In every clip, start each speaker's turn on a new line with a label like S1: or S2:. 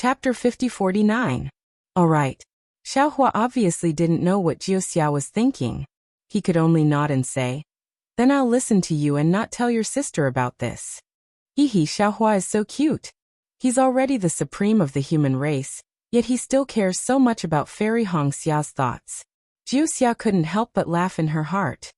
S1: Chapter 5049. Alright. Xiaohua obviously didn't know what Jiuxia was thinking. He could only nod and say, "Then I'll listen to you and not tell your sister about this." Hehe, Xiaohua is so cute. He's already the supreme of the human race, yet he still cares so much about Fairy Hongxia's thoughts. Jiuxia couldn't help but laugh in her heart.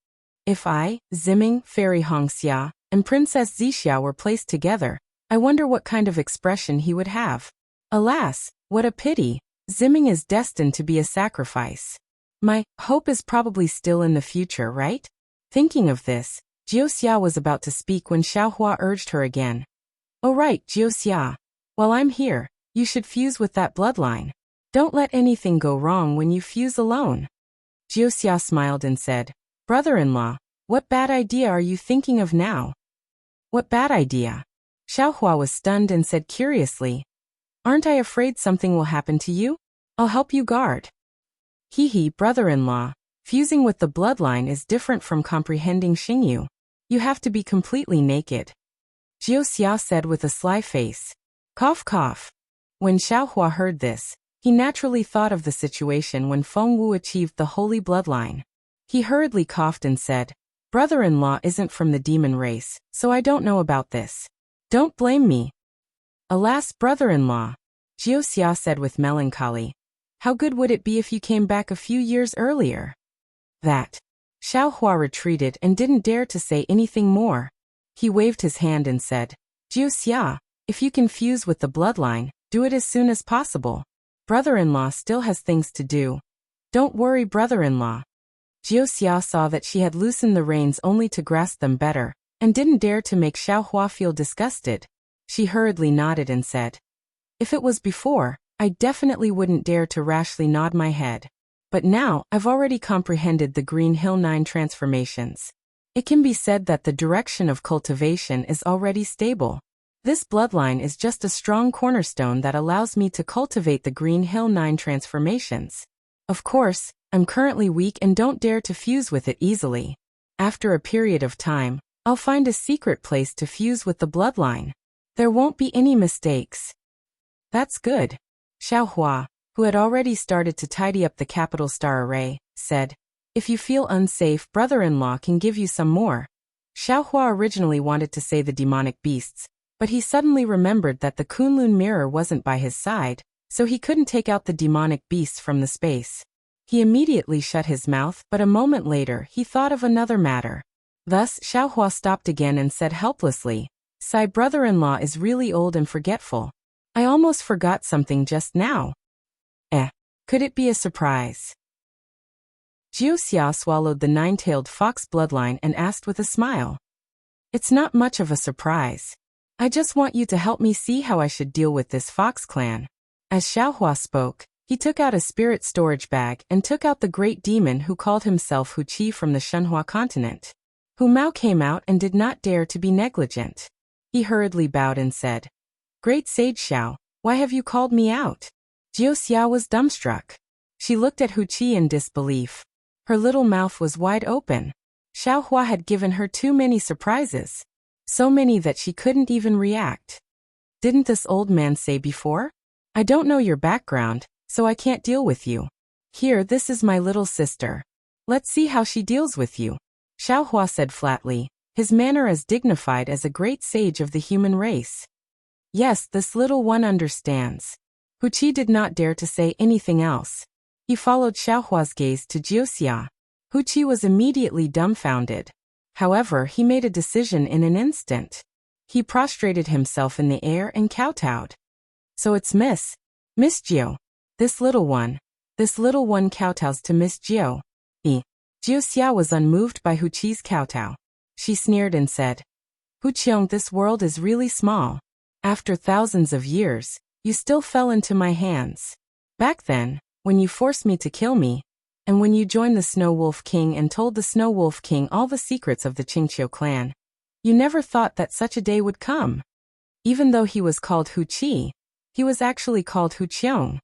S1: If I, Ziming, Fairy Hongxia, and Princess Zixia were placed together, I wonder what kind of expression he would have. Alas, what a pity. Ziming is destined to be a sacrifice. My hope is probably still in the future, right? Thinking of this, Jiuxia was about to speak when Xiaohua urged her again. "Oh right, Jiuxia. While I'm here, you should fuse with that bloodline. Don't let anything go wrong when you fuse alone." Jiuxia smiled and said, "Brother-in-law, what bad idea are you thinking of now?" "What bad idea?" Xiaohua was stunned and said curiously, "Aren't I afraid something will happen to you? I'll help you guard." Hehe, brother-in-law, fusing with the bloodline is different from comprehending Xingyu. You have to be completely naked. Jiuxia said with a sly face. Cough cough. When Xiaohua heard this, he naturally thought of the situation when Feng Wu achieved the holy bloodline. He hurriedly coughed and said, "Brother-in-law isn't from the demon race, so I don't know about this. Don't blame me." "Alas, brother-in-law," Jiuxia said with melancholy, "how good would it be if you came back a few years earlier?" That. Xiaohua retreated and didn't dare to say anything more. He waved his hand and said, "Jiuxia, if you can fuse with the bloodline, do it as soon as possible. Brother-in-law still has things to do. Don't worry, brother-in-law." Jiuxia saw that she had loosened the reins only to grasp them better, and didn't dare to make Xiaohua feel disgusted. She hurriedly nodded and said, "If it was before, I definitely wouldn't dare to rashly nod my head. But now, I've already comprehended the Green Hill 9 transformations. It can be said that the direction of cultivation is already stable. This bloodline is just a strong cornerstone that allows me to cultivate the Green Hill 9 transformations. Of course, I'm currently weak and don't dare to fuse with it easily. After a period of time, I'll find a secret place to fuse with the bloodline. There won't be any mistakes." "That's good." Xiaohua, who had already started to tidy up the capital star array, said, "If you feel unsafe, brother-in-law can give you some more." Xiaohua originally wanted to say the demonic beasts, but he suddenly remembered that the Kunlun mirror wasn't by his side, so he couldn't take out the demonic beasts from the space. He immediately shut his mouth, but a moment later he thought of another matter. Thus Xiaohua stopped again and said helplessly, "Sai, brother-in-law is really old and forgetful. I almost forgot something just now." Could it be a surprise? Jiuxia swallowed the 9-tailed fox bloodline and asked with a smile. "It's not much of a surprise. I just want you to help me see how I should deal with this fox clan." As Xiaohua spoke, he took out a spirit storage bag and took out the great demon who called himself Wuxia from the Shenhua continent. Hu Mao came out and did not dare to be negligent. He hurriedly bowed and said, "Great Sage Xiao, why have you called me out?" Jiuxia was dumbstruck. She looked at Wuxia in disbelief. Her little mouth was wide open. Xiaohua had given her too many surprises. So many that she couldn't even react. "Didn't this old man say before? I don't know your background, so I can't deal with you. Here, this is my little sister. Let's see how she deals with you." Xiaohua said flatly, his manner as dignified as a great sage of the human race. "Yes, this little one understands." Wuxia did not dare to say anything else. He followed Xiaohua's gaze to Jiuxia. Wuxia was immediately dumbfounded. However, he made a decision in an instant. He prostrated himself in the air and kowtowed. "So it's Miss Jiu. This little one kowtows to Miss Jiu." Jiuxia was unmoved by Wuxia's kowtow. She sneered and said, "Wuqiang, this world is really small. After thousands of years, you still fell into my hands. Back then, when you forced me to kill me, and when you joined the Snow Wolf King and told the Snow Wolf King all the secrets of the Qingqiu clan, you never thought that such a day would come." Even though he was called Wuxia, he was actually called Wuqiang.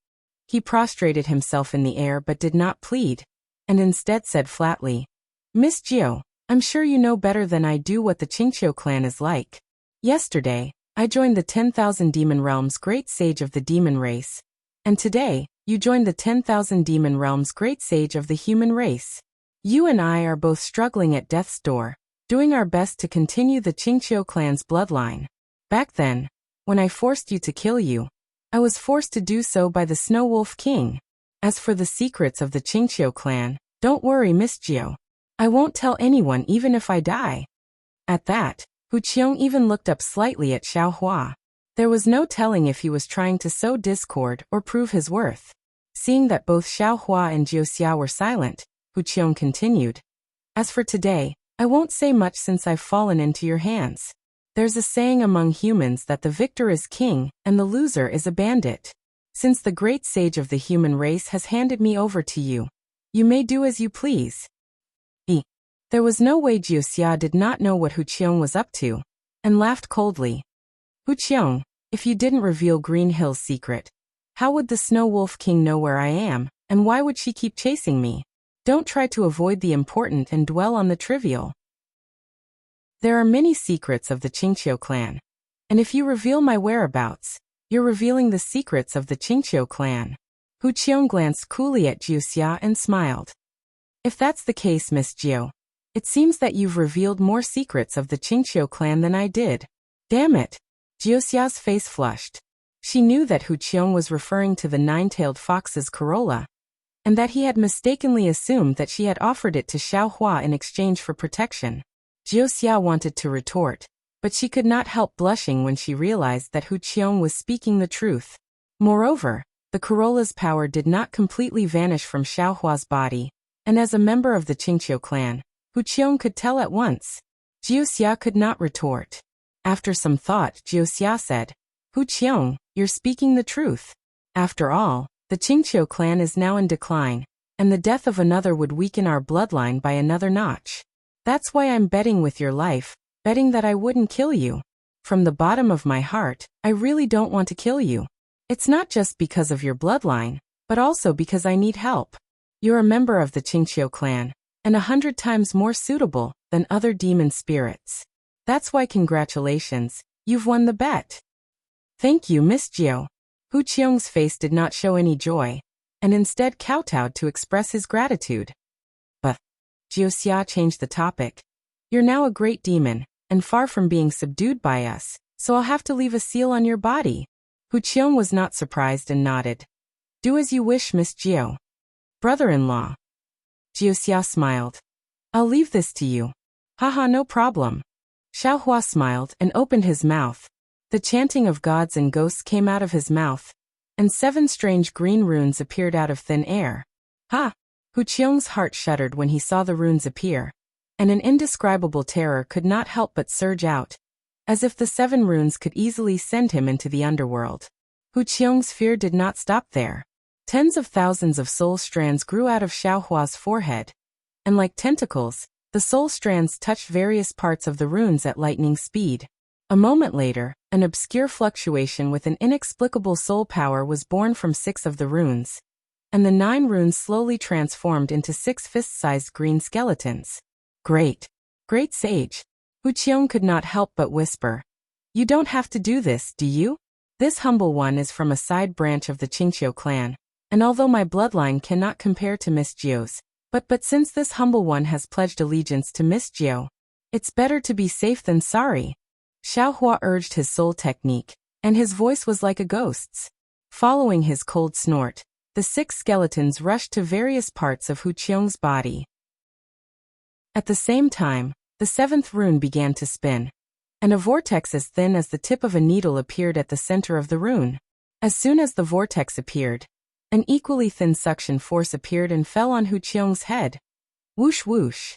S1: He prostrated himself in the air but did not plead, and instead said flatly, "Miss Jiu, I'm sure you know better than I do what the Qingqiu clan is like. Yesterday, I joined the 10,000 Demon Realms Great Sage of the Demon Race. And today, you joined the 10,000 Demon Realms Great Sage of the Human Race. You and I are both struggling at death's door, doing our best to continue the Qingqiu clan's bloodline. Back then, when I forced you to kill you, I was forced to do so by the Snow Wolf King. As for the secrets of the Qingqiu clan, don't worry, Miss Jiu. I won't tell anyone even if I die. At that, Hu Qiong even looked up slightly at Xiao Hua. There was no telling if he was trying to sow discord or prove his worth. Seeing that both Xiao Hua and Wuxia were silent, Hu Qiong continued. As for today, I won't say much since I've fallen into your hands. There's a saying among humans that the victor is king and the loser is a bandit. Since the great sage of the human race has handed me over to you, you may do as you please. There was no way Wuxia did not know what Hu Qiong was up to, and laughed coldly. Hu Qiong, if you didn't reveal Green Hill's secret, how would the Snow Wolf King know where I am, and why would she keep chasing me? Don't try to avoid the important and dwell on the trivial. There are many secrets of the Qingqiu clan, and if you reveal my whereabouts, you're revealing the secrets of the Qingqiu clan. Hu Qiong glanced coolly at Wuxia and smiled. If that's the case, Miss Jiu, it seems that you've revealed more secrets of the Qingqiu clan than I did. Damn it! Wuxia's face flushed. She knew that Hu Qiong was referring to the nine-tailed fox's corolla, and that he had mistakenly assumed that she had offered it to Xiao Hua in exchange for protection. Wuxia wanted to retort, but she could not help blushing when she realized that Hu Qiong was speaking the truth. Moreover, the corolla's power did not completely vanish from Xiao Hua's body, and as a member of the Qingqiu clan, Hu Qiong could tell at once. Wuxia could not retort. After some thought, Wuxia said, Hu Qiong, you're speaking the truth. After all, the Qingqiu clan is now in decline, and the death of another would weaken our bloodline by another notch. That's why I'm betting with your life, betting that I wouldn't kill you. From the bottom of my heart, I really don't want to kill you. It's not just because of your bloodline, but also because I need help. You're a member of the Qingqiu clan, and 100 times more suitable than other demon spirits. That's why congratulations, you've won the bet. Thank you, Miss Jiu. Hu Qiong's face did not show any joy, and instead kowtowed to express his gratitude. But Wuxia changed the topic. You're now a great demon, and far from being subdued by us, so I'll have to leave a seal on your body. Hu Qiong was not surprised and nodded. Do as you wish, Miss Jiu. Brother-in-law. Wuxia smiled. I'll leave this to you. Haha, no problem. Xiao Hua smiled and opened his mouth. The chanting of gods and ghosts came out of his mouth, and 7 strange green runes appeared out of thin air. Ha! Hu Qiong's heart shuddered when he saw the runes appear, and an indescribable terror could not help but surge out, as if the 7 runes could easily send him into the underworld. Hu Qiong's fear did not stop there. Tens of thousands of soul strands grew out of Xiao Hua's forehead, and like tentacles, the soul strands touched various parts of the runes at lightning speed. A moment later, an obscure fluctuation with an inexplicable soul power was born from 6 of the runes, and the 9 runes slowly transformed into 6 fist-sized green skeletons. Great! Great sage! Hu Qiong could not help but whisper. You don't have to do this, do you? This humble one is from a side branch of the Qingqiu clan, and although my bloodline cannot compare to Miss Jiu's, but since this humble one has pledged allegiance to Miss Jiu, it's better to be safe than sorry. Xiao Hua urged his soul technique, and his voice was like a ghost's. Following his cold snort, the 6 skeletons rushed to various parts of Hu Qiong's body. At the same time, the 7th rune began to spin, and a vortex as thin as the tip of a needle appeared at the center of the rune. As soon as the vortex appeared, an equally thin suction force appeared and fell on Hu Qiong's head. Whoosh whoosh.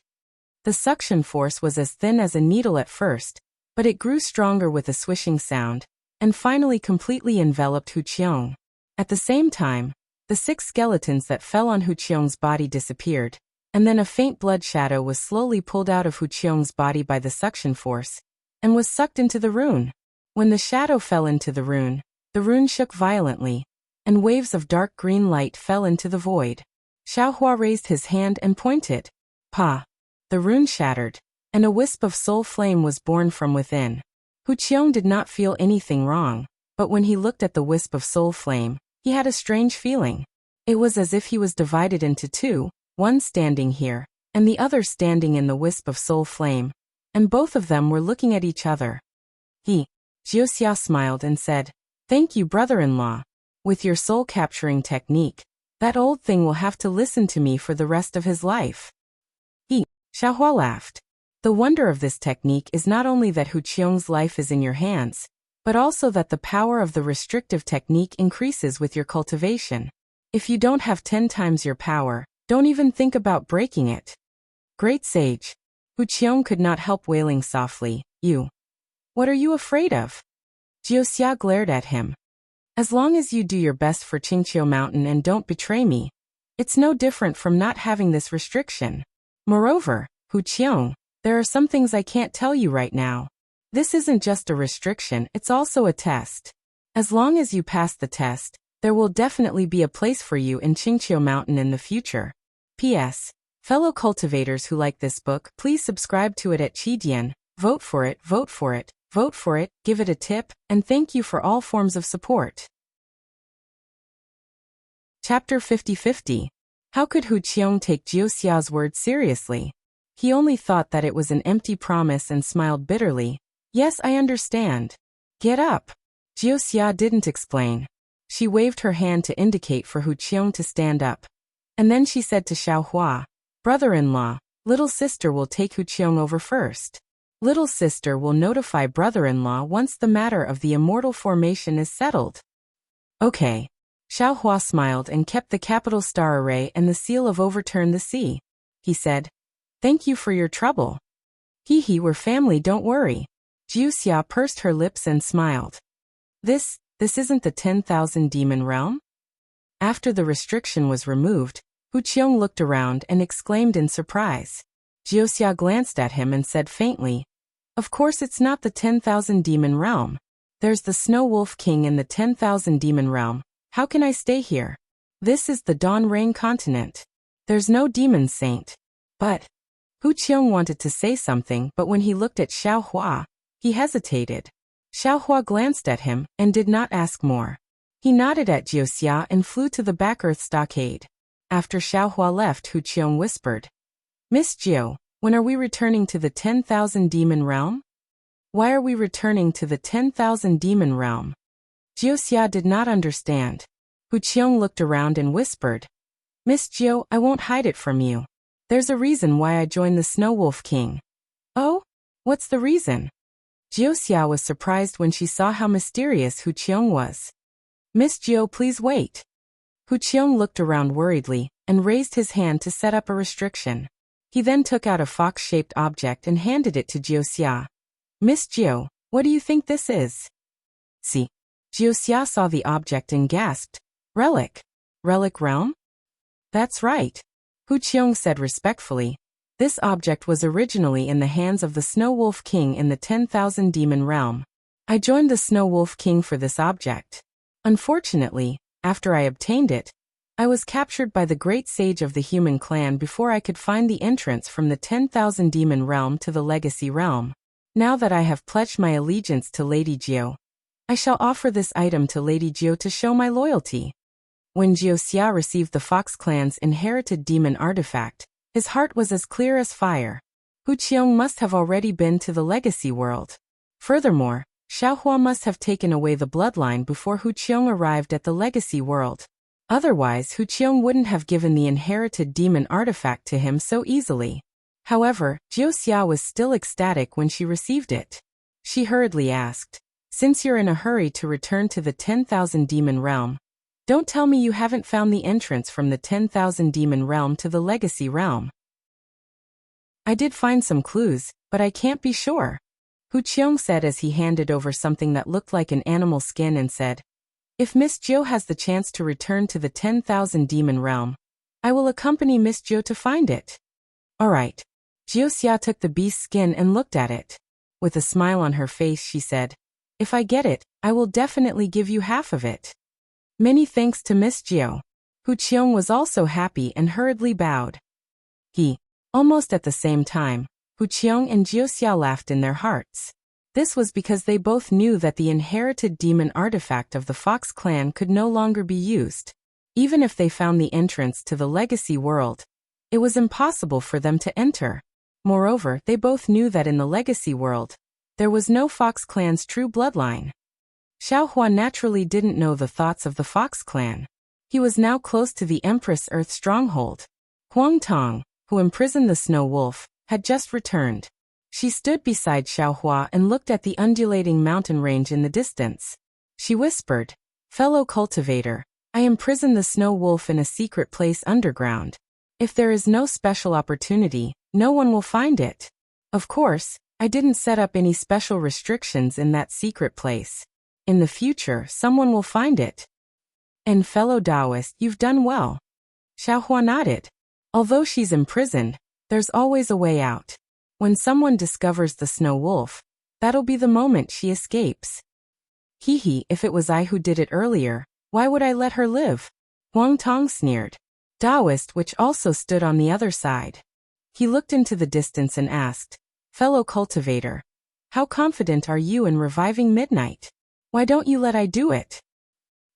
S1: The suction force was as thin as a needle at first, but it grew stronger with a swishing sound, and finally completely enveloped Hu Qiong. At the same time, the 6 skeletons that fell on Hu Qiong's body disappeared, and then a faint blood shadow was slowly pulled out of Hu Qiong's body by the suction force, and was sucked into the rune. When the shadow fell into the rune shook violently, and waves of dark green light fell into the void. Xiao Hua raised his hand and pointed. Pa! The rune shattered, and a wisp of soul flame was born from within. Hu Qiong did not feel anything wrong, but when he looked at the wisp of soul flame, he had a strange feeling. It was as if he was divided into two, one standing here, and the other standing in the wisp of soul flame, and both of them were looking at each other. Jiuxia smiled and said, "Thank you, brother-in-law. With your soul-capturing technique, that old thing will have to listen to me for the rest of his life." Xiaohua laughed. The wonder of this technique is not only that Hu Qiong's life is in your hands, but also that the power of the restrictive technique increases with your cultivation. If you don't have 10 times your power, don't even think about breaking it. Great sage. Hu Qiong could not help wailing softly, What are you afraid of? Jiuxia glared at him. As long as you do your best for Qingqiu Mountain and don't betray me, it's no different from not having this restriction. Moreover, Hu Qiong, there are some things I can't tell you right now. This isn't just a restriction, it's also a test. As long as you pass the test, there will definitely be a place for you in Qingqiu Mountain in the future. P.S. Fellow cultivators who like this book, please subscribe to it at Qidian, vote for it, vote for it, vote for it, give it a tip, and thank you for all forms of support. Chapter 50-50. How could Hu Qiong take Jiuxia's word seriously? He only thought that it was an empty promise and smiled bitterly. Yes, I understand. Get up. Jiuxia didn't explain. She waved her hand to indicate for Hu Qiong to stand up. And then she said to Xiaohua, "Brother-in-law, little sister will take Hu Qiong over first. Little sister will notify brother-in-law once the matter of the immortal formation is settled." Okay. Xiaohua smiled and kept the capital star array and the seal of overturn the sea. He said, "Thank you for your trouble." We're family, don't worry. Jiuxia pursed her lips and smiled. This isn't the 10,000 demon realm? After the restriction was removed, Hu Qiong looked around and exclaimed in surprise. Jiuxia glanced at him and said faintly, "Of course it's not the 10,000 demon realm. There's the Snow Wolf King in the 10,000 demon realm. How can I stay here? This is the Dawn Rain continent. There's no demon saint." But Hu Qiong wanted to say something, but when he looked at Xiaohua, he hesitated. Xiaohua glanced at him and did not ask more. He nodded at Jiuxia and flew to the back earth stockade. After Xiaohua left, Hu Qiong whispered, "Miss Jiu, when are we returning to the 10,000 demon realm?" "Why are we returning to the 10,000 demon realm?" Jiuxia did not understand. Hu Qiong looked around and whispered, "Miss Jiu, I won't hide it from you. There's a reason why I joined the Snow Wolf King." "Oh? What's the reason?" Jiuxia was surprised when she saw how mysterious Hu Qiong was. "Miss Jiu, please wait." Hu Qiong looked around worriedly and raised his hand to set up a restriction. He then took out a fox-shaped object and handed it to Jiuxia. "Miss Jiu, what do you think this is?" "See." Jiuxia saw the object and gasped, "Relic? Relic realm?" "That's right," Hu Qiong said respectfully. "This object was originally in the hands of the Snow Wolf King in the 10,000 demon realm. I joined the Snow Wolf King for this object. Unfortunately, after I obtained it, I was captured by the great sage of the human clan before I could find the entrance from the 10,000 demon realm to the legacy realm. Now that I have pledged my allegiance to Lady Jiu, I shall offer this item to Lady Jiu to show my loyalty." When Jiuxia received the Fox clan's inherited demon artifact, his heart was as clear as fire. Hu Qiong must have already been to the legacy world. Furthermore, Xiaohua must have taken away the bloodline before Hu Qiong arrived at the legacy world. Otherwise, Hu Qiong wouldn't have given the inherited demon artifact to him so easily. However, Jiuxia was still ecstatic when she received it. She hurriedly asked, "Since you're in a hurry to return to the 10,000 demon realm, don't tell me you haven't found the entrance from the 10,000 demon realm to the legacy realm." "I did find some clues, but I can't be sure," Hu Qiong said as he handed over something that looked like an animal skin and said, "If Miss Jiu has the chance to return to the 10,000 demon realm, I will accompany Miss Jiu to find it." "All right." Jiuxia took the beast's skin and looked at it. With a smile on her face, she said, "If I get it, I will definitely give you half of it." "Many thanks to Miss Jiu." Hu Qiong was also happy and hurriedly bowed. Almost at the same time, Hu Qiong and Jiuxia laughed in their hearts. This was because they both knew that the inherited demon artifact of the Fox clan could no longer be used. Even if they found the entrance to the legacy world, it was impossible for them to enter. Moreover, they both knew that in the legacy world, there was no Fox clan's true bloodline. Xiaohua naturally didn't know the thoughts of the Fox clan. He was now close to the Empress Earth stronghold. Huang Tong, who imprisoned the snow wolf, had just returned. She stood beside Xiaohua and looked at the undulating mountain range in the distance. She whispered, "Fellow cultivator, I imprisoned the snow wolf in a secret place underground. If there is no special opportunity, no one will find it. Of course, I didn't set up any special restrictions in that secret place. In the future, someone will find it. And fellow Taoist, you've done well." Xiaohua nodded. Although she's imprisoned, there's always a way out. When someone discovers the snow wolf, that'll be the moment she escapes. Hee, if it was I who did it earlier, why would I let her live? Huang Tong sneered. Taoist, which also stood on the other side. He looked into the distance and asked, "Fellow cultivator, how confident are you in reviving Midnight? Why don't you let I do it?"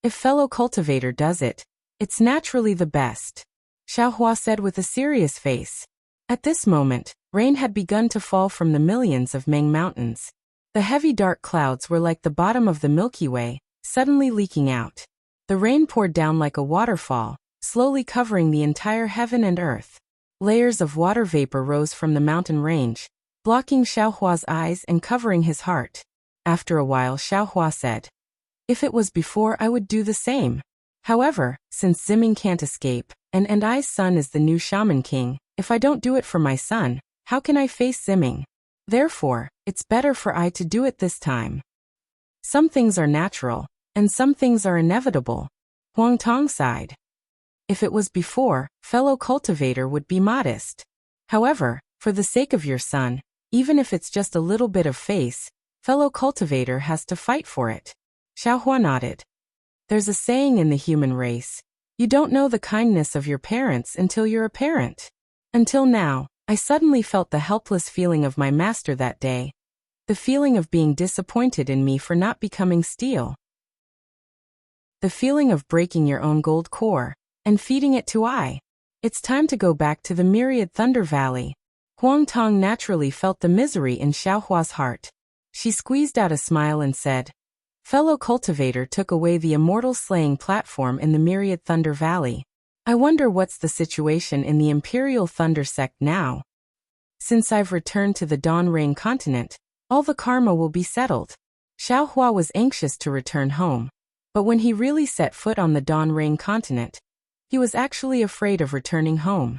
S1: "If fellow cultivator does it, it's naturally the best," Xiaohua said with a serious face. At this moment, rain had begun to fall from the millions of Meng mountains. The heavy dark clouds were like the bottom of the Milky Way, suddenly leaking out. The rain poured down like a waterfall, slowly covering the entire heaven and earth. Layers of water vapor rose from the mountain range, blocking Xiaohua's eyes and covering his heart. After a while, Xiaohua said, "If it was before, I would do the same. However, since Ziming can't escape, and I's son is the new shaman king, if I don't do it for my son, how can I face Ziming? Therefore, it's better for I to do it this time. Some things are natural, and some things are inevitable." Huang Tong sighed. If it was before, fellow cultivator would be modest. However, for the sake of your son, even if it's just a little bit of face, fellow cultivator has to fight for it. Xiaohua nodded. There's a saying in the human race, you don't know the kindness of your parents until you're a parent. Until now, I suddenly felt the helpless feeling of my master that day. The feeling of being disappointed in me for not becoming steel. The feeling of breaking your own gold core, and feeding it to I. It's time to go back to the myriad Thunder Valley. Huang Tong naturally felt the misery in Xiaohua's heart. She squeezed out a smile and said, "Fellow cultivator took away the immortal slaying platform in the myriad Thunder Valley. I wonder what's the situation in the Imperial Thunder sect now. Since I've returned to the Dawn Rain continent, all the karma will be settled." Xiaohua was anxious to return home. But when he really set foot on the Dawn Rain continent, he was actually afraid of returning home.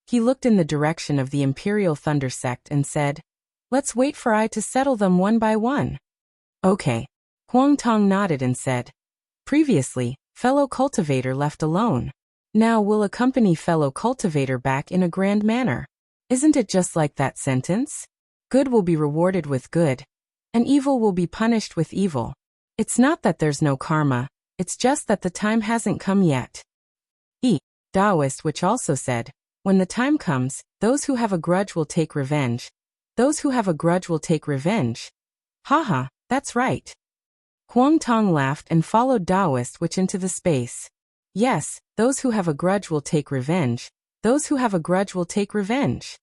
S1: He looked in the direction of the Imperial Thunder sect and said, "Let's wait for I to settle them one by one." "Okay." Huang Tong nodded and said, "Previously, fellow cultivator left alone. Now we'll accompany fellow cultivator back in a grand manner. Isn't it just like that sentence? Good will be rewarded with good, and evil will be punished with evil. It's not that there's no karma, it's just that the time hasn't come yet." Taoist, which also said, "When the time comes, those who have a grudge will take revenge. Those who have a grudge will take revenge." Haha, that's right. Huang Tong laughed and followed Taoist, which into the space. Yes, those who have a grudge will take revenge. Those who have a grudge will take revenge.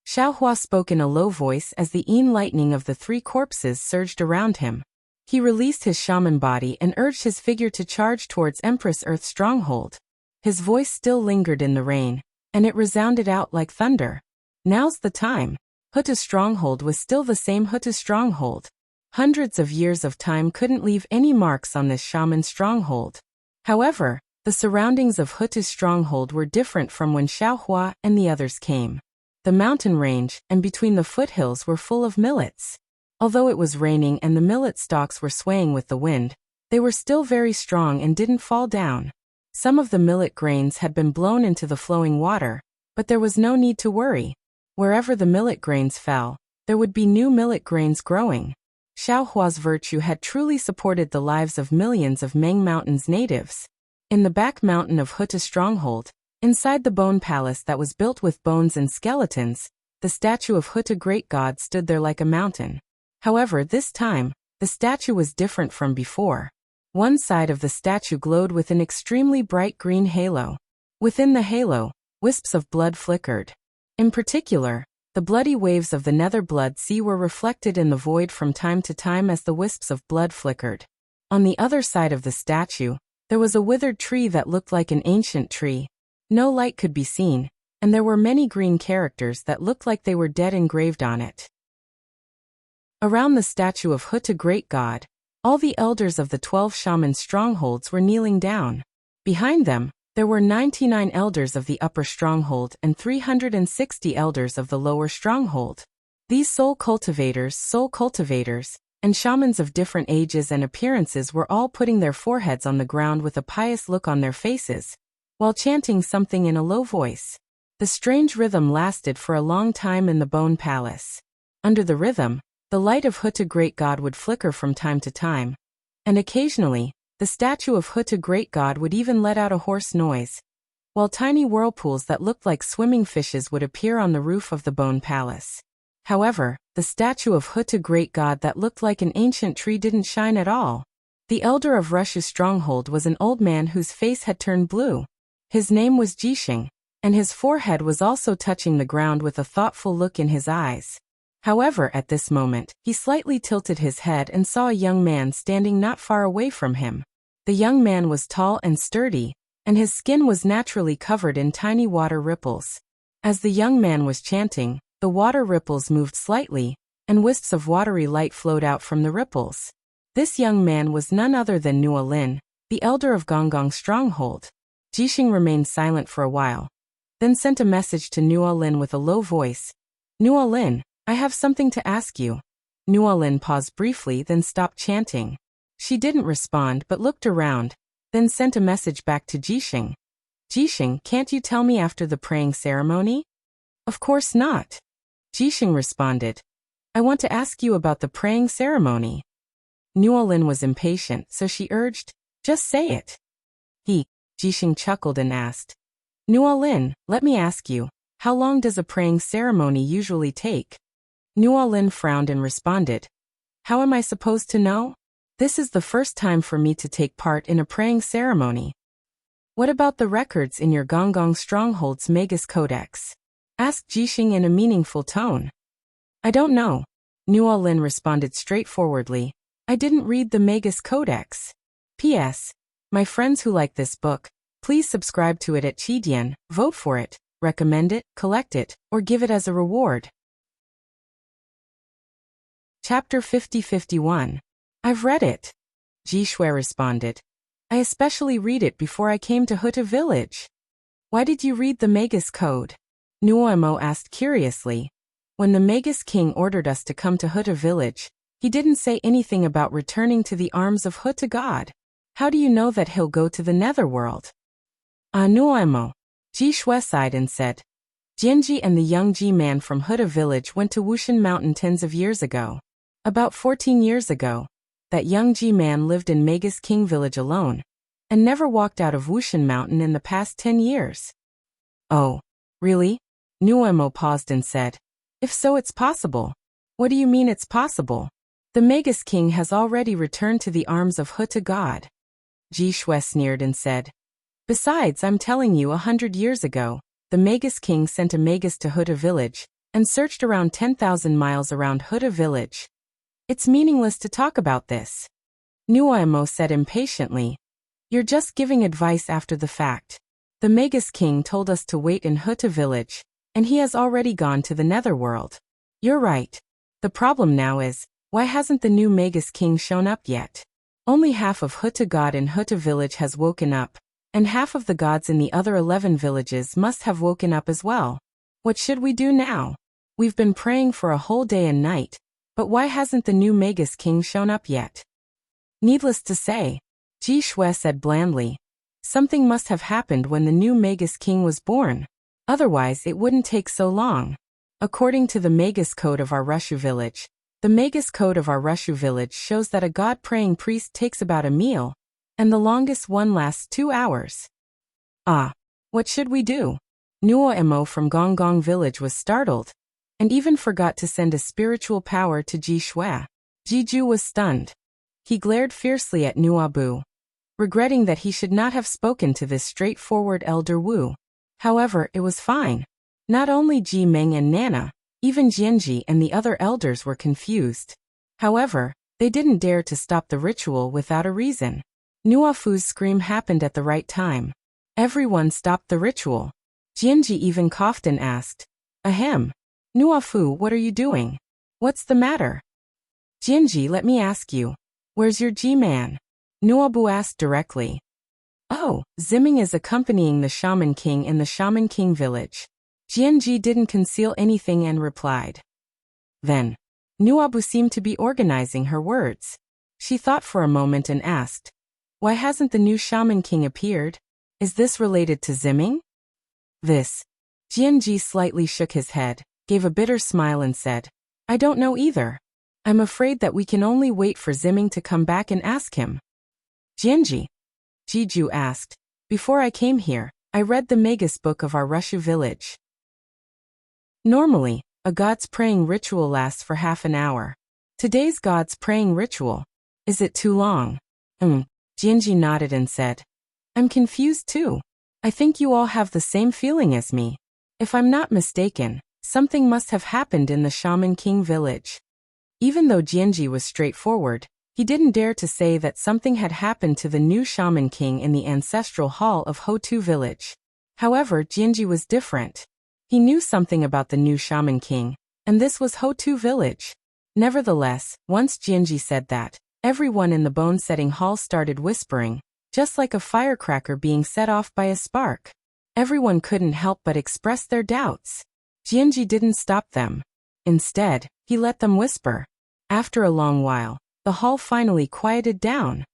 S1: Xiaohua spoke in a low voice as the yin lightning of the three corpses surged around him. He released his shaman body and urged his figure to charge towards Empress Earth's stronghold. His voice still lingered in the rain, and it resounded out like thunder. Now's the time. Huta's stronghold was still the same Huta's stronghold. Hundreds of years of time couldn't leave any marks on this shaman's stronghold. However, the surroundings of Huta's stronghold were different from when Xiaohua and the others came. The mountain range and between the foothills were full of millets. Although it was raining and the millet stalks were swaying with the wind, they were still very strong and didn't fall down. Some of the millet grains had been blown into the flowing water, but there was no need to worry. Wherever the millet grains fell, there would be new millet grains growing. Xiaohua's virtue had truly supported the lives of millions of Meng Mountain's natives. In the back mountain of Huta's stronghold, inside the bone palace that was built with bones and skeletons, the statue of Huta Great God stood there like a mountain. However, this time, the statue was different from before. One side of the statue glowed with an extremely bright green halo. Within the halo, wisps of blood flickered. In particular, the bloody waves of the nether blood sea were reflected in the void from time to time as the wisps of blood flickered. On the other side of the statue, there was a withered tree that looked like an ancient tree. No light could be seen, and there were many green characters that looked like they were dead engraved on it. Around the statue of Huta Great God, all the elders of the 12 shaman strongholds were kneeling down. Behind them, there were 99 elders of the upper stronghold and 360 elders of the lower stronghold. These soul cultivators, and shamans of different ages and appearances were all putting their foreheads on the ground with a pious look on their faces, while chanting something in a low voice. The strange rhythm lasted for a long time in the Bone Palace. Under the rhythm, the light of Huta Great God would flicker from time to time, and occasionally, the statue of Huta Great God would even let out a hoarse noise, while tiny whirlpools that looked like swimming fishes would appear on the roof of the Bone Palace. However, the statue of Huta Great God that looked like an ancient tree didn't shine at all. The elder of Rushu's stronghold was an old man whose face had turned blue. His name was Jishing, and his forehead was also touching the ground with a thoughtful look in his eyes. However, at this moment, he slightly tilted his head and saw a young man standing not far away from him. The young man was tall and sturdy, and his skin was naturally covered in tiny water ripples. As the young man was chanting, the water ripples moved slightly, and wisps of watery light flowed out from the ripples. This young man was none other than Nuo Lin, the elder of Gonggong Stronghold. Jishing remained silent for a while, then sent a message to Nuo Lin with a low voice. Nuo Lin, I have something to ask you. Nuo Lin paused briefly, then stopped chanting. She didn't respond but looked around, then sent a message back to Jishing. Jishing, can't you tell me after the praying ceremony? Of course not. Jishing responded. I want to ask you about the praying ceremony. Nuo Lin was impatient, so she urged, just say it. Jishing chuckled and asked, Nuo Lin, let me ask you, how long does a praying ceremony usually take? Nuo Lin frowned and responded, how am I supposed to know? This is the first time for me to take part in a praying ceremony. What about the records in your Gonggong Stronghold's Magus Codex? Asked Jishing in a meaningful tone. I don't know. Nuo Lin responded straightforwardly. I didn't read the Magus Codex. P.S. My friends who like this book, please subscribe to it at Chidian, vote for it, recommend it, collect it, or give it as a reward. Chapter 50-51. I've read it. Jishue responded. I especially read it before I came to Huta village. Why did you read the Magus Code? Nuoemo asked curiously. When the Magus King ordered us to come to Huta village, he didn't say anything about returning to the arms of Huta God. How do you know that he'll go to the netherworld? Nuoemo. Jishue sighed and said, Jianji and the young Ji man from Huta village went to Wuxia Mountain tens of years ago. About 14 years ago, that young Ji man lived in Magus King village alone, and never walked out of Wuxia Mountain in the past 10 years. Oh, really? Nuoemo paused and said, if so, it's possible. What do you mean it's possible? The Magus King has already returned to the arms of Huta God. Jishue sneered and said, besides, I'm telling you, 100 years ago, the Magus King sent a Magus to Huta village, and searched around 10,000 miles around Huta village. It's meaningless to talk about this. Nuoemo said impatiently, you're just giving advice after the fact. The Magus King told us to wait in Huta village, and he has already gone to the netherworld. You're right. The problem now is, why hasn't the new Magus King shown up yet? Only half of Huta God in Huta village has woken up, and half of the gods in the other 11 villages must have woken up as well. What should we do now? We've been praying for a whole day and night, but why hasn't the new Magus King shown up yet? Needless to say, Jishue said blandly, something must have happened when the new Magus King was born. Otherwise, it wouldn't take so long. According to the Magus Code of our Rushu village, the Magus Code of our Rushu village shows that a god-praying priest takes about a meal, and the longest one lasts 2 hours. What should we do? Nuoemo from Gonggong village was startled, and even forgot to send a spiritual power to Jishue. Jiju was stunned. He glared fiercely at Nuabu, regretting that he should not have spoken to this straightforward elder Wu. However, it was fine. Not only Ji Meng and Nana, even Jianji and the other elders were confused. However, they didn't dare to stop the ritual without a reason. Nuafu's scream happened at the right time. Everyone stopped the ritual. Jianji even coughed and asked, "Ahem. Nuafu, what are you doing? What's the matter?" "Jianji, let me ask you. Where's your G-man?" Nuabu asked directly. "Oh, Ziming is accompanying the Shaman King in the Shaman King village." Jianji didn't conceal anything and replied. Then, Nuabu seemed to be organizing her words. She thought for a moment and asked, "Why hasn't the new Shaman King appeared? Is this related to Ziming?" This. Jianji slightly shook his head, gave a bitter smile and said, "I don't know either. I'm afraid that we can only wait for Ziming to come back and ask him." "Jianji?" Jiju asked. "Before I came here, I read the Magus book of our Rushu village. Normally, a god's praying ritual lasts for half an hour. Today's god's praying ritual. Is it too long?" Jianji nodded and said, "I'm confused too. I think you all have the same feeling as me. If I'm not mistaken, something must have happened in the Shaman King village." Even though Jianji was straightforward, he didn't dare to say that something had happened to the new Shaman King in the ancestral hall of Hotu village. However, Jianji was different. He knew something about the new Shaman King, and this was Hotu village. Nevertheless, once Jianji said that, everyone in the bone-setting hall started whispering, just like a firecracker being set off by a spark. Everyone couldn't help but express their doubts. Jianji didn't stop them. Instead, he let them whisper. After a long while, the hall finally quieted down.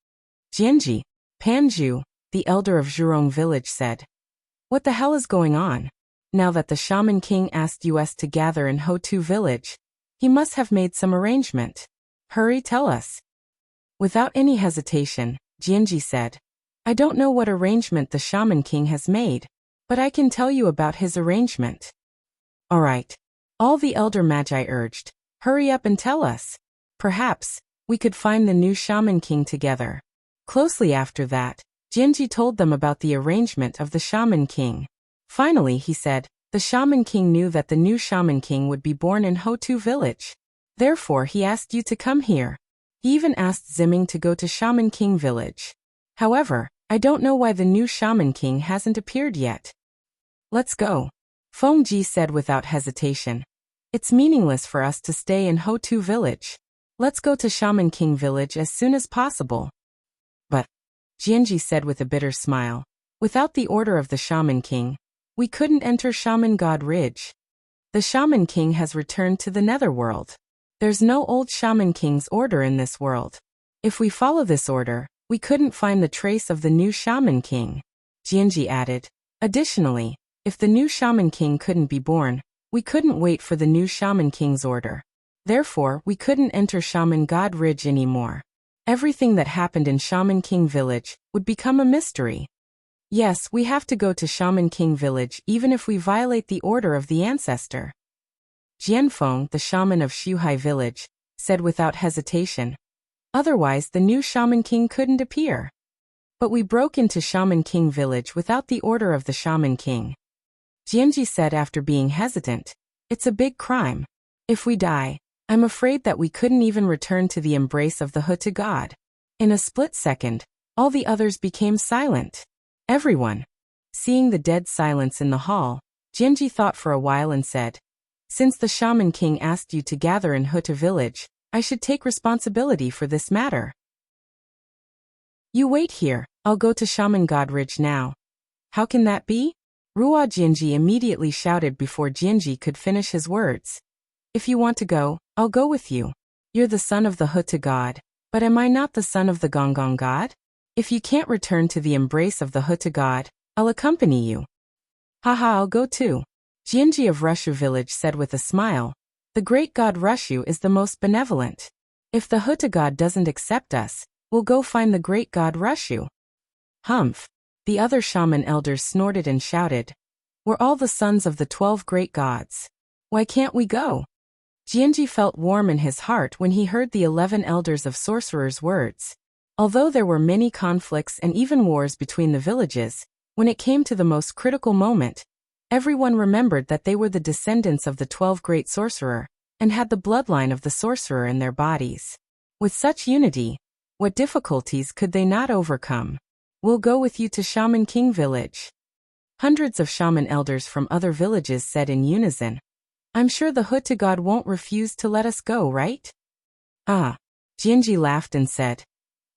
S1: "Jianji," Panju, the elder of Zhurong village, said, "What the hell is going on? Now that the Shaman King asked us to gather in Hotu village, he must have made some arrangement. Hurry, tell us." Without any hesitation, Jianji said, "I don't know what arrangement the Shaman King has made, but I can tell you about his arrangement." "All right." All the elder magi urged, "Hurry up and tell us. Perhaps we could find the new Shaman King together." Closely after that, Jianji told them about the arrangement of the Shaman King. Finally, he said, the Shaman King knew that the new Shaman King would be born in Hotu village. Therefore, he asked you to come here. He even asked Ziming to go to Shaman King village. However, I don't know why the new Shaman King hasn't appeared yet. "Let's go," Feng Ji said without hesitation. "It's meaningless for us to stay in Hotu village. Let's go to Shaman King village as soon as possible." "But," Jianji said with a bitter smile, "without the order of the Shaman King, we couldn't enter Shaman God Ridge. The Shaman King has returned to the netherworld. There's no old Shaman King's order in this world. If we follow this order, we couldn't find the trace of the new Shaman King." Jianji added, "Additionally, if the new Shaman King couldn't be born, we couldn't wait for the new Shaman King's order. Therefore, we couldn't enter Shaman God Ridge anymore. Everything that happened in Shaman King village would become a mystery. Yes, we have to go to Shaman King village even if we violate the order of the ancestor." Jianfeng, the shaman of Shuhai village, said without hesitation, "Otherwise the new Shaman King couldn't appear. But we broke into Shaman King village without the order of the Shaman King." Jianji said after being hesitant, "It's a big crime. If we die, I'm afraid that we couldn't even return to the embrace of the Hutu god." In a split second, all the others became silent. Everyone. Seeing the dead silence in the hall, Jianji thought for a while and said, "Since the Shaman King asked you to gather in Hutu village, I should take responsibility for this matter. You wait here, I'll go to Shaman God Ridge now." "How can that be?" Ruo Jianji immediately shouted before Jianji could finish his words. "If you want to go, I'll go with you. You're the son of the Hutu god, but am I not the son of the Gonggong god? If you can't return to the embrace of the Hutu god, I'll accompany you." "Haha, I'll go too," Jianji of Rushu village said with a smile. "The great god Rushu is the most benevolent. If the Hutu god doesn't accept us, we'll go find the great god Rushu." "Humph." The other shaman elders snorted and shouted, "We're all the sons of the 12 great gods. Why can't we go?" Jianji felt warm in his heart when he heard the 11 elders of sorcerers' words. Although there were many conflicts and even wars between the villages, when it came to the most critical moment, everyone remembered that they were the descendants of the 12 great sorcerer, and had the bloodline of the sorcerer in their bodies. With such unity, what difficulties could they not overcome? We'll go with you to Shaman King village. Hundreds of shaman elders from other villages said in unison. I'm sure the Huta god won't refuse to let us go, right? Ah. Jianji laughed and said.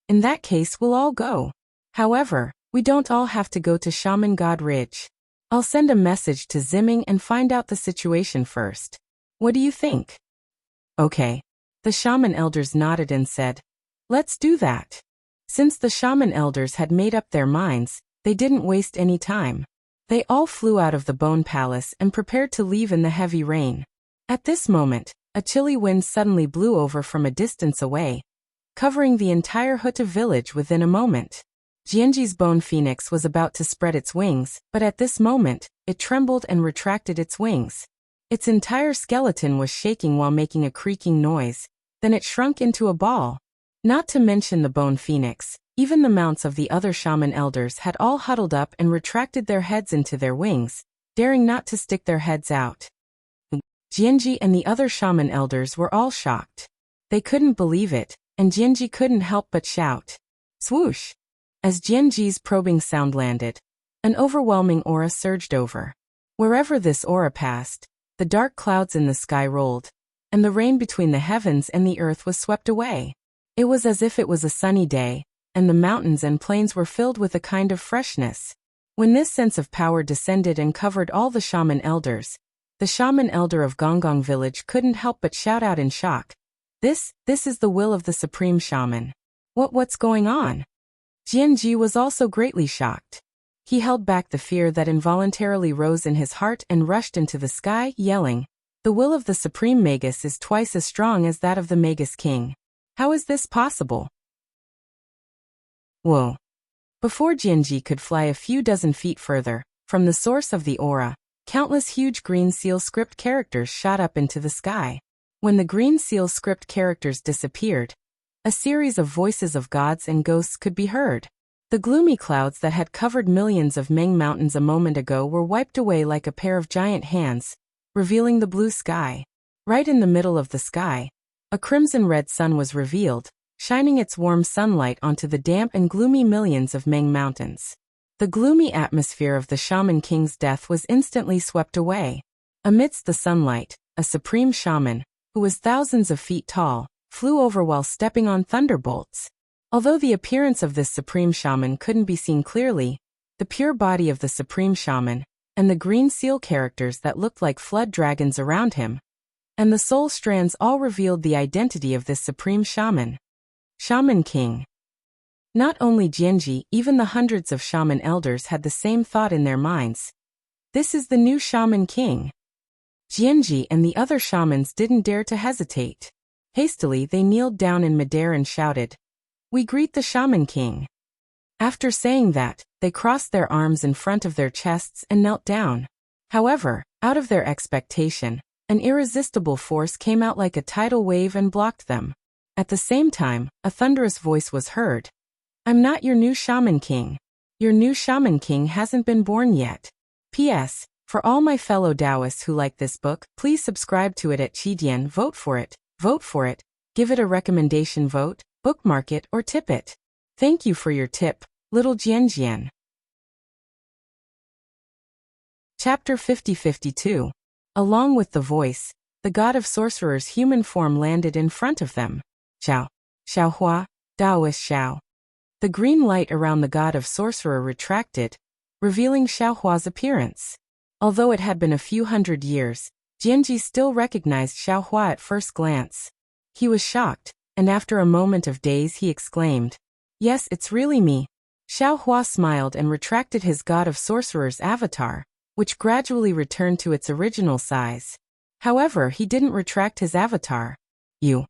S1: In that case we'll all go. However, we don't all have to go to Shaman God Ridge. I'll send a message to Ziming and find out the situation first. What do you think? Okay. The shaman elders nodded and said, let's do that. Since the shaman elders had made up their minds, they didn't waste any time. They all flew out of the bone palace and prepared to leave in the heavy rain. At this moment, a chilly wind suddenly blew over from a distance away, covering the entire Huta village within a moment. Jianji's bone phoenix was about to spread its wings, but at this moment, it trembled and retracted its wings. Its entire skeleton was shaking while making a creaking noise, then it shrunk into a ball. Not to mention the bone phoenix, even the mounts of the other shaman elders had all huddled up and retracted their heads into their wings, daring not to stick their heads out. Jianji and the other shaman elders were all shocked. They couldn't believe it, and Jianji couldn't help but shout. Swoosh! As Jianji's probing sound landed, an overwhelming aura surged over. Wherever this aura passed, the dark clouds in the sky rolled, and the rain between the heavens and the earth was swept away. It was as if it was a sunny day, and the mountains and plains were filled with a kind of freshness. When this sense of power descended and covered all the shaman elders, the shaman elder of Gonggong village couldn't help but shout out in shock. This is the will of the supreme shaman. What's going on? Jianji was also greatly shocked. He held back the fear that involuntarily rose in his heart and rushed into the sky, yelling, the will of the supreme magus is twice as strong as that of the magus king. How is this possible? Whoa. Before Jianji could fly a few dozen feet further, from the source of the aura, countless huge green seal script characters shot up into the sky. When the green seal script characters disappeared, a series of voices of gods and ghosts could be heard. The gloomy clouds that had covered millions of Meng mountains a moment ago were wiped away like a pair of giant hands, revealing the blue sky. Right in the middle of the sky, a crimson-red sun was revealed, shining its warm sunlight onto the damp and gloomy millions of Meng mountains. The gloomy atmosphere of the Shaman King's death was instantly swept away. Amidst the sunlight, a supreme shaman, who was thousands of feet tall, flew over while stepping on thunderbolts. Although the appearance of this supreme shaman couldn't be seen clearly, the pure body of the supreme shaman, and the green seal characters that looked like flood dragons around him, and the soul strands all revealed the identity of this supreme shaman. Shaman King. Not only Jianji, even the hundreds of shaman elders had the same thought in their minds. This is the new Shaman King. Jianji and the other shamans didn't dare to hesitate. Hastily they kneeled down in midair and shouted, "We greet the Shaman King." After saying that, they crossed their arms in front of their chests and knelt down. However, out of their expectation, an irresistible force came out like a tidal wave and blocked them. At the same time, a thunderous voice was heard. I'm not your new Shaman King. Your new Shaman King hasn't been born yet. P.S. For all my fellow Taoists who like this book, please subscribe to it at Qidian. Vote for it, give it a recommendation vote, bookmark it or tip it. Thank you for your tip, little Jianjian. Chapter 50-52. Along with the voice, the god of sorcerers' human form landed in front of them. Xiao. Xiaohua, Taoist Xiao. The green light around the god of sorcerer retracted, revealing Xiaohua's appearance. Although it had been a few hundred years, Jianji still recognized Xiaohua at first glance. He was shocked, and after a moment of daze he exclaimed, "Yes, it's really me." Xiaohua smiled and retracted his god of sorcerer's avatar, which gradually returned to its original size. However, he didn't retract his avatar. You.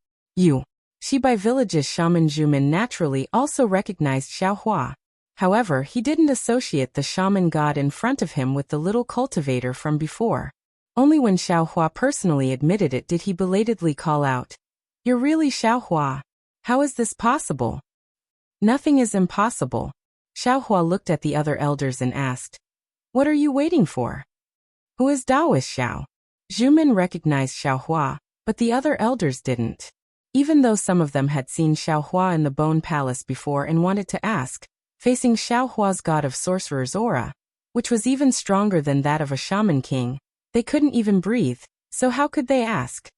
S1: Shibai village's shaman Zhumin naturally also recognized Xiaohua. However, he didn't associate the shaman god in front of him with the little cultivator from before. Only when Xiaohua personally admitted it did he belatedly call out, "You're really Xiaohua? How is this possible?" "Nothing is impossible." Xiaohua looked at the other elders and asked, "What are you waiting for? Who is Daoist Xiao?" Zhumin recognized Xiaohua, but the other elders didn't. Even though some of them had seen Xiaohua in the Bone Palace before and wanted to ask, facing Xiaohua's god of sorcerer's aura, which was even stronger than that of a shaman king, they couldn't even breathe, so how could they ask?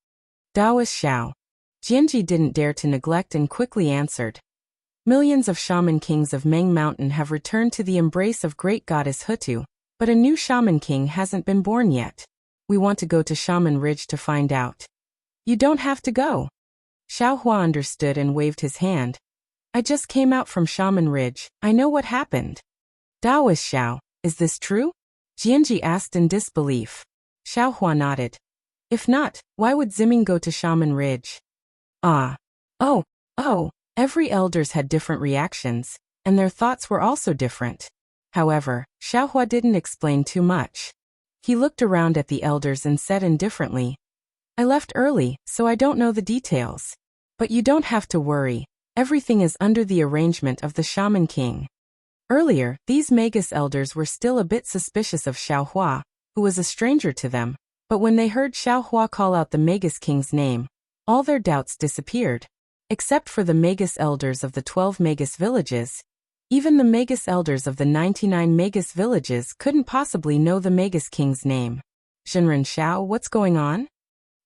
S1: "Daoist Xiao." Jianji didn't dare to neglect and quickly answered. "Millions of shaman kings of Meng Mountain have returned to the embrace of great goddess Hutu, but a new shaman king hasn't been born yet. We want to go to Shaman Ridge to find out." "You don't have to go." Xiaohua understood and waved his hand. "I just came out from Shaman Ridge, I know what happened." "Daoist Xiao, is this true?" Jianji asked in disbelief. Xiaohua nodded. "If not, why would Ziming go to Shaman Ridge?" "Ah. Oh. Every elders had different reactions, and their thoughts were also different. However, Xiaohua didn't explain too much. He looked around at the elders and said indifferently, "I left early, so I don't know the details. But you don't have to worry, everything is under the arrangement of the Shaman King." Earlier, these Magus elders were still a bit suspicious of Xiaohua, who was a stranger to them, but when they heard Xiaohua call out the Magus King's name, all their doubts disappeared. Except for the Magus elders of the 12 Magus villages. Even the Magus elders of the 99 Magus villages couldn't possibly know the Magus King's name. "Shenren Xiao, what's going on?"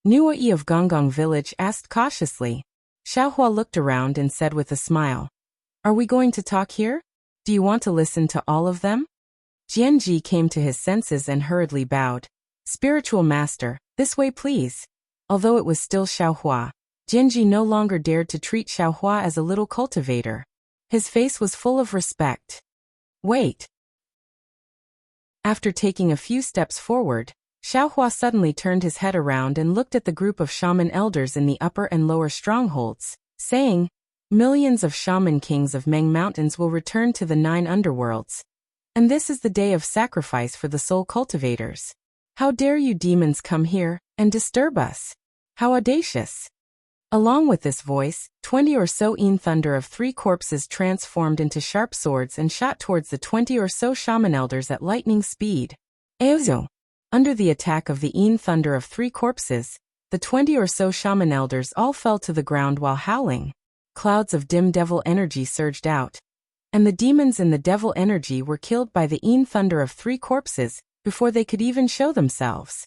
S1: Nuai of Gonggong village asked cautiously. Xiaohua looked around and said with a smile, "Are we going to talk here? Do you want to listen to all of them?" Jianji came to his senses and hurriedly bowed. "Spiritual master, this way please." Although it was still Xiaohua, Jianji no longer dared to treat Xiaohua as a little cultivator. His face was full of respect. "Wait." After taking a few steps forward, Xiaohua suddenly turned his head around and looked at the group of shaman elders in the upper and lower strongholds, saying, "Millions of shaman kings of Meng Mountains will return to the 9 underworlds. And this is the day of sacrifice for the soul cultivators. How dare you demons come here and disturb us? How audacious!" Along with this voice, 20 or so Yin thunder of 3 corpses transformed into sharp swords and shot towards the 20 or so shaman elders at lightning speed. Eozo! Under the attack of the Yin thunder of 3 corpses, the 20 or so shaman elders all fell to the ground while howling. Clouds of dim devil energy surged out, and the demons in the devil energy were killed by the Yin thunder of 3 corpses before they could even show themselves.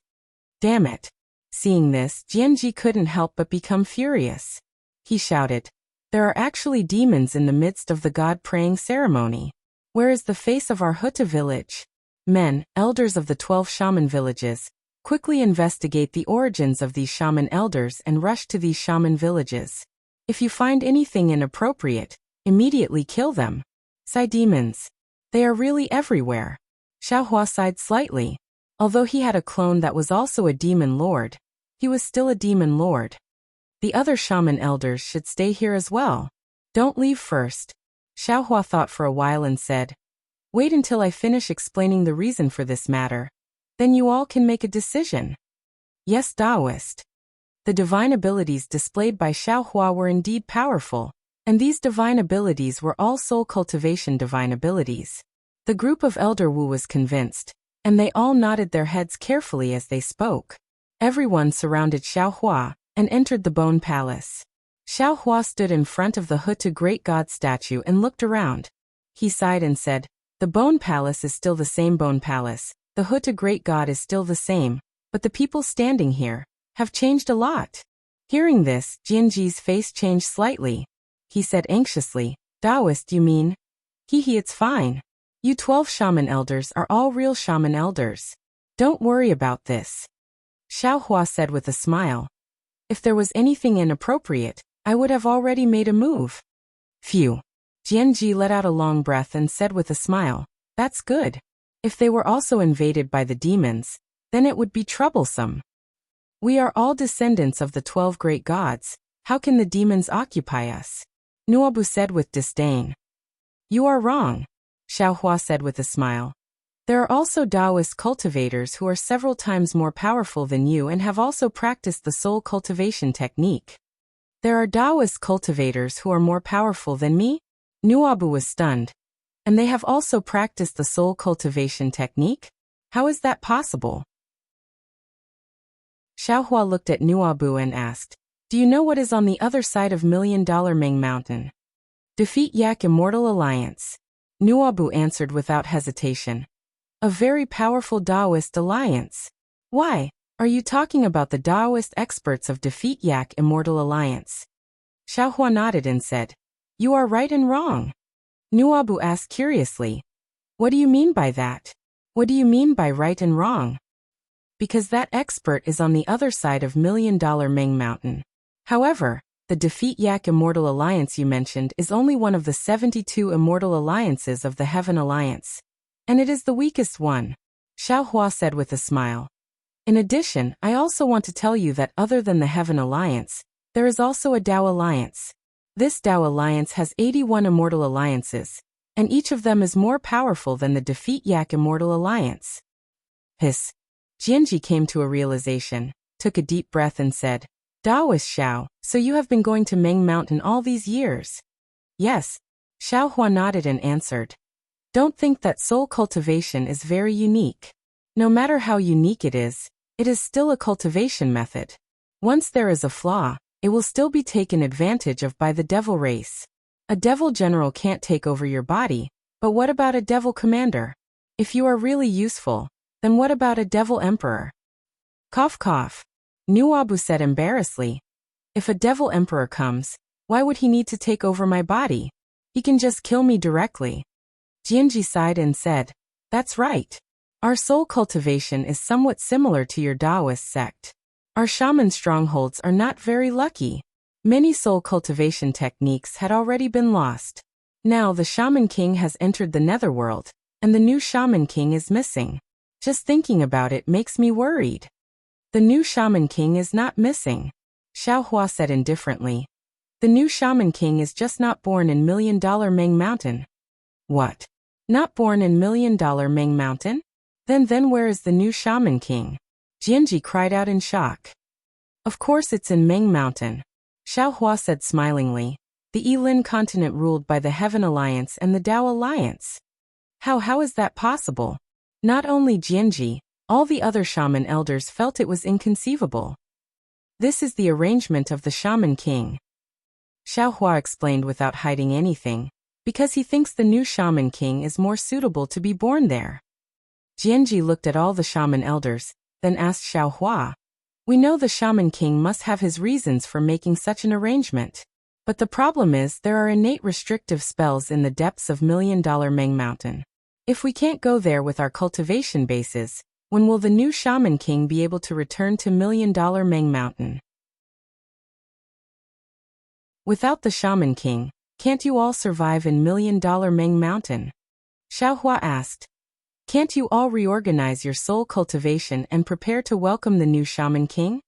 S1: Damn it! Seeing this, Jianji couldn't help but become furious. He shouted, "There are actually demons in the midst of the god-praying ceremony. Where is the face of our Huta village? Men, elders of the 12 shaman villages, quickly investigate the origins of these shaman elders and rush to these shaman villages. If you find anything inappropriate, immediately kill them. Sai demons. They are really everywhere." Xiaohua sighed slightly. Although he had a clone that was also a demon lord, he was still a demon lord. The other shaman elders should stay here as well. "Don't leave first." Xiaohua thought for a while and said, "Wait until I finish explaining the reason for this matter. Then you all can make a decision." Yes, Taoist. The divine abilities displayed by Xiaohua were indeed powerful, and these divine abilities were all soul cultivation divine abilities. The group of Elder Wu was convinced, and they all nodded their heads carefully as they spoke. Everyone surrounded Xiaohua and entered the Bone Palace. Xiaohua stood in front of the Hutu Great God statue and looked around. He sighed and said, "The Bone Palace is still the same Bone Palace, the Hutu Great God is still the same, but the people standing here have changed a lot." Hearing this, Jianji's face changed slightly. He said anxiously, "Taoist, you mean?" Hee, it's fine. You 12 shaman elders are all real shaman elders. Don't worry about this." Xiaohua said with a smile. "If there was anything inappropriate, I would have already made a move." Phew. Jianji let out a long breath and said with a smile, "That's good. If they were also invaded by the demons, then it would be troublesome. We are all descendants of the 12 great gods. How can the demons occupy us?" Nuobu said with disdain. "You are wrong," Xiaohua said with a smile. There are also Taoist cultivators who are several times more powerful than you and have also practiced the soul cultivation technique. There are Taoist cultivators who are more powerful than me? Nuabu was stunned. And they have also practiced the soul cultivation technique? How is that possible? Xiaohua looked at Nuabu and asked, "Do you know what is on the other side of $1 Million Ming Mountain?" "Defeat Yak Immortal Alliance." Nuabu answered without hesitation. "A very powerful Taoist alliance. Why, are you talking about the Taoist experts of Defeat Yak Immortal Alliance?" Xiaohua nodded and said, "You are right and wrong." Nuabu asked curiously, "What do you mean by that? What do you mean by right and wrong?" "Because that expert is on the other side of $1 Million Ming Mountain. However, the Defeat Yak Immortal Alliance you mentioned is only one of the 72 immortal alliances of the Heaven Alliance. And it is the weakest one," Xiaohua said with a smile. "In addition, I also want to tell you that other than the Heaven Alliance, there is also a Tao Alliance. This Tao Alliance has 81 immortal alliances, and each of them is more powerful than the Defeat Yak Immortal Alliance." Hiss. Jianji came to a realization, took a deep breath and said, "Taoist Xiao, so you have been going to Ming Mountain all these years?" "Yes." Xiaohua nodded and answered. "Don't think that soul cultivation is very unique. No matter how unique it is still a cultivation method. Once there is a flaw, it will still be taken advantage of by the devil race. A devil general can't take over your body, but what about a devil commander? If you are really useful, then what about a devil emperor?" Cough cough. Nuabu said embarrassedly, "If a devil emperor comes, why would he need to take over my body? He can just kill me directly." Jianji sighed and said, "That's right. Our soul cultivation is somewhat similar to your Taoist sect. Our shaman strongholds are not very lucky. Many soul cultivation techniques had already been lost. Now the Shaman King has entered the netherworld, and the new Shaman King is missing. Just thinking about it makes me worried." "The new Shaman King is not missing," Xiaohua said indifferently. "The new Shaman King is just not born in $1 Million Ming Mountain." "What? Not born in $1 Million Ming Mountain? Then where is the new Shaman King?" Jianji cried out in shock. "Of course it's in Ming Mountain," Xiaohua said smilingly. "The Yilin continent ruled by the Heaven Alliance and the Tao Alliance." How is that possible?" Not only Jianji, all the other shaman elders felt it was inconceivable. "This is the arrangement of the Shaman King," Xiaohua explained without hiding anything, "because he thinks the new Shaman King is more suitable to be born there." Jianji looked at all the shaman elders, then asked Xiaohua, "We know the Shaman King must have his reasons for making such an arrangement. But the problem is there are innate restrictive spells in the depths of $1 Million Ming Mountain. If we can't go there with our cultivation bases, when will the new Shaman King be able to return to $1 Million Ming Mountain?" "Without the Shaman King, can't you all survive in $1 Million Ming Mountain?" Xiaohua asked. "Can't you all reorganize your soul cultivation and prepare to welcome the new Shaman King?"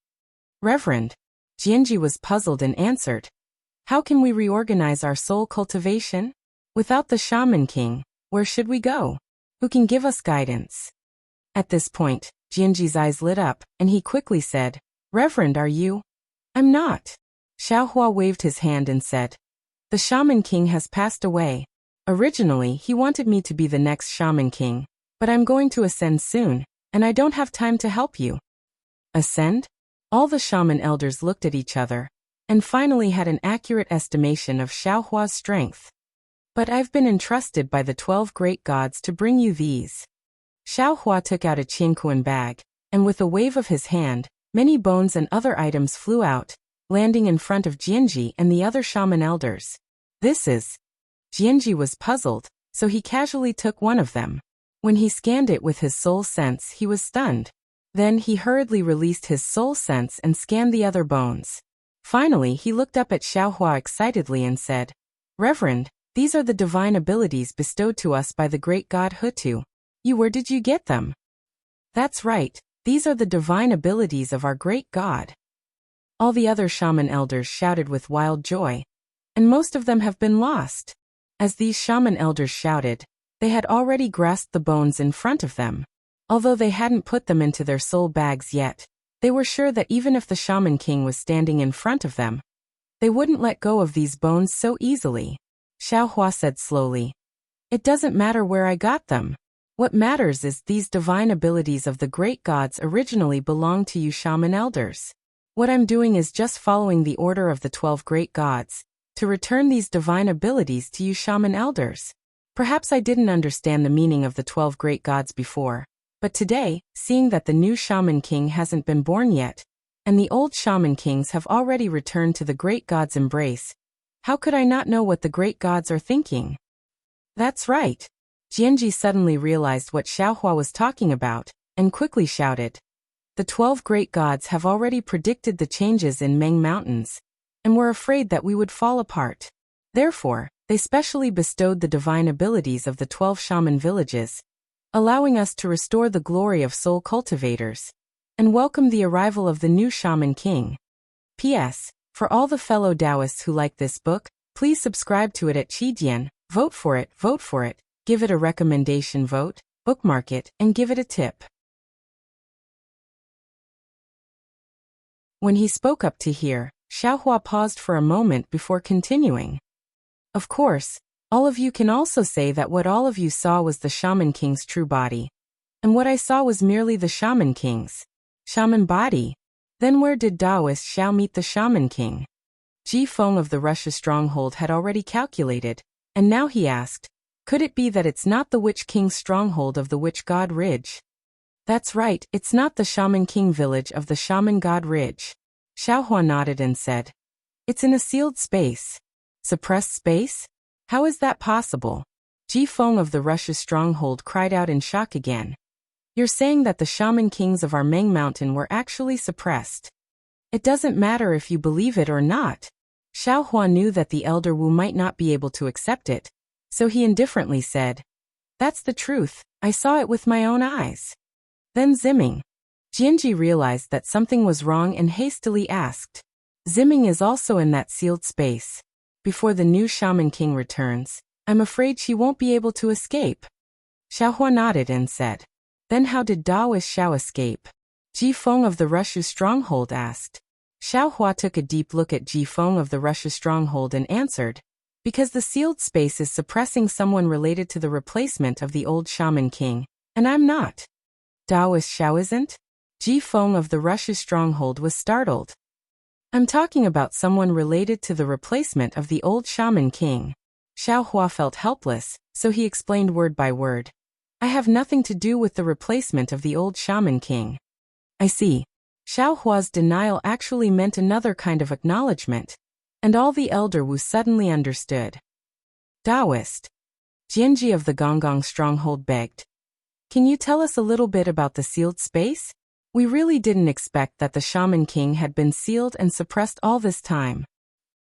S1: "Reverend." Jianji was puzzled and answered. "How can we reorganize our soul cultivation? Without the Shaman King, where should we go? Who can give us guidance?" At this point, Jianji's eyes lit up, and he quickly said, "Reverend, are you?" "I'm not." Xiaohua waved his hand and said, "The Shaman King has passed away. Originally, he wanted me to be the next Shaman King, but I'm going to ascend soon, and I don't have time to help you." "Ascend?" All the shaman elders looked at each other, and finally had an accurate estimation of Xiaohua's strength. "But I've been entrusted by the 12 great gods to bring you these." Xiaohua took out a qingquan bag, and with a wave of his hand, many bones and other items flew out, landing in front of Jianji and the other shaman elders. "This is..." Jianji was puzzled, so he casually took one of them. When he scanned it with his soul sense, he was stunned. Then he hurriedly released his soul sense and scanned the other bones. Finally, he looked up at Xiaohua excitedly and said, "Reverend, these are the divine abilities bestowed to us by the great god Hutu. Where did you get them?" "That's right, these are the divine abilities of our great god." All the other shaman elders shouted with wild joy. "And most of them have been lost." As these shaman elders shouted, They had already grasped the bones in front of them. Although they hadn't put them into their soul bags yet, they were sure that even if the Shaman King was standing in front of them, they wouldn't let go of these bones so easily. Xiaohua said slowly, "It doesn't matter where I got them. What matters is these divine abilities of the great gods originally belonged to you shaman elders. What I'm doing is just following the order of the 12 great gods, to return these divine abilities to you shaman elders. Perhaps I didn't understand the meaning of the 12 great gods before, but today, seeing that the new Shaman King hasn't been born yet, and the old Shaman Kings have already returned to the great gods' embrace, how could I not know what the great gods are thinking?" "That's right." Jianji suddenly realized what Xiaohua was talking about, and quickly shouted, "The 12 great gods have already predicted the changes in Meng Mountains, and were afraid that we would fall apart. Therefore, they specially bestowed the divine abilities of the 12 shaman villages, allowing us to restore the glory of soul cultivators, and welcome the arrival of the new Shaman King. P.S. For all the fellow Taoists who like this book, please subscribe to it at Qidian, vote for it, give it a recommendation vote, bookmark it, and give it a tip." When he spoke up to hear, Xiaohua paused for a moment before continuing. "Of course, all of you can also say that what all of you saw was the Shaman King's true body, and what I saw was merely the Shaman King's shaman body. Then where did Taoist Xiao meet the Shaman King?" Ji Feng of the Russia stronghold had already calculated, and now he asked, "Could it be that it's not the Witch King's stronghold of the Witch God Ridge?" "That's right, it's not the Shaman King village of the Shaman God Ridge." Xiaohua nodded and said, "It's in a sealed space." "Suppressed space? How is that possible?" Ji Feng of the Russia stronghold cried out in shock again. "You're saying that the Shaman Kings of our Meng Mountain were actually suppressed? It doesn't matter if you believe it or not." Xiaohua knew that the elder Wu might not be able to accept it, so he indifferently said, "That's the truth, I saw it with my own eyes." Then Zimming. Jianji realized that something was wrong and hastily asked, "Zimming is also in that sealed space. Before the new Shaman King returns, I'm afraid she won't be able to escape." Xiaohua nodded and said, "Then how did Taoist Xiao escape?" Ji Feng of the Russia stronghold asked. Xiaohua took a deep look at Ji Feng of the Russia stronghold and answered, "Because the sealed space is suppressing someone related to the replacement of the old Shaman King, and I'm not." "Taoist Xiao isn't?" Ji Feng of the Russia stronghold was startled. "I'm talking about someone related to the replacement of the old Shaman King." Xiaohua felt helpless, so he explained word by word, "I have nothing to do with the replacement of the old Shaman King." "I see." Xiaohua's denial actually meant another kind of acknowledgement, and all the elder Wu suddenly understood. "Taoist." Jianji of the Gonggong stronghold begged, "Can you tell us a little bit about the sealed space? We really didn't expect that the Shaman King had been sealed and suppressed all this time."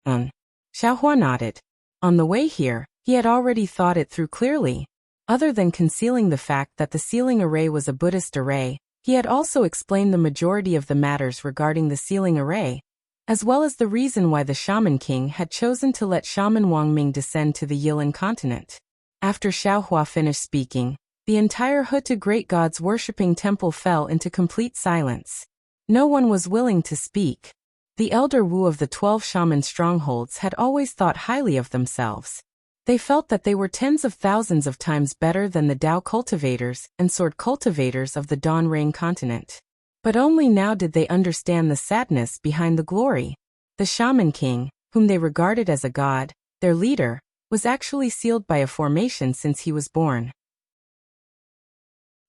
S1: Xiaohua nodded. On the way here, he had already thought it through clearly. Other than concealing the fact that the sealing array was a Buddhist array, he had also explained the majority of the matters regarding the sealing array, as well as the reason why the Shaman King had chosen to let Shaman Wang Ming descend to the Yilan continent. After Xiaohua finished speaking, the entire Hutu great gods worshipping temple fell into complete silence. No one was willing to speak. The elder Wu of the 12 shaman strongholds had always thought highly of themselves. They felt that they were tens of thousands of times better than the Dao cultivators and sword cultivators of the Dan Rain continent. But only now did they understand the sadness behind the glory. The Shaman King, whom they regarded as a god, their leader, was actually sealed by a formation since he was born.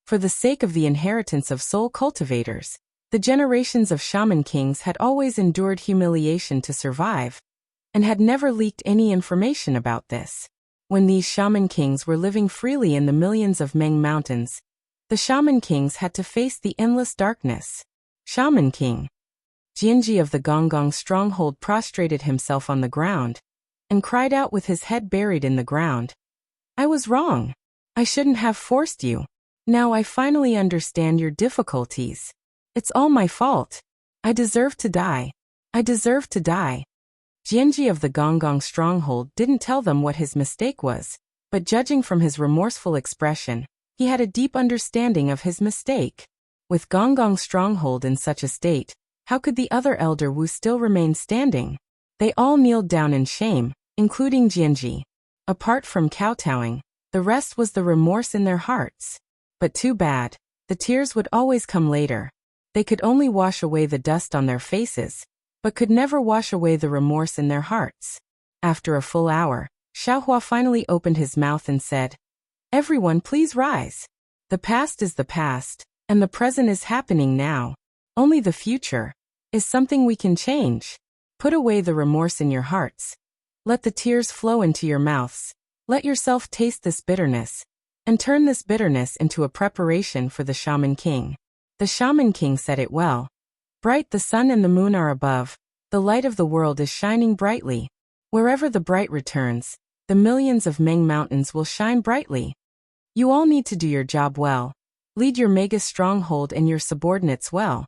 S1: For the sake of the inheritance of soul cultivators, the generations of Shaman Kings had always endured humiliation to survive, and had never leaked any information about this. When these Shaman Kings were living freely in the millions of Meng Mountains, the Shaman Kings had to face the endless darkness. Shaman King. Jianji of the Gonggong stronghold prostrated himself on the ground, and cried out with his head buried in the ground, "I was wrong. I shouldn't have forced you. Now I finally understand your difficulties. It's all my fault. I deserve to die. I deserve to die." Jianji of the Gonggong stronghold didn't tell them what his mistake was, but judging from his remorseful expression, he had a deep understanding of his mistake. With Gonggong's stronghold in such a state, how could the other elder Wu still remain standing? They all kneeled down in shame, including Jianji. Apart from kowtowing, the rest was the remorse in their hearts. But too bad, the tears would always come later. They could only wash away the dust on their faces, but could never wash away the remorse in their hearts. After a full hour, Xiaohua finally opened his mouth and said, "Everyone please rise. The past is the past, and the present is happening now. Only the future is something we can change. Put away the remorse in your hearts. Let the tears flow into your mouths. Let yourself taste this bitterness, and turn this bitterness into a preparation for the Shaman King." The Shaman King said it well. Bright the sun and the moon are above, the light of the world is shining brightly. Wherever the bright returns, the millions of Meng mountains will shine brightly. You all need to do your job well, lead your mega stronghold and your subordinates well,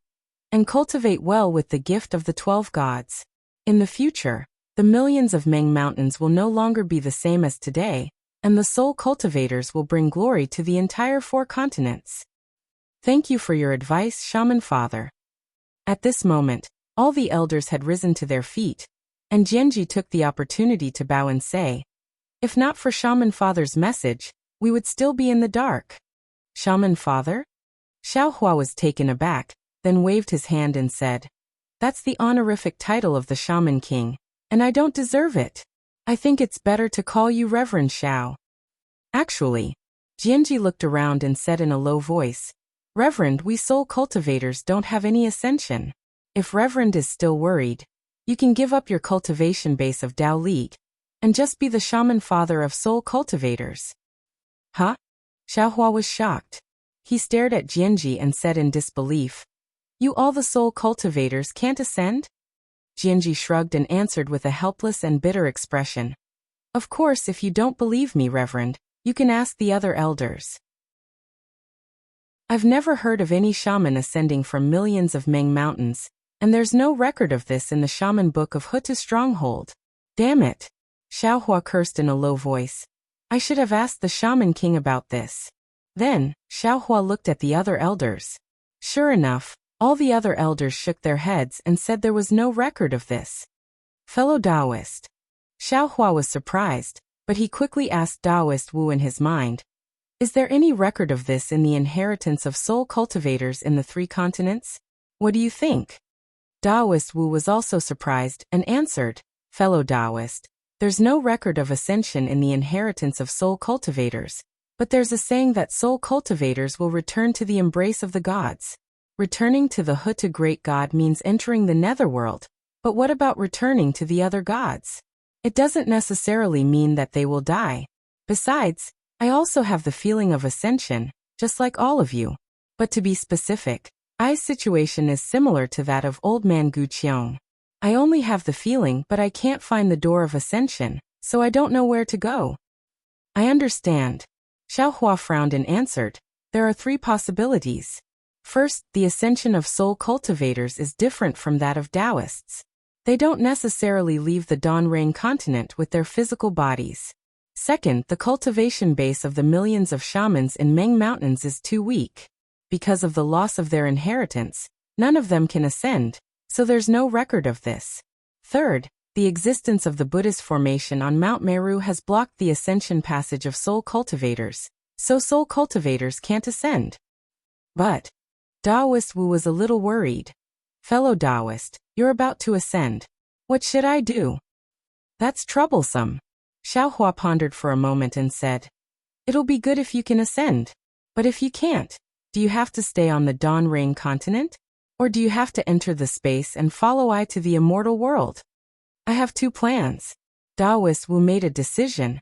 S1: and cultivate well with the gift of the 12 gods. In the future, the millions of Meng mountains will no longer be the same as today, and the soul cultivators will bring glory to the entire 4 continents. Thank you for your advice, Shaman Father. At this moment, all the elders had risen to their feet, and Jianji took the opportunity to bow and say, "If not for Shaman Father's message, we would still be in the dark." "Shaman Father?" Xiaohua was taken aback, then waved his hand and said, "That's the honorific title of the Shaman King, and I don't deserve it. I think it's better to call you Reverend Xiao." Actually, Jianji looked around and said in a low voice, "Reverend, we soul cultivators don't have any ascension. If Reverend is still worried, you can give up your cultivation base of Dao League, and just be the Shaman Father of soul cultivators." "Huh?" Xiaohua was shocked. He stared at Jianji and said in disbelief, "You all the soul cultivators can't ascend?" Jianji shrugged and answered with a helpless and bitter expression, "Of course, if you don't believe me, Reverend, you can ask the other elders. I've never heard of any shaman ascending from millions of Meng mountains, and there's no record of this in the Shaman Book of Hutu Stronghold. Damn it!" Xiaohua cursed in a low voice. "I should have asked the Shaman King about this." Then, Xiaohua looked at the other elders. Sure enough, all the other elders shook their heads and said there was no record of this. "Fellow Taoist." Xiaohua was surprised, but he quickly asked Taoist Wu in his mind, "Is there any record of this in the inheritance of soul cultivators in the 3 continents? What do you think?" Taoist Wu was also surprised and answered, "Fellow Taoist, there's no record of ascension in the inheritance of soul cultivators, but there's a saying that soul cultivators will return to the embrace of the gods. Returning to the Hutu great god means entering the netherworld, but what about returning to the other gods? It doesn't necessarily mean that they will die. Besides, I also have the feeling of ascension, just like all of you. But to be specific, I's situation is similar to that of old man Gu Qiong. I only have the feeling, but I can't find the door of ascension, so I don't know where to go." "I understand." Xiaohua frowned and answered, "There are 3 possibilities. First, the ascension of soul cultivators is different from that of Taoists. They don't necessarily leave the Donrang continent with their physical bodies. Second, the cultivation base of the millions of shamans in Meng Mountains is too weak. Because of the loss of their inheritance, none of them can ascend, so there's no record of this. Third, the existence of the Buddhist formation on Mount Meru has blocked the ascension passage of soul cultivators, so soul cultivators can't ascend." But Taoist Wu was a little worried. "Fellow Taoist, you're about to ascend. What should I do?" "That's troublesome." Xiaohua pondered for a moment and said, "It'll be good if you can ascend. But if you can't, do you have to stay on the Donrang continent? Or do you have to enter the space and follow I to the immortal world?" "I have 2 plans." Taoist Wu made a decision.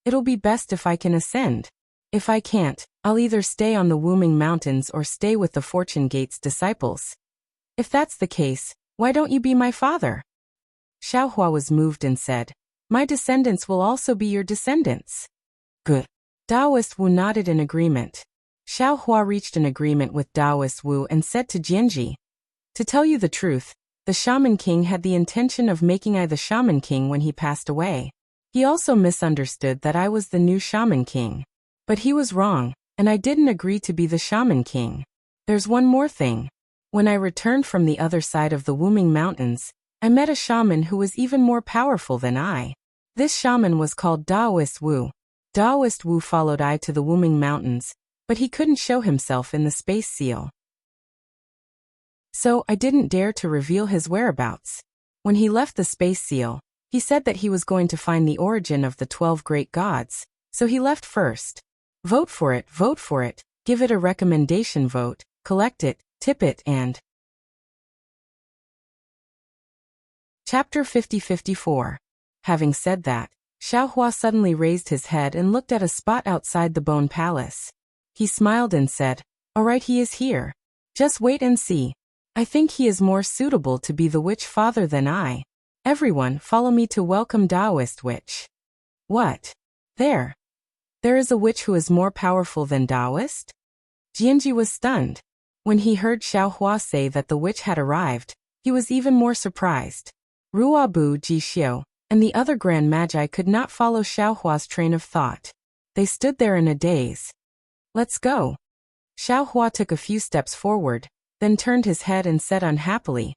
S1: "It'll be best if I can ascend. If I can't, I'll either stay on the Wuming Mountains or stay with the Fortune Gate's disciples." "If that's the case, why don't you be my father?" Xiaohua was moved and said, "My descendants will also be your descendants." "Good." Taoist Wu nodded in agreement. Xiaohua reached an agreement with Taoist Wu and said to Jianji, "To tell you the truth, the Shaman King had the intention of making I the Shaman King when he passed away. He also misunderstood that I was the new Shaman King. But he was wrong, and I didn't agree to be the Shaman King. There's one more thing. When I returned from the other side of the Wuming Mountains, I met a shaman who was even more powerful than I. This shaman was called Daoist Wu. Daoist Wu followed I to the Wuming Mountains, but he couldn't show himself in the space seal. So I didn't dare to reveal his whereabouts. When he left the space seal, he said that he was going to find the origin of the 12 great gods, so he left first. Vote for it, give it a recommendation vote, collect it, tip it, and... Chapter 50-54. Having said that, Xiaohua suddenly raised his head and looked at a spot outside the Bone Palace. He smiled and said, "All right, he is here. Just wait and see. I think he is more suitable to be the witch father than I. Everyone, follow me to welcome Daoist witch." What? There is a witch who is more powerful than Daoist? Jianji was stunned. When he heard Xiaohua say that the witch had arrived, he was even more surprised. Ruabu, Jixio, and the other Grand Magi could not follow Xiaohua's train of thought. They stood there in a daze. "Let's go." Xiaohua took a few steps forward, then turned his head and said unhappily,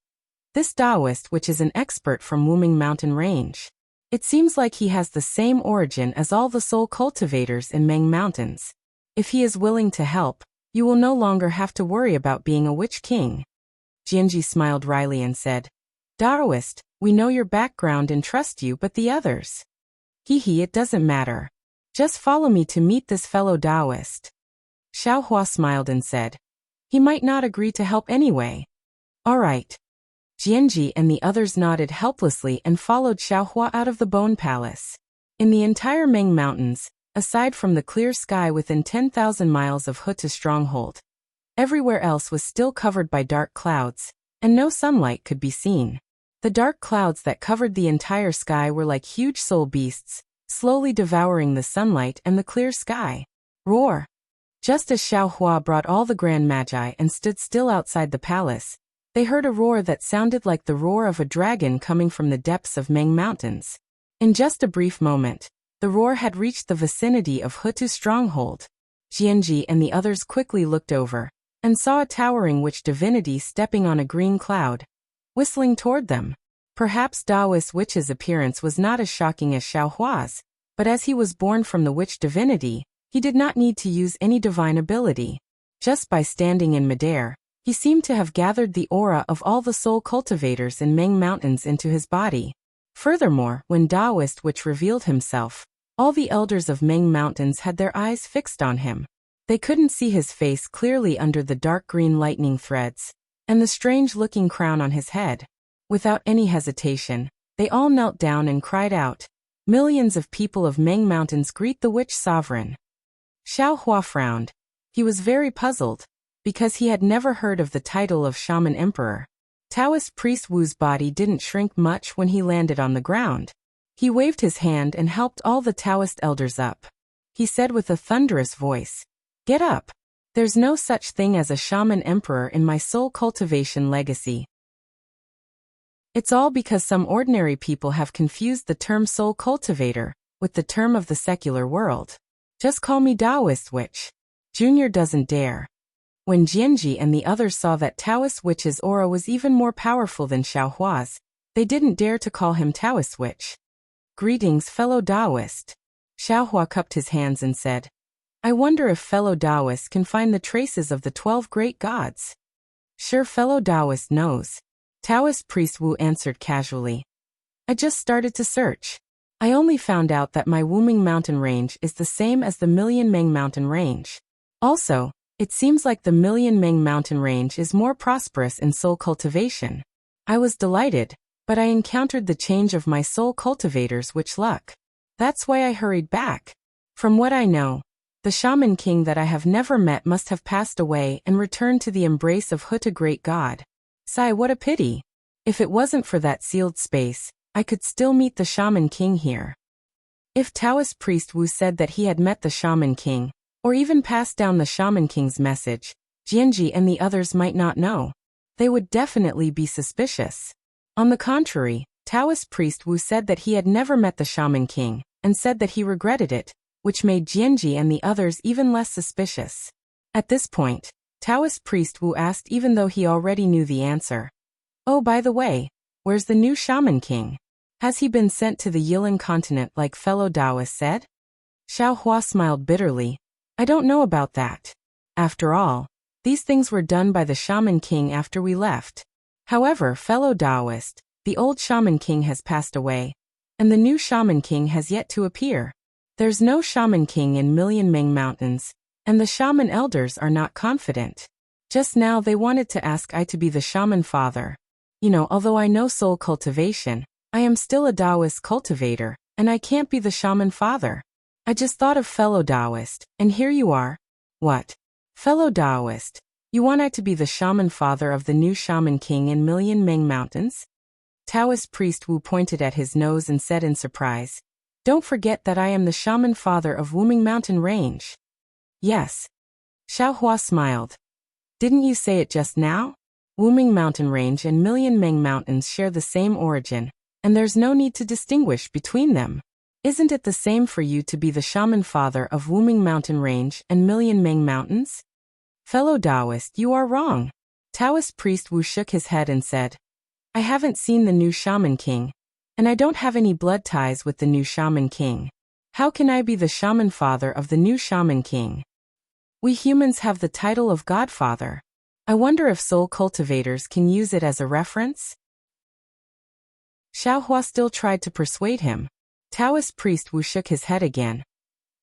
S1: "This Daoist which is an expert from Wuming Mountain Range. It seems like he has the same origin as all the soul cultivators in Meng Mountains. If he is willing to help, you will no longer have to worry about being a witch king." Jianji smiled wryly and said, "Daoist, we know your background and trust you, but the others? Hehe, it doesn't matter. Just follow me to meet this fellow Daoist." Xiaohua smiled and said, "He might not agree to help anyway." "All right." Jianji and the others nodded helplessly and followed Xiaohua out of the Bone Palace. In the entire Meng Mountains, aside from the clear sky within 10,000 miles of Huta stronghold, everywhere else was still covered by dark clouds, and no sunlight could be seen. The dark clouds that covered the entire sky were like huge soul beasts, slowly devouring the sunlight and the clear sky. Roar! Just as Xiaohua brought all the Grand Magi and stood still outside the palace, they heard a roar that sounded like the roar of a dragon coming from the depths of Meng Mountains. In just a brief moment, the roar had reached the vicinity of Hutu stronghold. Jianji and the others quickly looked over, and saw a towering witch divinity stepping on a green cloud, whistling toward them. Perhaps Daoist witch's appearance was not as shocking as Xiaohua's, but as he was born from the witch divinity, he did not need to use any divine ability. Just by standing in midair, he seemed to have gathered the aura of all the soul cultivators in Meng Mountains into his body. Furthermore, when Daoist witch revealed himself, all the elders of Meng Mountains had their eyes fixed on him. They couldn't see his face clearly under the dark green lightning threads, and the strange-looking crown on his head. Without any hesitation, they all knelt down and cried out, "Millions of people of Meng Mountains greet the witch sovereign." Xiaohua frowned. He was very puzzled, because he had never heard of the title of Shaman Emperor. Taoist priest Wu's body didn't shrink much when he landed on the ground. He waved his hand and helped all the Taoist elders up. He said with a thunderous voice, "Get up. There's no such thing as a Shaman Emperor in my soul cultivation legacy. It's all because some ordinary people have confused the term soul cultivator with the term of the secular world. Just call me Daoist witch. Junior doesn't dare." When Jianji and the others saw that Taoist witch's aura was even more powerful than Xiaohua's, they didn't dare to call him Taoist witch. "Greetings, fellow Daoist." Xiaohua cupped his hands and said, "I wonder if fellow Daoist can find the traces of the 12 great gods." "Sure, fellow Daoist knows." Taoist priest Wu answered casually. "I just started to search. I only found out that my Wuming Mountain Range is the same as the Million Meng Mountain Range. Also, it seems like the Million Meng Mountain Range is more prosperous in soul cultivation. I was delighted, but I encountered the change of my soul cultivators, which luck. That's why I hurried back. From what I know, the Shaman King that I have never met must have passed away and returned to the embrace of Huta Great God. Sigh, what a pity. If it wasn't for that sealed space, I could still meet the Shaman King here." If Taoist priest Wu said that he had met the Shaman King, or even passed down the Shaman King's message, Jianji and the others might not know. They would definitely be suspicious. On the contrary, Taoist priest Wu said that he had never met the Shaman King, and said that he regretted it, which made Jianji and the others even less suspicious. At this point, Taoist priest Wu asked, even though he already knew the answer. Oh, by the way, where's the new shaman king? Has he been sent to the Yilan continent like fellow Taoists said? Xiao Hua smiled bitterly. I don't know about that. After all, these things were done by the shaman king after we left. However, fellow Taoist, the old shaman king has passed away, and the new shaman king has yet to appear. There's no shaman king in Million Ming Mountains, and the shaman elders are not confident. Just now they wanted to ask I to be the shaman father. Although I know soul cultivation, I am still a Taoist cultivator, and I can't be the shaman father. I just thought of fellow Taoist, and here you are. What? Fellow Taoist, you want I to be the shaman father of the new shaman king in Million Ming Mountains? Taoist priest Wu pointed at his nose and said in surprise, Don't forget that I am the shaman father of Wuming Mountain Range. Yes. Xiao Hua smiled. Didn't you say it just now? Wuming Mountain Range and Million Ming Mountains share the same origin, and there's no need to distinguish between them. Isn't it the same for you to be the shaman father of Wuming Mountain Range and Million Ming Mountains? Fellow Taoist, you are wrong. Taoist priest Wu shook his head and said, I haven't seen the new shaman king, and I don't have any blood ties with the new shaman king. How can I be the shaman father of the new shaman king? We humans have the title of godfather. I wonder if soul cultivators can use it as a reference? Xiao Hua still tried to persuade him. Taoist priest Wu shook his head again.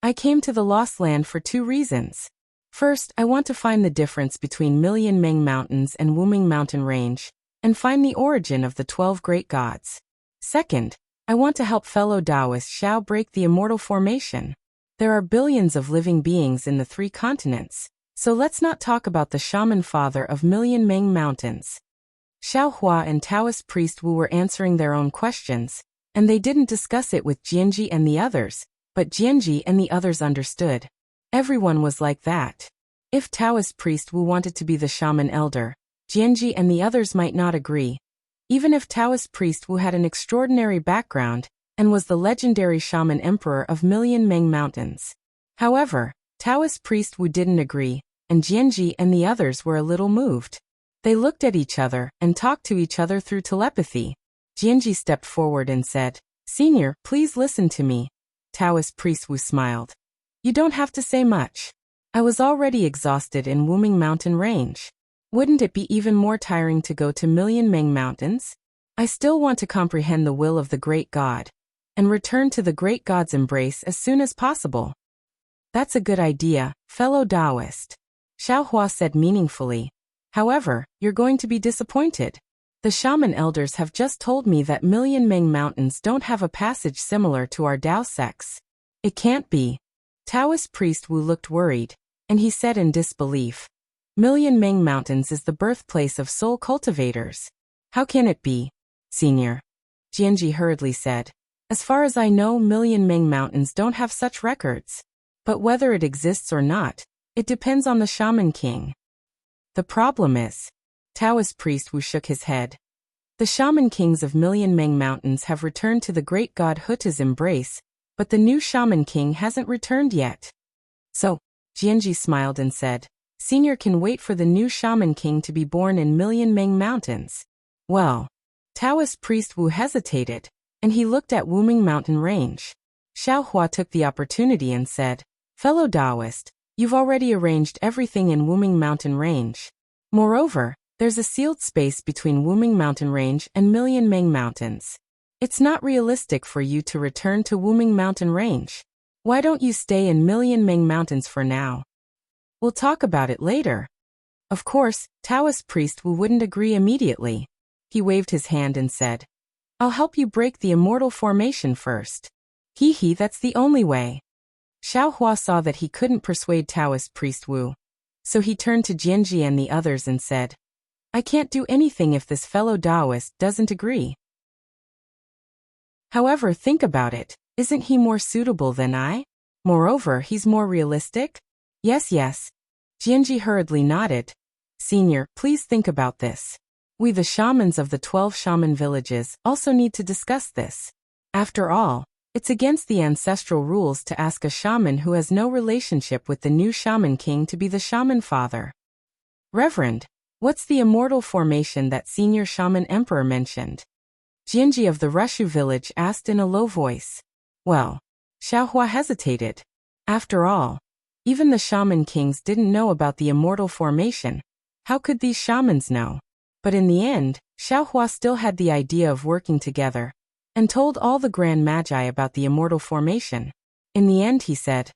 S1: I came to the Lost Land for 2 reasons. First, I want to find the difference between Million Ming Mountains and Wuming Mountain Range, and find the origin of the 12 great gods. Second, I want to help fellow Taoist Xiao break the immortal formation. There are billions of living beings in the 3 continents, so let's not talk about the shaman father of Million Ming Mountains. Xiao Hua and Taoist priest Wu were answering their own questions, and they didn't discuss it with Jianji and the others, but Jianji and the others understood. Everyone was like that. If Taoist priest Wu wanted to be the shaman elder, Jianji and the others might not agree. Even if Taoist priest Wu had an extraordinary background, and was the legendary shaman emperor of Million Ming Mountains. However, Taoist priest Wu didn't agree, and Jianji and the others were a little moved. They looked at each other and talked to each other through telepathy. Jianji stepped forward and said, Senior, please listen to me. Taoist priest Wu smiled. You don't have to say much. I was already exhausted in Wuming Mountain Range. Wouldn't it be even more tiring to go to Million Ming Mountains? I still want to comprehend the will of the great god, and return to the great god's embrace as soon as possible. That's a good idea, fellow Taoist. Xiao Hua said meaningfully. However, you're going to be disappointed. The shaman elders have just told me that Million Ming Mountains don't have a passage similar to our Tao sects. It can't be. Taoist priest Wu looked worried, and he said in disbelief, Million Ming Mountains is the birthplace of soul cultivators. How can it be, Senior? Jianji hurriedly said. As far as I know, Million Ming Mountains don't have such records. But whether it exists or not, it depends on the shaman king. The problem is, Taoist priest Wu shook his head. The shaman kings of Million Ming Mountains have returned to the great god Huta's embrace, but the new shaman king hasn't returned yet. So, Jianji smiled and said, Senior can wait for the new shaman king to be born in Million Ming Mountains. Well, Taoist priest Wu hesitated, and he looked at Wuming Mountain Range. Xiao Hua took the opportunity and said, Fellow Taoist, you've already arranged everything in Wuming Mountain Range. Moreover, there's a sealed space between Wuming Mountain Range and Million Ming Mountains. It's not realistic for you to return to Wuming Mountain Range. Why don't you stay in Million Ming Mountains for now? We'll talk about it later. Of course, Taoist priest Wu wouldn't agree immediately. He waved his hand and said, I'll help you break the immortal formation first. Hee, that's the only way. Xiao Hua saw that he couldn't persuade Taoist priest Wu. So he turned to Jianji and the others and said, I can't do anything if this fellow Taoist doesn't agree. However, think about it, isn't he more suitable than I? Moreover, he's more realistic? Yes. Jianji hurriedly nodded. Senior, please think about this. We the shamans of the 12 shaman villages also need to discuss this. After all, It's against the ancestral rules to ask a shaman who has no relationship with the new shaman king to be the shaman father. Reverend, what's the immortal formation that senior shaman emperor mentioned? Jianji of the Rushu village asked in a low voice. Well, Xiaohua hesitated. After all, even the shaman kings didn't know about the immortal formation. How could these shamans know? But in the end, Xiaohua still had the idea of working together, and told all the Grand Magi about the immortal formation. In the end he said,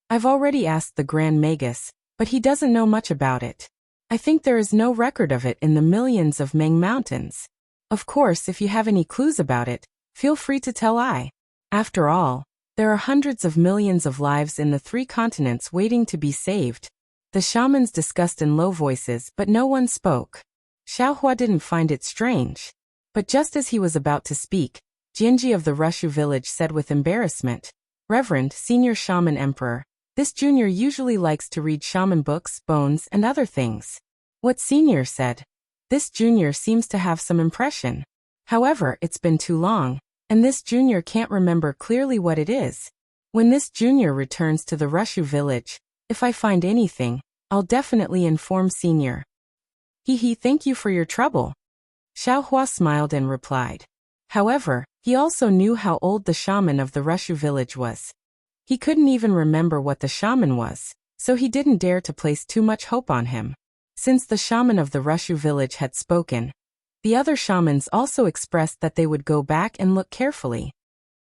S1: I've already asked the Grand Magus, but he doesn't know much about it. I think there is no record of it in the millions of Ming Mountains. Of course, if you have any clues about it, feel free to tell I. After all, there are hundreds of millions of lives in the 3 continents waiting to be saved. The shamans discussed in low voices, but no one spoke. Xiaohua didn't find it strange. But just as he was about to speak, Jianji of the Rushu village said with embarrassment, Reverend, Senior Shaman Emperor, this junior usually likes to read shaman books, bones, and other things. What Senior said? This junior seems to have some impression. However, it's been too long, and this junior can't remember clearly what it is. When this junior returns to the Rushu village, if I find anything, I'll definitely inform Senior. Thank you for your trouble. Xiaohua smiled and replied. However, he also knew how old the shaman of the Rushu village was. He couldn't even remember what the shaman was, so he didn't dare to place too much hope on him. Since the shaman of the Rushu village had spoken, the other shamans also expressed that they would go back and look carefully.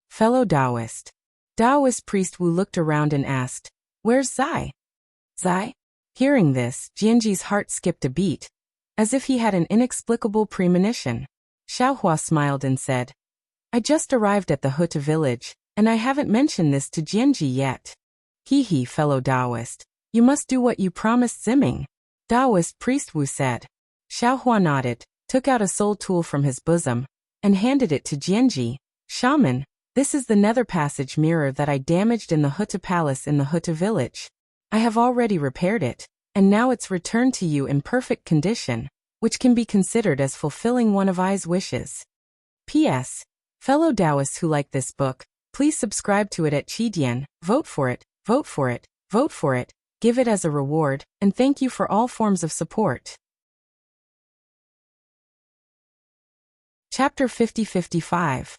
S1: Fellow Taoist. Taoist priest Wu looked around and asked, Where's Zai? Zai? Hearing this, Jianji's heart skipped a beat, as if he had an inexplicable premonition. Xiaohua smiled and said, I just arrived at the Huta village, and I haven't mentioned this to Jianji yet. Fellow Taoist. You must do what you promised Ziming. Taoist priest Wu said. Xiaohua nodded, took out a soul tool from his bosom, and handed it to Jianji. Shaman, this is the nether passage mirror that I damaged in the Huta palace in the Huta village. I have already repaired it, and now it's returned to you in perfect condition, which can be considered as fulfilling one of I's wishes. P.S. Fellow Taoists who like this book, please subscribe to it at Qidian, vote for it, vote for it, vote for it, give it as a reward, and thank you for all forms of support. Chapter 50-55.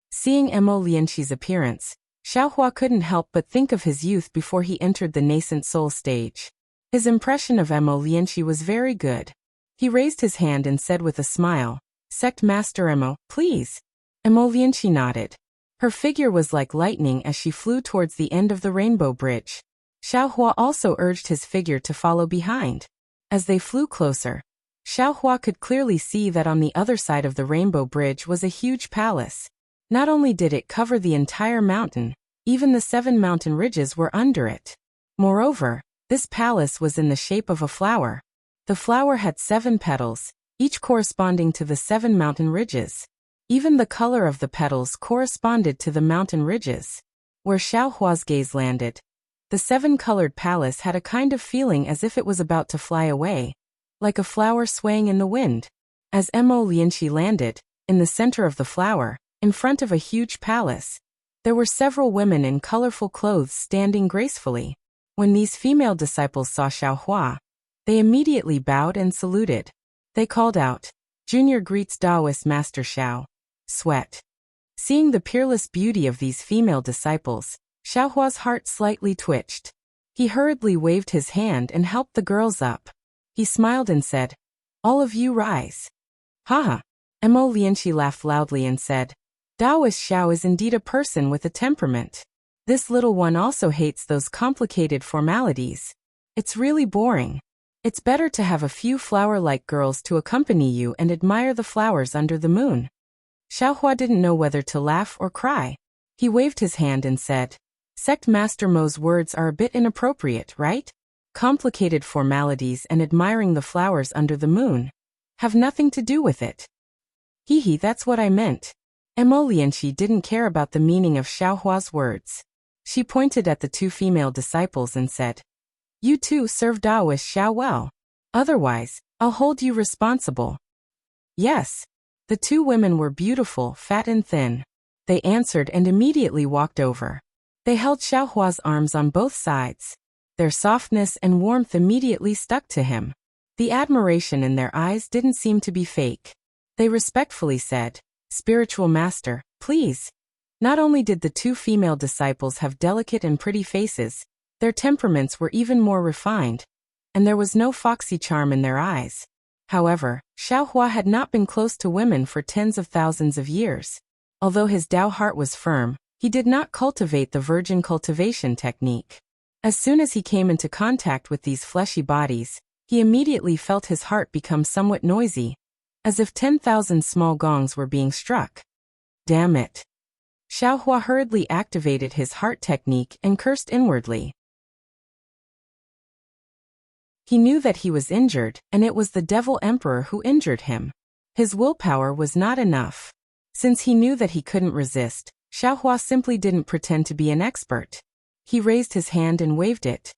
S1: Seeing Emo Lianqi's appearance, Xiaohua couldn't help but think of his youth before he entered the nascent soul stage. His impression of Emo Lianqi was very good. He raised his hand and said with a smile, Sect Master Emo, please. Emo Lianqi nodded. Her figure was like lightning as she flew towards the end of the rainbow bridge. Xiaohua also urged his figure to follow behind. As they flew closer, Xiaohua could clearly see that on the other side of the rainbow bridge was a huge palace. Not only did it cover the entire mountain, even the 7 mountain ridges were under it. Moreover, this palace was in the shape of a flower. The flower had 7 petals, each corresponding to the 7 mountain ridges. Even the color of the petals corresponded to the mountain ridges. Where Xiaohua's gaze landed, the 7-colored palace had a kind of feeling as if it was about to fly away, like a flower swaying in the wind. As Emo Lianqi landed, in the center of the flower, in front of a huge palace, there were several women in colorful clothes standing gracefully. When these female disciples saw Xiaohua, they immediately bowed and saluted. They called out, Junior greets Taoist Master Xiao. Sweat. Seeing the peerless beauty of these female disciples, Xiaohua's heart slightly twitched. He hurriedly waved his hand and helped the girls up. He smiled and said, All of you rise. Haha. Emo Lianqi laughed loudly and said, Taoist Xiao is indeed a person with a temperament. This little one also hates those complicated formalities. It's really boring. It's better to have a few flower-like girls to accompany you and admire the flowers under the moon. Xiaohua didn't know whether to laugh or cry. He waved his hand and said, Sect Master Mo's words are a bit inappropriate, right? Complicated formalities and admiring the flowers under the moon have nothing to do with it. That's what I meant. Emo Lianqi didn't care about the meaning of Xiaohua's words. She pointed at the 2 female disciples and said, You two serve Taoist Xiao well. Otherwise, I'll hold you responsible. Yes. The 2 women were beautiful, fat and thin. They answered and immediately walked over. They held Xiaohua's arms on both sides. Their softness and warmth immediately stuck to him. The admiration in their eyes didn't seem to be fake. They respectfully said, "Spiritual master, please." Not only did the two female disciples have delicate and pretty faces, their temperaments were even more refined, and there was no foxy charm in their eyes. However, Xiaohua had not been close to women for tens of thousands of years. Although his Tao heart was firm, he did not cultivate the virgin cultivation technique. As soon as he came into contact with these fleshy bodies, he immediately felt his heart become somewhat noisy, as if 10,000 small gongs were being struck. Damn it. Xiaohua hurriedly activated his heart technique and cursed inwardly. He knew that he was injured, and it was the Devil Emperor who injured him. His willpower was not enough. Since he knew that he couldn't resist, Xiaohua simply didn't pretend to be an expert. He raised his hand and waved it.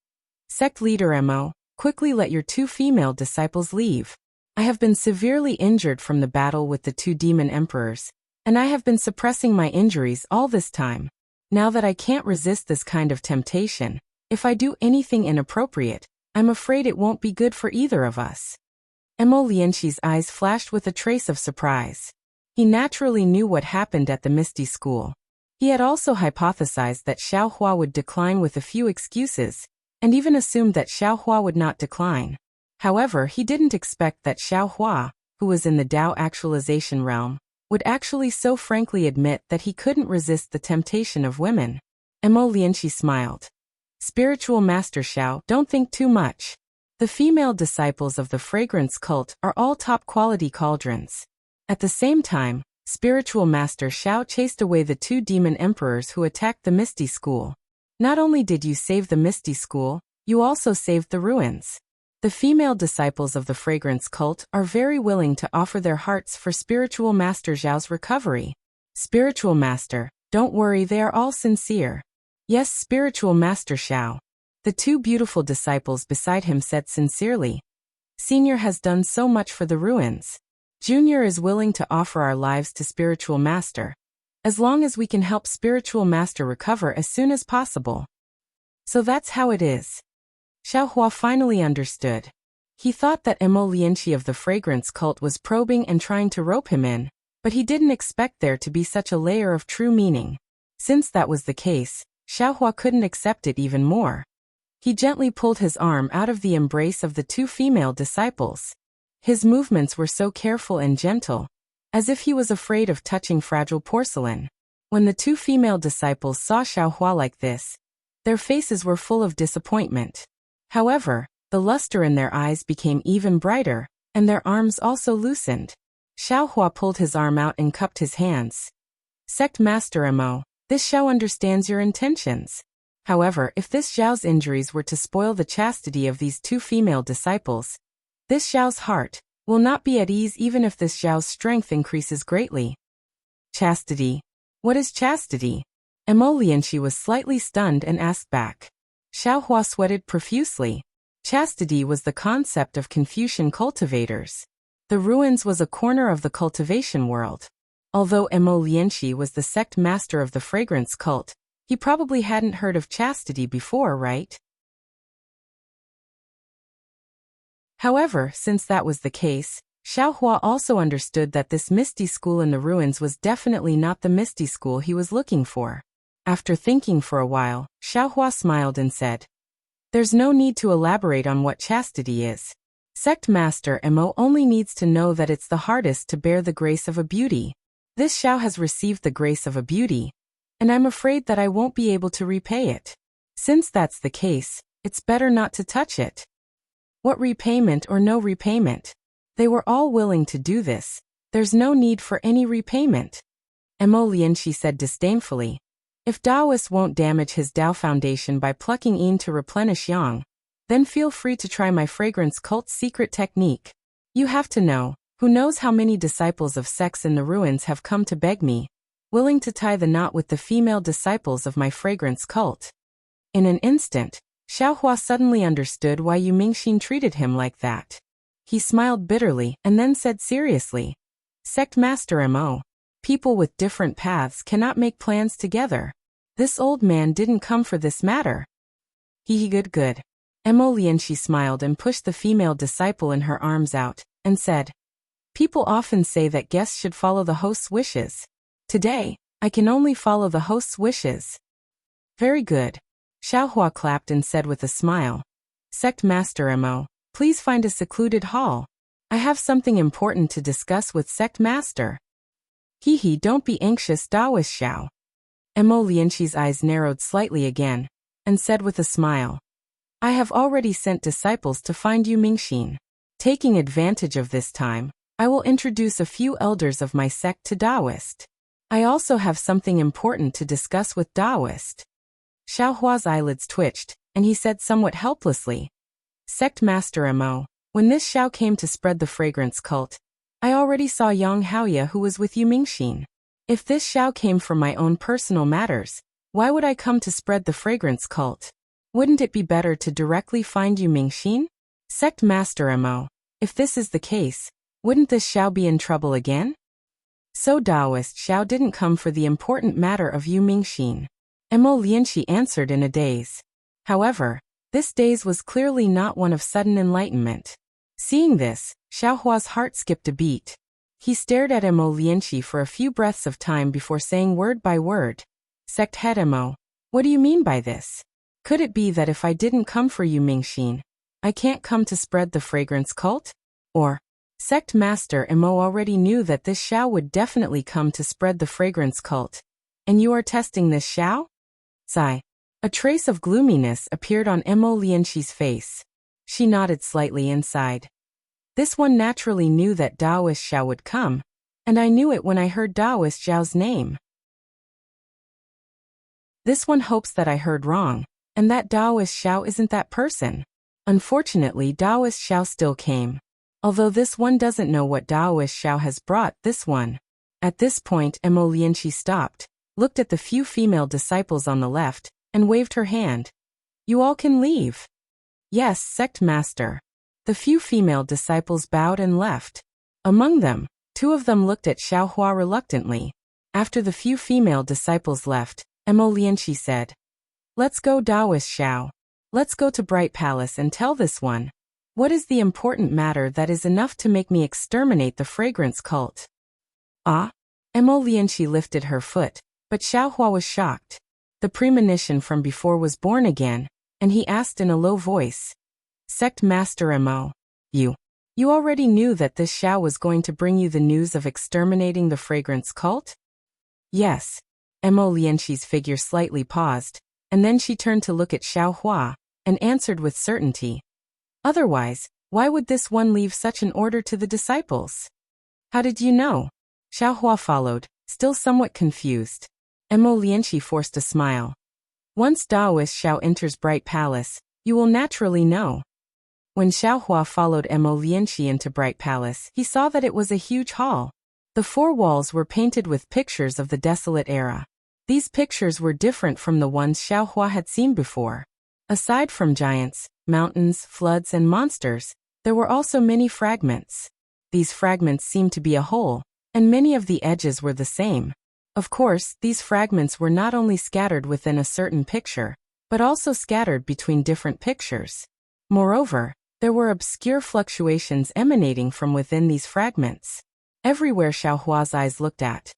S1: "Sect leader Mo, quickly let your two female disciples leave. I have been severely injured from the battle with the two demon emperors, and I have been suppressing my injuries all this time. Now that I can't resist this kind of temptation, if I do anything inappropriate, I'm afraid it won't be good for either of us." Mo Lianxi's eyes flashed with a trace of surprise. He naturally knew what happened at the Misty School. He had also hypothesized that Xiaohua would decline with a few excuses, and even assumed that Xiaohua would not decline. However, he didn't expect that Xiaohua, who was in the Tao actualization realm, would actually so frankly admit that he couldn't resist the temptation of women. Mo Lianxi smiled. "Spiritual Master Xiao, don't think too much. The female disciples of the fragrance cult are all top-quality cauldrons." At the same time, Spiritual Master Xiao chased away the two demon emperors who attacked the Misty School. "Not only did you save the Misty School, you also saved the ruins. The female disciples of the fragrance cult are very willing to offer their hearts for Spiritual Master Xiao's recovery. Spiritual Master, don't worry, they are all sincere." "Yes, Spiritual Master Xiao." The two beautiful disciples beside him said sincerely. "Senior has done so much for the ruins. Junior is willing to offer our lives to Spiritual Master, as long as we can help Spiritual Master recover as soon as possible." So that's how it is. Xiaohua finally understood. He thought that Mo Lianxi of the fragrance cult was probing and trying to rope him in, but he didn't expect there to be such a layer of true meaning. Since that was the case, Xiaohua couldn't accept it even more. He gently pulled his arm out of the embrace of the two female disciples. His movements were so careful and gentle, as if he was afraid of touching fragile porcelain. When the two female disciples saw Xiaohua like this, their faces were full of disappointment. However, the luster in their eyes became even brighter, and their arms also loosened. Xiaohua pulled his arm out and cupped his hands. "Sect Master Mo, this Xiao understands your intentions. However, if this Xiao's injuries were to spoil the chastity of these two female disciples, this Xiao's heart will not be at ease even if this Xiao's strength increases greatly." "Chastity? What is chastity?" Mo Lianxi was slightly stunned and asked back. Xiaohua sweated profusely. Chastity was the concept of Confucian cultivators. The ruins was a corner of the cultivation world. Although Mo Lianxi was the sect master of the fragrance cult, he probably hadn't heard of chastity before, right? However, since that was the case, Xiaohua also understood that this Misty School in the ruins was definitely not the Misty School he was looking for. After thinking for a while, Xiaohua smiled and said, "There's no need to elaborate on what chastity is. Sect Master Mo only needs to know that it's the hardest to bear the grace of a beauty. This Xiao has received the grace of a beauty, and I'm afraid that I won't be able to repay it. Since that's the case, it's better not to touch it." What repayment or no repayment? They were all willing to do this. There's no need for any repayment. Mo Lianxi said disdainfully. "If Taoists won't damage his Tao foundation by plucking yin to replenish yang, then feel free to try my fragrance cult's secret technique. You have to know, who knows how many disciples of sects in the ruins have come to beg me, willing to tie the knot with the female disciples of my fragrance cult." In an instant, Xiaohua suddenly understood why Yu Mingxin treated him like that. He smiled bitterly and then said seriously, "Sect Master Mo, People with different paths cannot make plans together. This old man didn't come for this matter. Good. Lianxi smiled and pushed the female disciple in her arms out, and said, People often say that guests should follow the host's wishes. Today, I can only follow the host's wishes. Very good. Xiaohua clapped and said with a smile. Sect Master Mo, please find a secluded hall. I have something important to discuss with Sect Master. Don't be anxious, Daoist Xiao. Lianxi's eyes narrowed slightly again, and said with a smile. I have already sent disciples to find Yu Mingxin. Taking advantage of this time, I will introduce a few elders of my sect to Daoist. I also have something important to discuss with Daoist. Xiaohua's eyelids twitched, and he said somewhat helplessly. Sect Master Mo, when this Xiao came to spread the fragrance cult, I already saw Yang Haoya who was with Yu Mingxin. If this Xiao came from my own personal matters, why would I come to spread the fragrance cult? Wouldn't it be better to directly find Yu Mingxin? Sect Master Mo, if this is the case, wouldn't this Xiao be in trouble again? So Daoist Xiao didn't come for the important matter of Yu Mingxin. Lianxi answered in a daze. However, this daze was clearly not one of sudden enlightenment. Seeing this, Xiaohua's heart skipped a beat. He stared at Lianxi for a few breaths of time before saying word by word. Sect Head Mo, what do you mean by this? Could it be that if I didn't come for Yu Mingxin, I can't come to spread the fragrance cult? Or, Sect Master Mo already knew that this Xiao would definitely come to spread the fragrance cult. And you are testing this Xiao? Sigh. A trace of gloominess appeared on Lianxi's face. She nodded slightly and sighed. This one naturally knew that Daoist Xiao would come, and I knew it when I heard Daoist Xiao's name. This one hopes that I heard wrong, and that Daoist Xiao isn't that person. Unfortunately, Daoist Xiao still came. Although this one doesn't know what Daoist Xiao has brought this one. At this point, Lianxi stopped, looked at the few female disciples on the left, and waved her hand. You all can leave. Yes, Sect Master. The few female disciples bowed and left. Among them, 2 of them looked at Xiaohua reluctantly. After the few female disciples left, Lianxi said, Let's go Daoist Xiao. Let's go to Bright Palace and tell this one. What is the important matter that is enough to make me exterminate the fragrance cult? Ah? Lianxi lifted her foot, but Xiaohua was shocked. The premonition from before was born again, and he asked in a low voice. Sect Master Mo, you already knew that this Xiao was going to bring you the news of exterminating the fragrance cult? Yes. Lianxi's figure slightly paused, and then she turned to look at Xiaohua, and answered with certainty. Otherwise, why would this one leave such an order to the disciples? How did you know? Xiaohua followed, still somewhat confused. Lianxi forced a smile. Once Daoist Xiao enters Bright Palace, you will naturally know. When Xiaohua followed Lianxi into Bright Palace, he saw that it was a huge hall. The 4 walls were painted with pictures of the desolate era. These pictures were different from the ones Xiaohua had seen before. Aside from giants, mountains, floods, and monsters, there were also many fragments. These fragments seemed to be a whole, and many of the edges were the same. Of course, these fragments were not only scattered within a certain picture, but also scattered between different pictures. Moreover, there were obscure fluctuations emanating from within these fragments. Everywhere Xiaohua's eyes looked at,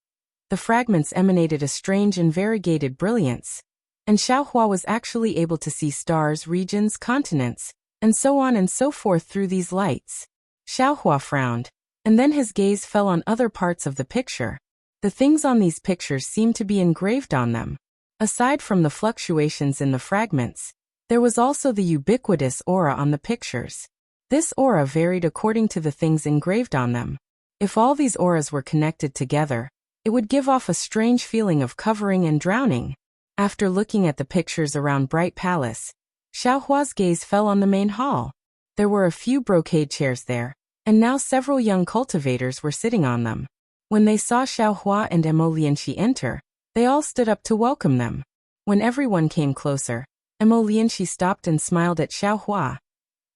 S1: the fragments emanated a strange and variegated brilliance, and Xiaohua was actually able to see stars, regions, continents, and so on and so forth through these lights. Xiaohua frowned, and then his gaze fell on other parts of the picture. The things on these pictures seemed to be engraved on them. Aside from the fluctuations in the fragments, there was also the ubiquitous aura on the pictures. This aura varied according to the things engraved on them. If all these auras were connected together, it would give off a strange feeling of covering and drowning. After looking at the pictures around Bright Palace, Xiaohua's gaze fell on the main hall. There were a few brocade chairs there, and now several young cultivators were sitting on them. When they saw Xiaohua and Lianxi enter, they all stood up to welcome them. When everyone came closer, Lianxi stopped and smiled at Xiaohua.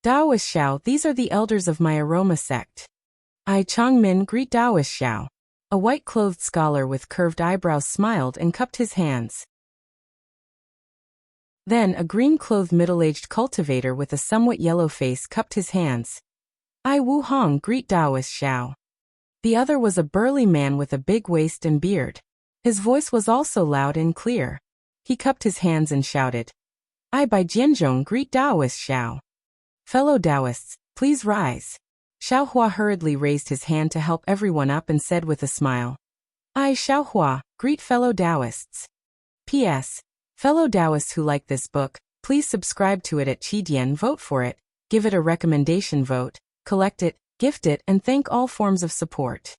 S1: Daoist Xiao, these are the elders of my aroma sect. I, Changmin, greet Daoist Xiao. A white-clothed scholar with curved eyebrows smiled and cupped his hands. Then a green-clothed middle-aged cultivator with a somewhat yellow face cupped his hands. I Wu Hong greet Taoist Xiao. The other was a burly man with a big waist and beard. His voice was also loud and clear. He cupped his hands and shouted, I by Jianzhong greet Taoist Xiao. Fellow Taoists, please rise. Xiaohua hurriedly raised his hand to help everyone up and said with a smile, I Xiaohua, greet fellow Taoists. P.S. Fellow Taoists who like this book, please subscribe to it at Qidian, vote for it, give it a recommendation vote, collect it, gift it, and thank all forms of support.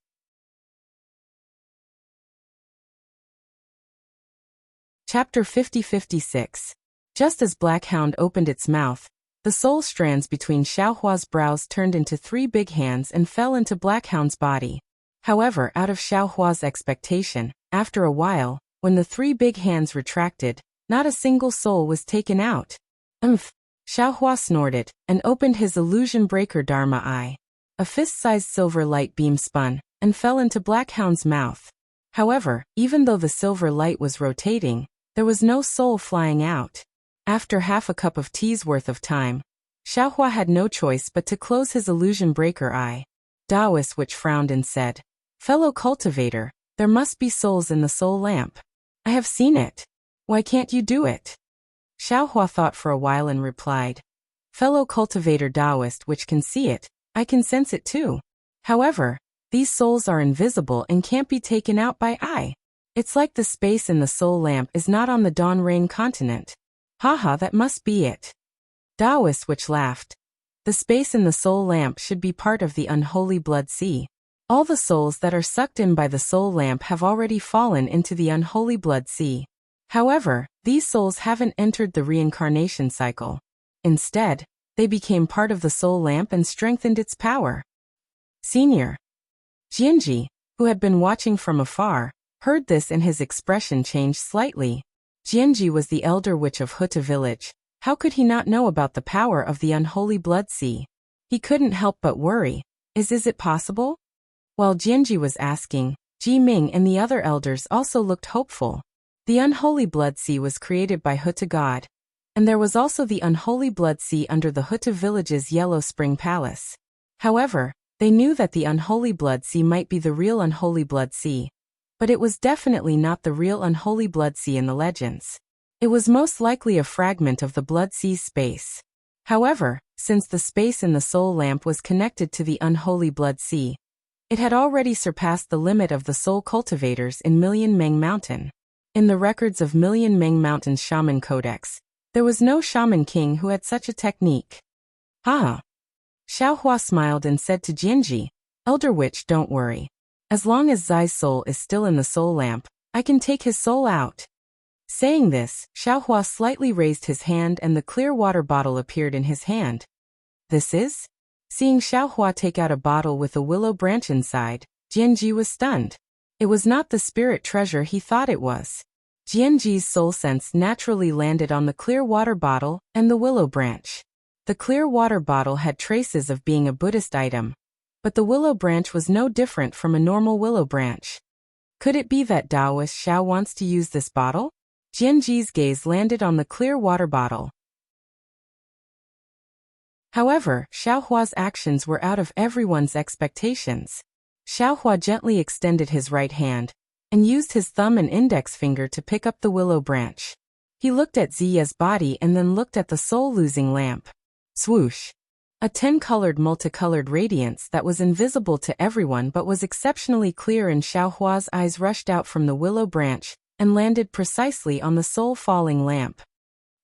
S1: Chapter 50-56. Just as Black Hound opened its mouth, the soul strands between Xiaohua's brows turned into 3 big hands and fell into Black Hound's body. However, out of Xiaohua's expectation, after a while, when the 3 big hands retracted, not a single soul was taken out. Xiaohua snorted, and opened his illusion breaker Dharma eye. A fist-sized silver light beam spun, and fell into Black Hound's mouth. However, even though the silver light was rotating, there was no soul flying out. After half a cup of tea's worth of time, Xiaohua had no choice but to close his illusion breaker eye. Taoist Witch frowned and said, Fellow cultivator, there must be souls in the soul lamp. I have seen it. Why can't you do it? Xiaohua thought for a while and replied, Fellow cultivator Taoist Witch can see it, I can sense it too. However, these souls are invisible and can't be taken out by eye. It's like the space in the soul lamp is not on the Dawn Rain continent. Haha, that must be it. Taoist Witch laughed. The space in the soul lamp should be part of the unholy blood sea. All the souls that are sucked in by the soul lamp have already fallen into the unholy blood sea. However, these souls haven't entered the reincarnation cycle. Instead, they became part of the soul lamp and strengthened its power. Senior Jianji, who had been watching from afar, heard this and his expression changed slightly. Jianji was the elder witch of Huta village. How could he not know about the power of the unholy blood sea? He couldn't help but worry. Is it possible? While Jianji was asking, Ji Ming and the other elders also looked hopeful. The unholy blood sea was created by Huta God, and there was also the unholy blood sea under the Huta village's Yellow Spring Palace. However, they knew that the unholy blood sea might be the real unholy blood sea. But it was definitely not the real unholy blood sea in the legends. It was most likely a fragment of the blood sea's space. However, since the space in the soul lamp was connected to the unholy blood sea, it had already surpassed the limit of the soul cultivators in Million Meng Mountain. In the records of Million Meng Mountain's Shaman Codex, there was no shaman king who had such a technique. Ah! Xiaohua smiled and said to Jianji, Elder Witch, don't worry. As long as Zai's soul is still in the soul lamp, I can take his soul out. Saying this, Xiaohua slightly raised his hand and the clear water bottle appeared in his hand. This is? Seeing Xiaohua take out a bottle with a willow branch inside, Jianji was stunned. It was not the spirit treasure he thought it was. Jianji's soul sense naturally landed on the clear water bottle and the willow branch. The clear water bottle had traces of being a Buddhist item, but the willow branch was no different from a normal willow branch. Could it be that Taoist Xiao wants to use this bottle? Jianji's gaze landed on the clear water bottle. However, Xiaohua's actions were out of everyone's expectations. Xiaohua gently extended his right hand, and used his thumb and index finger to pick up the willow branch. He looked at Ziya's body and then looked at the soul-losing lamp. Swoosh! A 10-colored multicolored radiance that was invisible to everyone but was exceptionally clear in Xiaohua's eyes rushed out from the willow branch and landed precisely on the soul-falling lamp.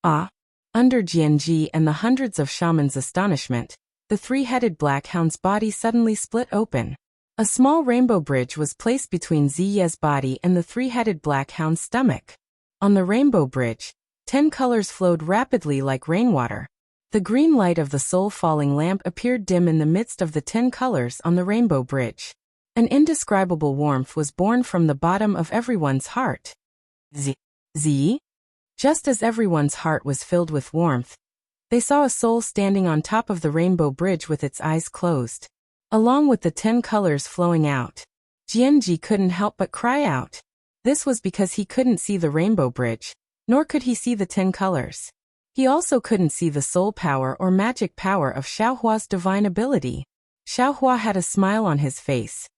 S1: Ah! Under Jianji and the hundreds of shamans' astonishment, the 3-headed Black Hound's body suddenly split open. A small rainbow bridge was placed between Ziya's body and the 3-headed Black Hound's stomach. On the rainbow bridge, 10 colors flowed rapidly like rainwater. The green light of the soul-falling lamp appeared dim in the midst of the 10 colors on the rainbow bridge. An indescribable warmth was born from the bottom of everyone's heart. Z? Just as everyone's heart was filled with warmth, they saw a soul standing on top of the rainbow bridge with its eyes closed, along with the 10 colors flowing out. Jianji couldn't help but cry out. This was because he couldn't see the rainbow bridge, nor could he see the 10 colors. He also couldn't see the soul power or magic power of Xiaohua's divine ability. Xiaohua had a smile on his face.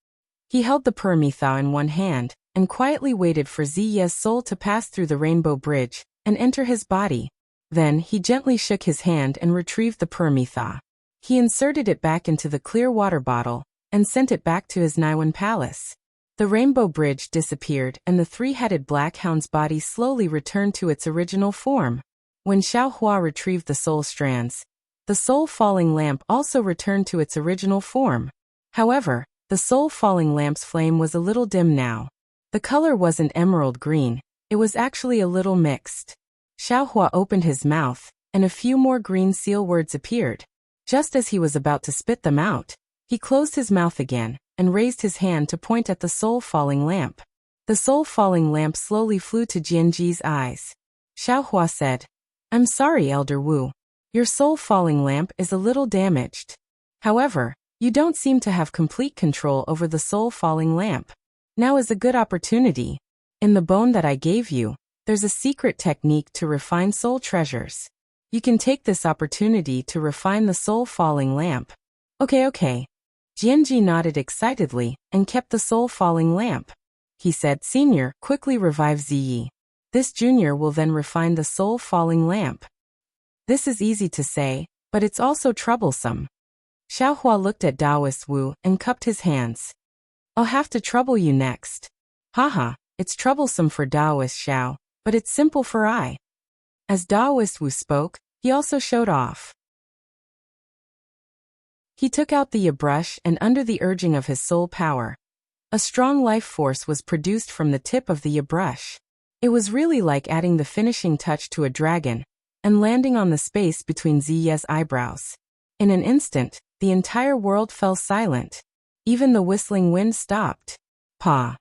S1: He held the Permitha in one hand, and quietly waited for Ziye's soul to pass through the rainbow bridge, and enter his body. Then, he gently shook his hand and retrieved the Permitha. He inserted it back into the clear water bottle, and sent it back to his Naiwan palace. The rainbow bridge disappeared and the three-headed black hound's body slowly returned to its original form. When Xiaohua retrieved the soul strands, the soul-falling lamp also returned to its original form. However, the soul-falling lamp's flame was a little dim now. The color wasn't emerald green, it was actually a little mixed. Xiaohua opened his mouth, and a few more green seal words appeared. Just as he was about to spit them out, he closed his mouth again, and raised his hand to point at the soul-falling lamp. The soul-falling lamp slowly flew to Jianji's eyes. Xiaohua said, "I'm sorry, Elder Wu. Your soul-falling lamp is a little damaged. However, you don't seem to have complete control over the soul-falling lamp. Now is a good opportunity. In the bone that I gave you, there's a secret technique to refine soul treasures. You can take this opportunity to refine the soul-falling lamp." Okay. Jianji nodded excitedly and kept the soul-falling lamp. He said, "Senior, quickly revive Ziyi. This junior will then refine the soul-falling lamp." This is easy to say, but it's also troublesome. Xiaohua looked at Taoist Wu and cupped his hands. "I'll have to trouble you next." Haha, it's troublesome for Taoist Xiao, but it's simple for I. As Taoist Wu spoke, he also showed off. He took out the brush and under the urging of his soul power, a strong life force was produced from the tip of the brush. It was really like adding the finishing touch to a dragon, and landing on the space between Ziye's eyebrows. In an instant, the entire world fell silent. Even the whistling wind stopped. Pa.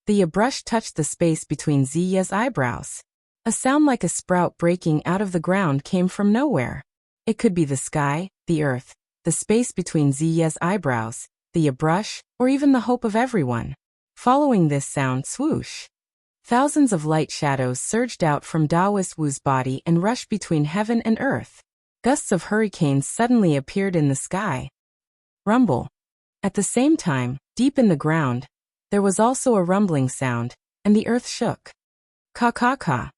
S1: The brush touched the space between Ziye's eyebrows. A sound like a sprout breaking out of the ground came from nowhere. It could be the sky, the earth, the space between Ziye's eyebrows, the brush, or even the hope of everyone. Following this sound, swoosh. Thousands of light shadows surged out from Taoist Wu's body and rushed between heaven and earth. Gusts of hurricanes suddenly appeared in the sky. Rumble. At the same time, deep in the ground, there was also a rumbling sound, and the earth shook. Ka.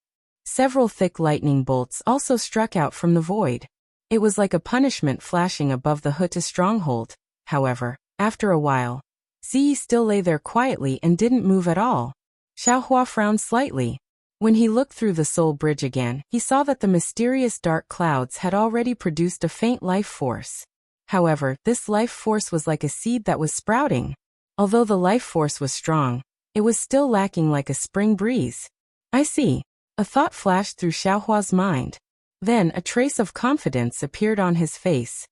S1: Several thick lightning bolts also struck out from the void. It was like a punishment flashing above the Huta stronghold. However, after a while, Ziyi still lay there quietly and didn't move at all. Xiaohua frowned slightly. When he looked through the soul bridge again, he saw that the mysterious dark clouds had already produced a faint life force. However, this life force was like a seed that was sprouting. Although the life force was strong, it was still lacking like a spring breeze. I see. A thought flashed through Xiaohua's mind. Then a trace of confidence appeared on his face.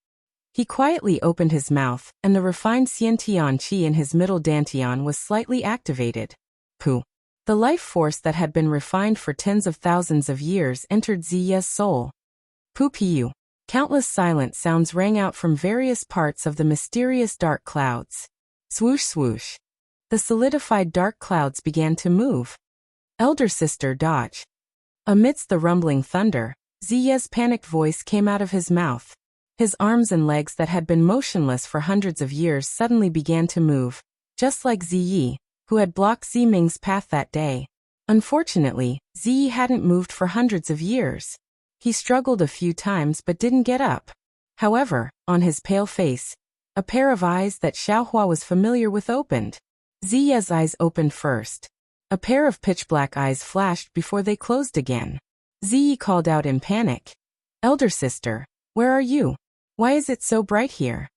S1: He quietly opened his mouth, and the refined Xiantian qi in his middle dantian was slightly activated. Pooh. The life force that had been refined for tens of thousands of years entered Ziye's soul. Pu-piu. Countless silent sounds rang out from various parts of the mysterious dark clouds. Swoosh swoosh. The solidified dark clouds began to move. Elder sister, dodge. Amidst the rumbling thunder, Ziye's panicked voice came out of his mouth. His arms and legs that had been motionless for hundreds of years suddenly began to move, just like Ziyi, who had blocked Ziming's path that day. Unfortunately, Ziyi hadn't moved for hundreds of years. He struggled a few times but didn't get up. However, on his pale face, a pair of eyes that Xiaohua was familiar with opened. Ziye's eyes opened first. A pair of pitch-black eyes flashed before they closed again. Ziyi called out in panic. "Elder sister, where are you? Why is it so bright here?"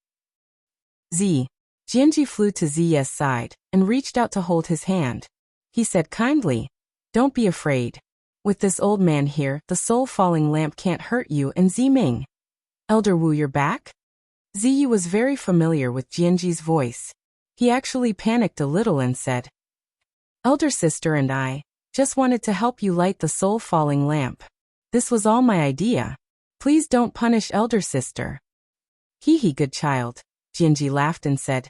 S1: Jianji flew to Ziye's side and reached out to hold his hand. He said kindly, "Don't be afraid. With this old man here, the soul-falling lamp can't hurt you and Ziming." "Elder Wu, you're back?" Ziyi was very familiar with Jianji's voice. He actually panicked a little and said, "Elder sister and I just wanted to help you light the soul-falling lamp. This was all my idea. Please don't punish elder sister." "Hee hee, good child," Jianji laughed and said,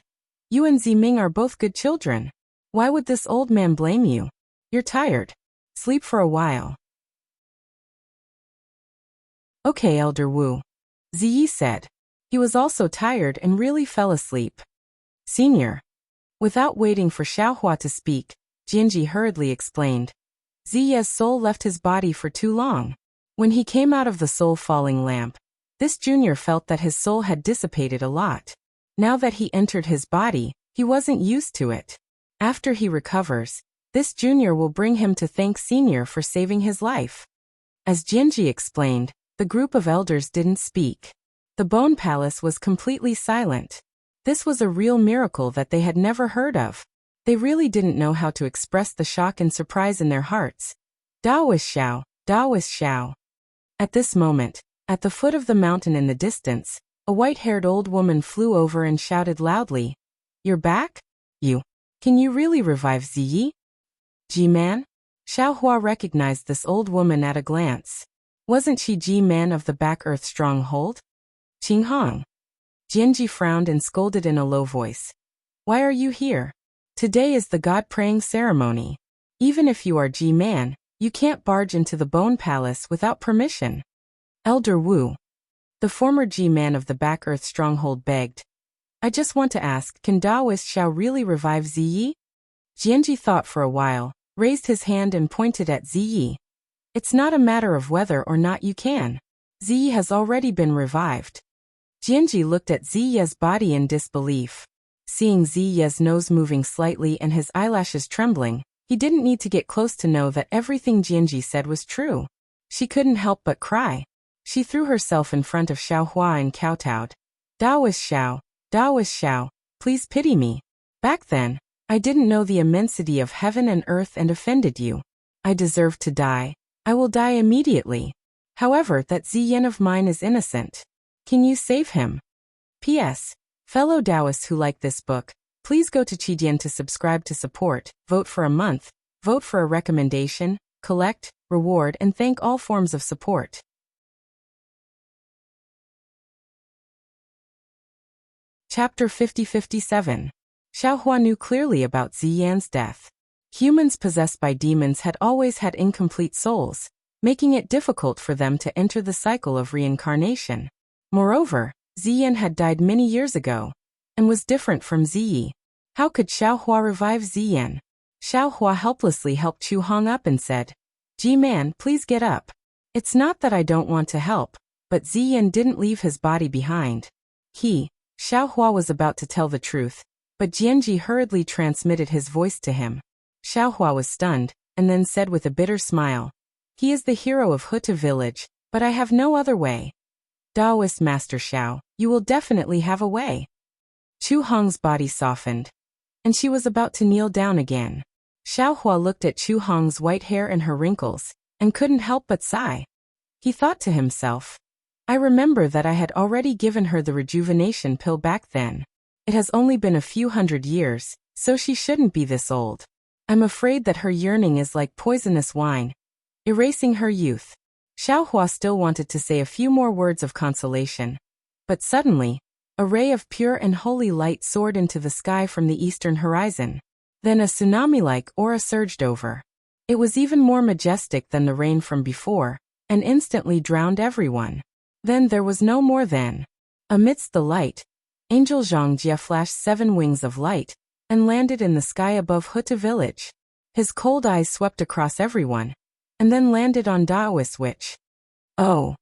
S1: You and Ziming are both good children. Why would this old man blame you? You're tired. Sleep for a while. Okay, Elder Wu. Ziyi said. He was also tired and really fell asleep. Senior. Without waiting for Xiaohua to speak, Jianji hurriedly explained. Ziye's soul left his body for too long. When he came out of the soul-falling lamp, this junior felt that his soul had dissipated a lot. Now that he entered his body, he wasn't used to it. After he recovers, this junior will bring him to thank senior for saving his life. As Jianji explained, the group of elders didn't speak. The Bone Palace was completely silent. This was a real miracle that they had never heard of. They really didn't know how to express the shock and surprise in their hearts. Daoist Xiao, Daoist Xiao. At this moment, at the foot of the mountain in the distance, a white-haired old woman flew over and shouted loudly, "You're back? You. Can you really revive Ziyi?" Ji-man? Xiaohua recognized this old woman at a glance. Wasn't she Ji-man of the Back Earth Stronghold? Qinghong. Jianji frowned and scolded in a low voice. Why are you here? Today is the god-praying ceremony. Even if you are Ji-man, you can't barge into the Bone Palace without permission. Elder Wu, the former Ji-man of the Back Earth Stronghold, begged. I just want to ask, can Daoist Xiao really revive Ziyi? Jianji thought for a while, raised his hand and pointed at Ziyi. It's not a matter of whether or not you can. Ziyi has already been revived. Jianji looked at Ziyi's body in disbelief. Seeing Ziyi's nose moving slightly and his eyelashes trembling, he didn't need to get close to know that everything Jianji said was true. She couldn't help but cry. She threw herself in front of Xiaohua and kowtowed. Daoist Xiao, please pity me. Back then, I didn't know the immensity of heaven and earth and offended you. I deserve to die. I will die immediately. However, that Ziyin of mine is innocent. Can you save him? P.S. Fellow Taoists who like this book, please go to Qidian to subscribe to support, vote for a month, vote for a recommendation, collect, reward and thank all forms of support. Chapter 50-57. Xiaohua knew clearly about Ziyan's death. Humans possessed by demons had always had incomplete souls, making it difficult for them to enter the cycle of reincarnation. Moreover, Ziyan had died many years ago, and was different from Ziyi. How could Xiaohua revive Ziyan? Xiaohua helplessly helped Chu Hong up and said, Ji-man, please get up. It's not that I don't want to help, but Ziyan didn't leave his body behind. Xiaohua was about to tell the truth, but Jianji hurriedly transmitted his voice to him. Xiaohua was stunned, and then said with a bitter smile, he is the hero of Huta village, but I have no other way. Daoist Master Xiao, you will definitely have a way. Chu Hong's body softened, and she was about to kneel down again. Xiaohua looked at Chu Hong's white hair and her wrinkles, and couldn't help but sigh. He thought to himself, I remember that I had already given her the rejuvenation pill back then. It has only been a few hundred years, so she shouldn't be this old. I'm afraid that her yearning is like poisonous wine, erasing her youth. Xiaohua still wanted to say a few more words of consolation. But suddenly, a ray of pure and holy light soared into the sky from the eastern horizon. Then a tsunami-like aura surged over. It was even more majestic than the rain from before, and instantly drowned everyone. Then there was no more then. Amidst the light, Angel Zhangjia flashed 7 wings of light, and landed in the sky above Huta village. His cold eyes swept across everyone, and then landed on Daoist Witch. Oh!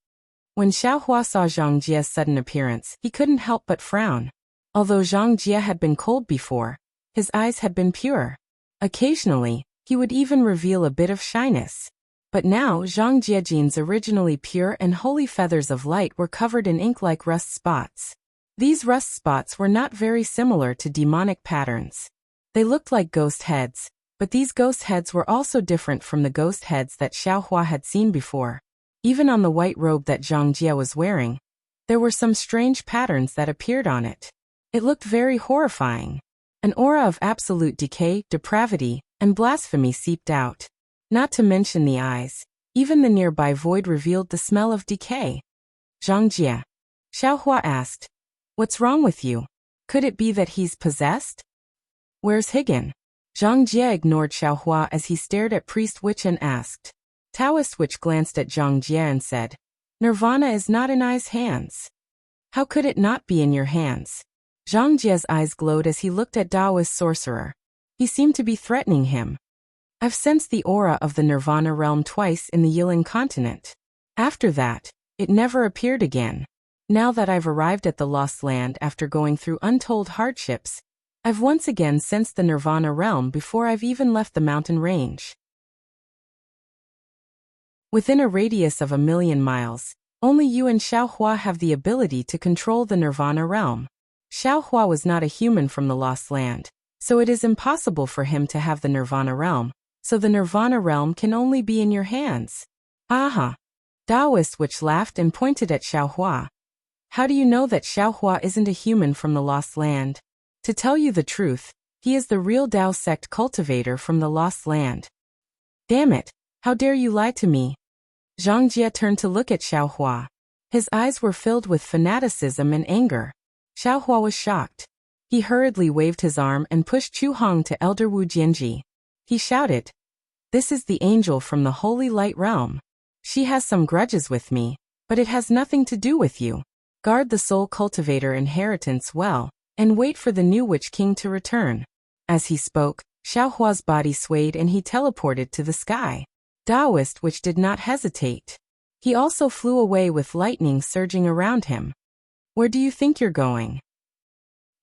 S1: When Xiaohua saw Zhangjia's sudden appearance, he couldn't help but frown. Although Zhangjia had been cold before, his eyes had been pure. Occasionally, he would even reveal a bit of shyness. But now Zhangjia's originally pure and holy feathers of light were covered in ink-like rust spots. These rust spots were not very similar to demonic patterns. They looked like ghost heads, but these ghost heads were also different from the ghost heads that Xiaohua had seen before. Even on the white robe that Zhangjia was wearing, there were some strange patterns that appeared on it. It looked very horrifying. An aura of absolute decay, depravity, and blasphemy seeped out. Not to mention the eyes. Even the nearby void revealed the smell of decay. Zhangjia. Xiaohua asked, What's wrong with you? Could it be that he's possessed? Where's Higan? Zhang Jie ignored Xiaohua as he stared at Priest Witch and asked. Taoist Witch glanced at Zhang Jie and said, Nirvana is not in I's hands. How could it not be in your hands? Zhang Jie's eyes glowed as he looked at Taoist sorcerer. He seemed to be threatening him. I've sensed the aura of the Nirvana realm twice in the Yiling continent. After that, it never appeared again. Now that I've arrived at the Lost Land after going through untold hardships, I've once again sensed the Nirvana realm before I've even left the mountain range. Within a radius of 1,000,000 miles, only you and Xiaohua have the ability to control the Nirvana realm. Xiaohua was not a human from the Lost Land, so it is impossible for him to have the Nirvana realm, so the Nirvana realm can only be in your hands. Aha! Taoist Witch laughed and pointed at Xiaohua. How do you know that Xiaohua isn't a human from the Lost Land? To tell you the truth, he is the real Dao sect cultivator from the Lost Land. Damn it, how dare you lie to me? Zhang Jie turned to look at Xiaohua. His eyes were filled with fanaticism and anger. Xiaohua was shocked. He hurriedly waved his arm and pushed Chu Hong to Elder Wu Jianji. He shouted, This is the angel from the Holy Light Realm. She has some grudges with me, but it has nothing to do with you. Guard the Soul Cultivator inheritance well, and wait for the new Witch King to return. As he spoke, Xiaohua's body swayed and he teleported to the sky. Taoist Witch did not hesitate. He also flew away with lightning surging around him. Where do you think you're going?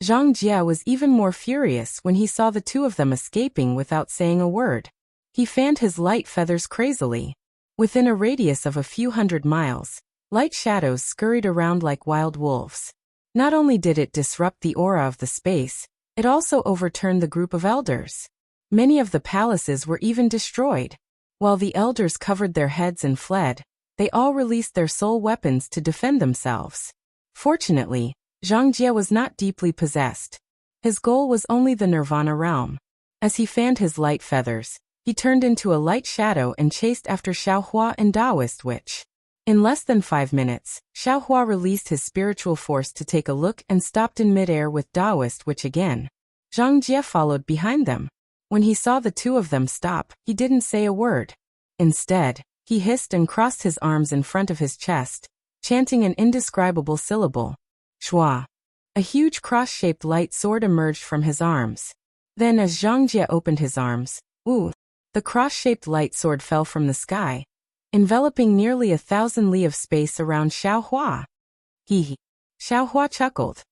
S1: Zhang Jie was even more furious when he saw the two of them escaping without saying a word. He fanned his light feathers crazily. Within a radius of a few hundred miles, light shadows scurried around like wild wolves. Not only did it disrupt the aura of the space, it also overturned the group of elders. Many of the palaces were even destroyed. While the elders covered their heads and fled, they all released their soul weapons to defend themselves. Fortunately, Zhang Jie was not deeply possessed. His goal was only the Nirvana realm. As he fanned his light feathers, he turned into a light shadow and chased after Xiaohua and Taoist Witch. In less than 5 minutes, Xiaohua released his spiritual force to take a look and stopped in midair with Taoist Witch again. Zhang Jie followed behind them. When he saw the two of them stop, he didn't say a word. Instead, he hissed and crossed his arms in front of his chest, chanting an indescribable syllable. Shua. A huge cross-shaped light sword emerged from his arms. Then as Zhang Jie opened his arms, the cross-shaped light sword fell from the sky, enveloping nearly 1,000 li of space around Xiaohua. Hee. Xiaohua chuckled.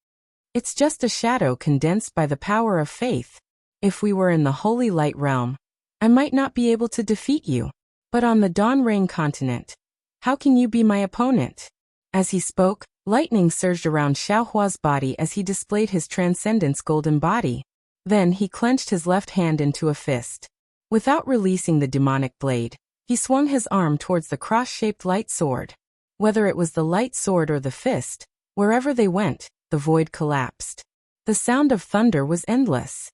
S1: It's just a shadow condensed by the power of faith. If we were in the Holy Light Realm, I might not be able to defeat you. But on the Dawn Rain continent, how can you be my opponent? As he spoke, lightning surged around Xiaohua's body as he displayed his transcendence golden body. Then he clenched his left hand into a fist. Without releasing the demonic blade, he swung his arm towards the cross-shaped light sword. Whether it was the light sword or the fist, wherever they went, the void collapsed. The sound of thunder was endless.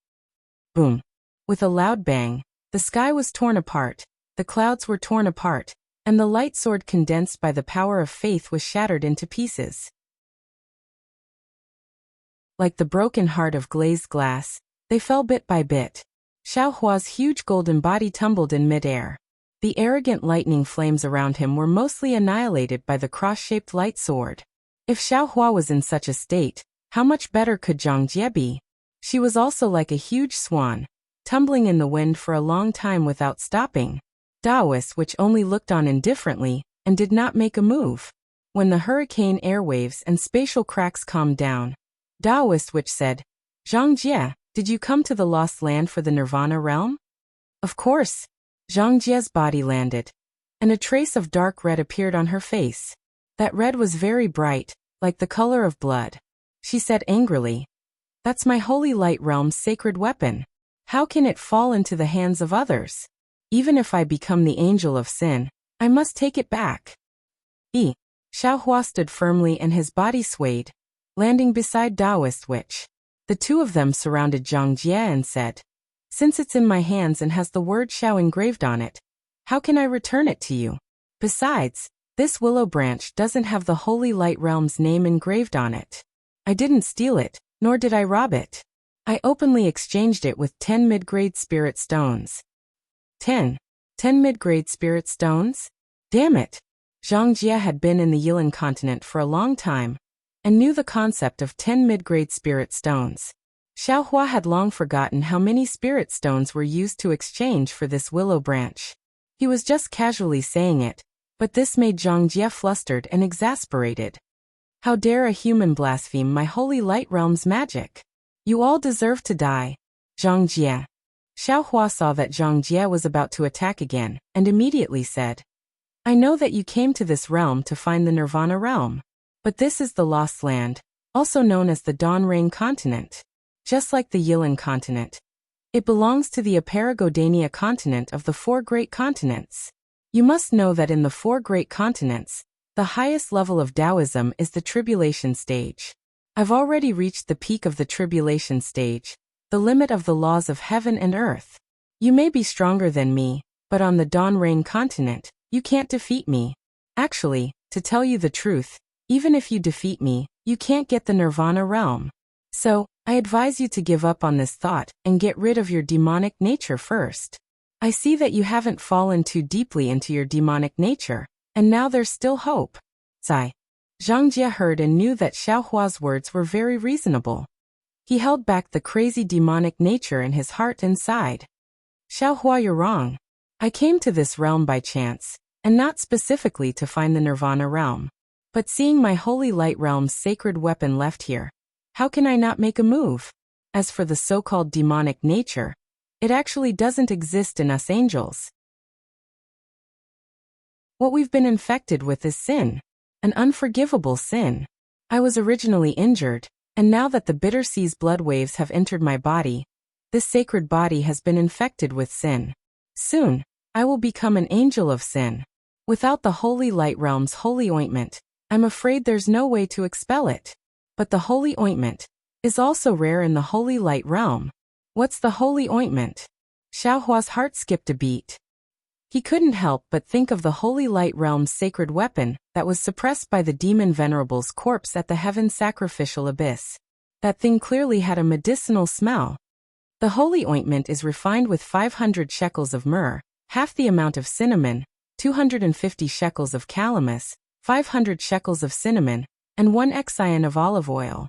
S1: Boom. With a loud bang, the sky was torn apart, the clouds were torn apart, and the light sword condensed by the power of faith was shattered into pieces. Like the broken heart of glazed glass, they fell bit by bit. Xiaohua's huge golden body tumbled in midair. The arrogant lightning flames around him were mostly annihilated by the cross-shaped light sword. If Xiaohua was in such a state, how much better could Zhang Jie be? She was also like a huge swan, tumbling in the wind for a long time without stopping. Taoist Witch only looked on indifferently and did not make a move. When the hurricane airwaves and spatial cracks calmed down, Taoist Witch said, Zhang Jie, did you come to the Lost Land for the Nirvana realm? Of course. Zhang Jie's body landed, and a trace of dark red appeared on her face. That red was very bright, like the color of blood. She said angrily, That's my Holy Light Realm's sacred weapon. How can it fall into the hands of others? Even if I become the angel of sin, I must take it back. Xiaohua stood firmly and his body swayed, landing beside Taoist Witch. The two of them surrounded Zhang Jie and said, Since it's in my hands and has the word Xiao engraved on it, how can I return it to you? Besides, this willow branch doesn't have the Holy Light Realm's name engraved on it. I didn't steal it, Nor did I rob it. I openly exchanged it with 10 mid-grade spirit stones. 10 mid-grade spirit stones? Damn it! Zhang Jie had been in the Yilan continent for a long time, and knew the concept of 10 mid-grade spirit stones. Xiao Hua had long forgotten how many spirit stones were used to exchange for this willow branch. He was just casually saying it, but this made Zhang Jie flustered and exasperated. How dare a human blaspheme my holy light realm's magic? You all deserve to die. Zhang Jie. Xiao Hua saw that Zhang Jie was about to attack again, and immediately said, I know that you came to this realm to find the Nirvana realm. But this is the Lost Land, also known as the Dawn Rain continent. Just like the Yilan continent, it belongs to the Aparagodania continent of the 4 great continents. You must know that in the 4 great continents, the highest level of Taoism is the tribulation stage. I've already reached the peak of the tribulation stage, the limit of the laws of heaven and earth. You may be stronger than me, but on the Dawn Rain continent, you can't defeat me. Actually, to tell you the truth, even if you defeat me, you can't get the Nirvana realm. So, I advise you to give up on this thought and get rid of your demonic nature first. I see that you haven't fallen too deeply into your demonic nature, and now there's still hope. Sigh. Zhang Jie heard and knew that Xiao Hua's words were very reasonable. He held back the crazy demonic nature in his heart and sighed. Xiao Hua, you're wrong. I came to this realm by chance, and not specifically to find the Nirvana realm. But seeing my holy light realm's sacred weapon left here, how can I not make a move? As for the so-called demonic nature, it actually doesn't exist in us angels. What we've been infected with is sin, an unforgivable sin. I was originally injured, and now that the bitter sea's blood waves have entered my body, this sacred body has been infected with sin. Soon, I will become an angel of sin. Without the holy light realm's holy ointment, I'm afraid there's no way to expel it. But the holy ointment is also rare in the holy light realm. What's the holy ointment? Xiao Hua's heart skipped a beat. He couldn't help but think of the holy light realm's sacred weapon that was suppressed by the demon venerable's corpse at the heaven sacrificial abyss. That thing clearly had a medicinal smell. The holy ointment is refined with 500 shekels of myrrh, half the amount of cinnamon, 250 shekels of calamus, 500 shekels of cinnamon, and 1 excion of olive oil.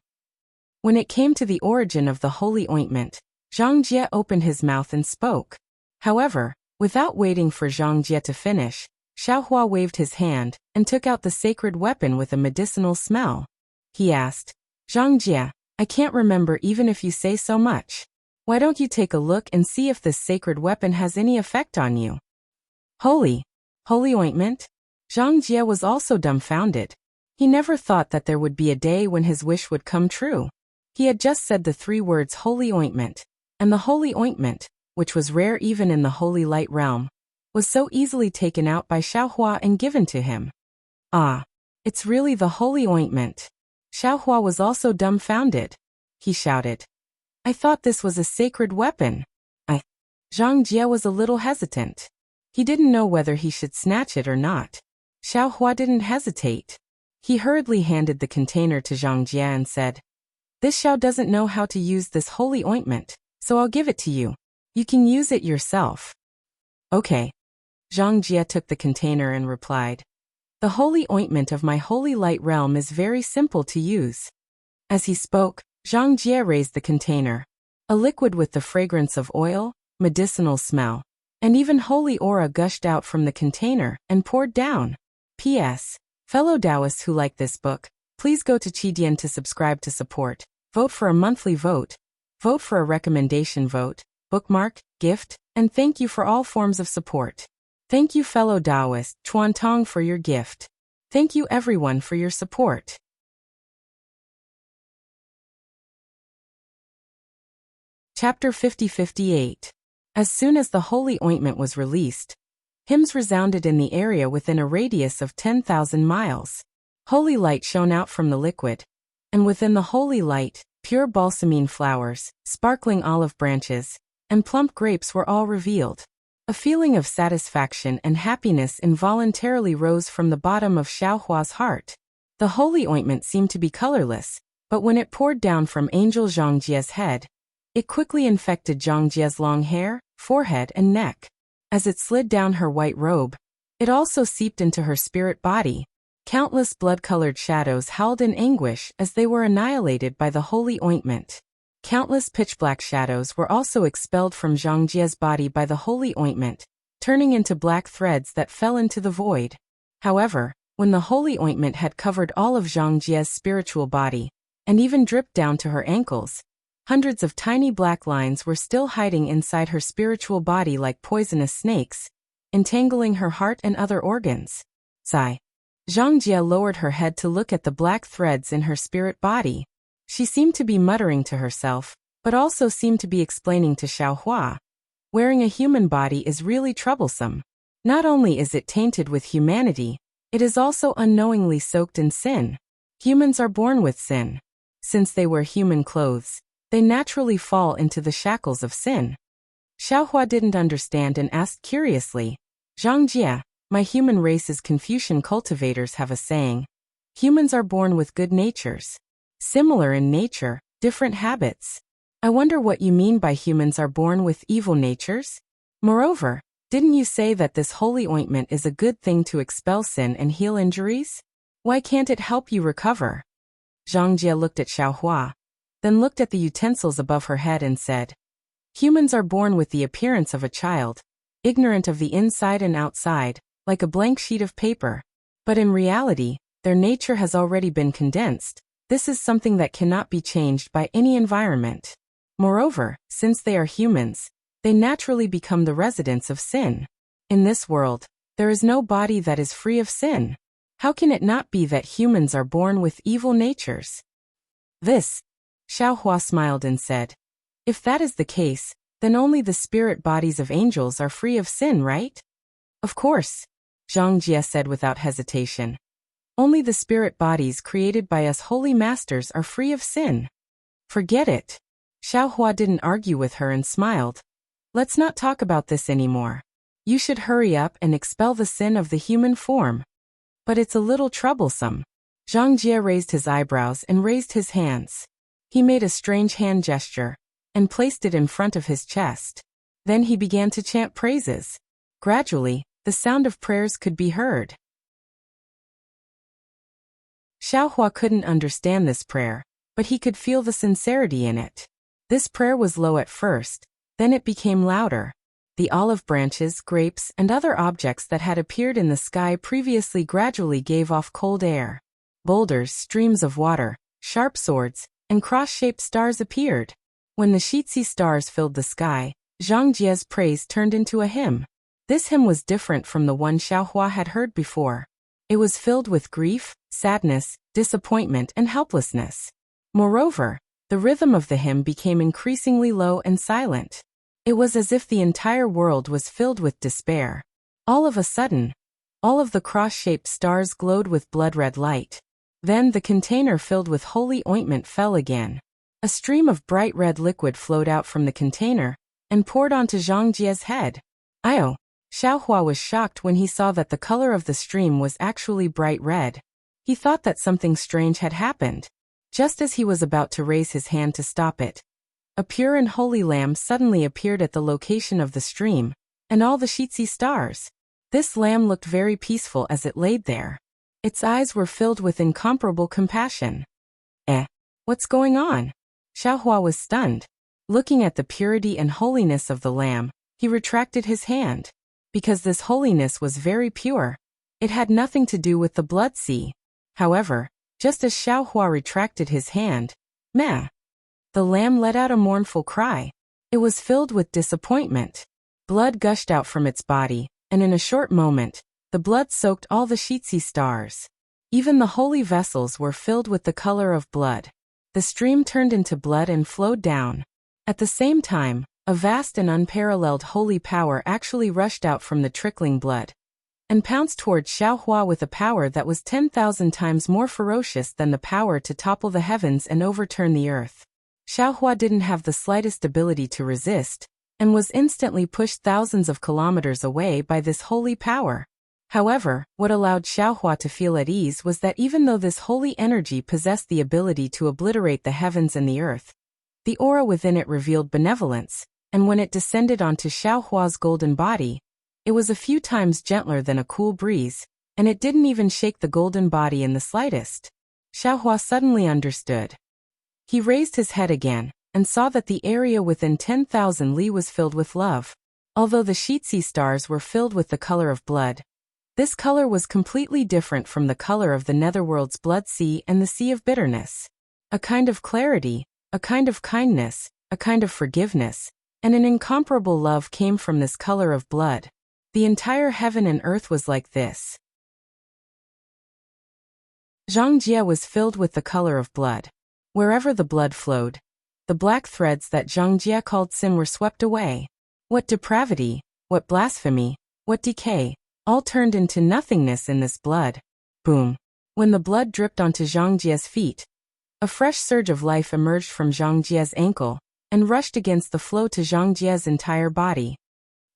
S1: When it came to the origin of the holy ointment, Zhang Jie opened his mouth and spoke. However, without waiting for Zhang Jie to finish, Xiao Hua waved his hand and took out the sacred weapon with a medicinal smell. He asked, Zhang Jie, I can't remember even if you say so much. Why don't you take a look and see if this sacred weapon has any effect on you? Holy ointment? Zhang Jie was also dumbfounded. He never thought that there would be a day when his wish would come true. He had just said the 3 words holy ointment, and the holy ointment, which was rare even in the holy light realm, was so easily taken out by Xiao Hua and given to him. Ah, it's really the holy ointment. Xiao Hua was also dumbfounded. He shouted, I thought this was a sacred weapon. Zhang Jie was a little hesitant. He didn't know whether he should snatch it or not. Xiao Hua didn't hesitate. He hurriedly handed the container to Zhang Jie and said, This Xiao doesn't know how to use this holy ointment, so I'll give it to you. You can use it yourself. Okay. Zhang Jie took the container and replied, The holy ointment of my holy light realm is very simple to use. As he spoke, Zhang Jie raised the container. A liquid with the fragrance of oil, medicinal smell, and even holy aura gushed out from the container and poured down. P.S. Fellow Taoists who like this book, please go to Qidian to subscribe to support, vote for a monthly vote, vote for a recommendation vote, bookmark, gift, and thank you for all forms of support. Thank you fellow Taoist, Chuan Tong for your gift. Thank you everyone for your support. Chapter 50-58. As soon as the holy ointment was released, hymns resounded in the area within a radius of 10,000 miles. Holy light shone out from the liquid, and within the holy light, pure balsamine flowers, sparkling olive branches, and plump grapes were all revealed. A feeling of satisfaction and happiness involuntarily rose from the bottom of Xiao Hua's heart. The holy ointment seemed to be colorless, But when it poured down from Angel Zhongjie's head, it quickly infected Zhongjie's long hair, forehead, and neck. As it slid down her white robe, it also seeped into her spirit body. Countless blood-colored shadows howled in anguish as they were annihilated by the holy ointment. Countless pitch-black shadows were also expelled from Zhongjie's body by the holy ointment, turning into black threads that fell into the void. However, when the holy ointment had covered all of Zhongjie's spiritual body, and even dripped down to her ankles, hundreds of tiny black lines were still hiding inside her spiritual body like poisonous snakes, entangling her heart and other organs. Sigh. Zhongjie lowered her head to look at the black threads in her spirit body. She seemed to be muttering to herself, but also seemed to be explaining to Xiaohua. Wearing a human body is really troublesome. Not only is it tainted with humanity, it is also unknowingly soaked in sin. Humans are born with sin. Since they wear human clothes, they naturally fall into the shackles of sin. Xiaohua didn't understand and asked curiously, Zhongjie, my human race's Confucian cultivators have a saying. Humans are born with good natures. Similar in nature, different habits. I wonder what you mean by humans are born with evil natures? Moreover, didn't you say that this holy ointment is a good thing to expel sin and heal injuries? Why can't it help you recover? Zhongjie looked at Xiaohua, then looked at the utensils above her head and said, humans are born with the appearance of a child, ignorant of the inside and outside, like a blank sheet of paper. But in reality, their nature has already been condensed. This is something that cannot be changed by any environment. Moreover, since they are humans, they naturally become the residents of sin. In this world, there is no body that is free of sin. How can it not be that humans are born with evil natures? Xiaohua smiled and said, if that is the case, then only the spirit bodies of angels are free of sin, right? Of course, Zhongjie said without hesitation. Only the spirit bodies created by us holy masters are free of sin. Forget it. Xiaohua didn't argue with her and smiled. Let's not talk about this anymore. You should hurry up and expel the sin of the human form. But it's a little troublesome. Zhongjie raised his eyebrows and raised his hands. He made a strange hand gesture, and placed it in front of his chest. Then he began to chant praises. Gradually, the sound of prayers could be heard. Xiaohua couldn't understand this prayer, but he could feel the sincerity in it. This prayer was low at first, then it became louder. The olive branches, grapes, and other objects that had appeared in the sky previously gradually gave off cold air. Boulders, streams of water, sharp swords, and cross-shaped stars appeared. When the Shitsi stars filled the sky, Zhongjie's praise turned into a hymn. This hymn was different from the one Xiaohua had heard before. It was filled with grief, sadness, disappointment, and helplessness. Moreover, the rhythm of the hymn became increasingly low and silent. It was as if the entire world was filled with despair. All of a sudden, all of the cross-shaped stars glowed with blood-red light. Then the container filled with holy ointment fell again. A stream of bright red liquid flowed out from the container and poured onto Zhongjie's head. Io! Xiaohua was shocked when he saw that the color of the stream was actually bright red. He thought that something strange had happened. Just as he was about to raise his hand to stop it, a pure and holy lamb suddenly appeared at the location of the stream, and all the Shitsi stars. This lamb looked very peaceful as it laid there. Its eyes were filled with incomparable compassion. What's going on? Xiaohua was stunned. Looking at the purity and holiness of the lamb, he retracted his hand. Because this holiness was very pure, it had nothing to do with the blood sea. However, just as Xiaohua retracted his hand, meh! The lamb let out a mournful cry. It was filled with disappointment. Blood gushed out from its body, and in a short moment, the blood soaked all the Shitsi stars. Even the holy vessels were filled with the color of blood. The stream turned into blood and flowed down. At the same time, a vast and unparalleled holy power actually rushed out from the trickling blood, and pounced toward Xiaohua with a power that was 10,000 times more ferocious than the power to topple the heavens and overturn the earth. Xiaohua didn't have the slightest ability to resist, and was instantly pushed thousands of kilometers away by this holy power. However, what allowed Xiaohua to feel at ease was that even though this holy energy possessed the ability to obliterate the heavens and the earth, the aura within it revealed benevolence, and when it descended onto Xiaohua's golden body, it was a few times gentler than a cool breeze, and it didn't even shake the golden body in the slightest. Xiaohua suddenly understood. He raised his head again, and saw that the area within 10,000 li was filled with love. Although the Shitsi stars were filled with the color of blood, this color was completely different from the color of the netherworld's blood sea and the sea of bitterness. A kind of clarity, a kind of kindness, a kind of forgiveness, and an incomparable love came from this color of blood. The entire heaven and earth was like this. Zhangjie was filled with the color of blood. Wherever the blood flowed, the black threads that Zhangjie called sin were swept away. What depravity, what blasphemy, what decay, all turned into nothingness in this blood. Boom. When the blood dripped onto Zhangjie's feet, a fresh surge of life emerged from Zhangjie's ankle and rushed against the flow to Zhangjie's entire body.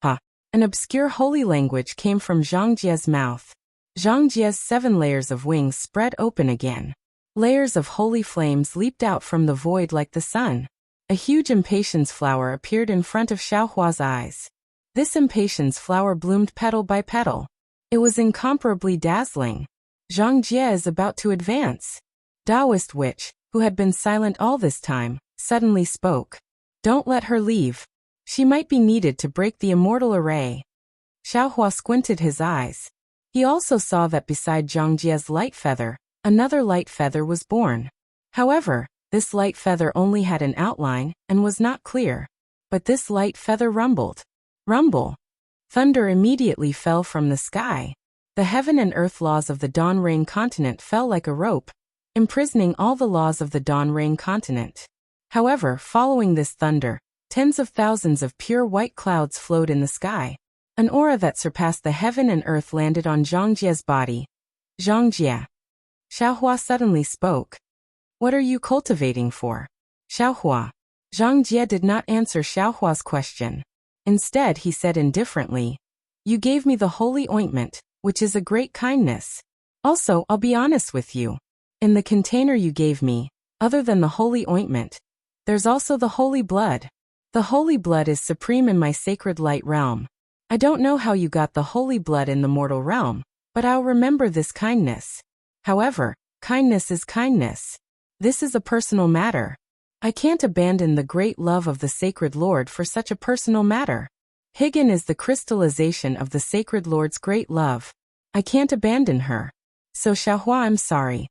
S1: Ha! An obscure holy language came from Zhangjie's mouth. Zhangjie's 7 layers of wings spread open again. Layers of holy flames leaped out from the void like the sun. A huge impatience flower appeared in front of Xiaohua's eyes. This impatience flower bloomed petal by petal. It was incomparably dazzling. Zhangjie is about to advance. Taoist witch, who had been silent all this time, suddenly spoke. Don't let her leave. She might be needed to break the immortal array. Xiaohua squinted his eyes. He also saw that beside Zhangjie's light feather, another light feather was born. However, this light feather only had an outline and was not clear. But this light feather rumbled. Rumble. Thunder immediately fell from the sky. The heaven and earth laws of the Dawn Rain continent fell like a rope, imprisoning all the laws of the Dawn Rain continent. However, following this thunder, tens of thousands of pure white clouds flowed in the sky. An aura that surpassed the heaven and earth landed on Zhangjie's body. Zhangjie. Xiaohua suddenly spoke. What are you cultivating for? Xiaohua. Zhangjie did not answer Xiaohua's question. Instead, he said indifferently, you gave me the holy ointment, which is a great kindness. Also, I'll be honest with you. In the container you gave me, other than the holy ointment, there's also the holy blood. The holy blood is supreme in my sacred light realm. I don't know how you got the holy blood in the mortal realm, but I'll remember this kindness. However, kindness is kindness. This is a personal matter. I can't abandon the great love of the Sacred Lord for such a personal matter. Higan is the crystallization of the Sacred Lord's great love. I can't abandon her. So Xiaohua, I'm sorry.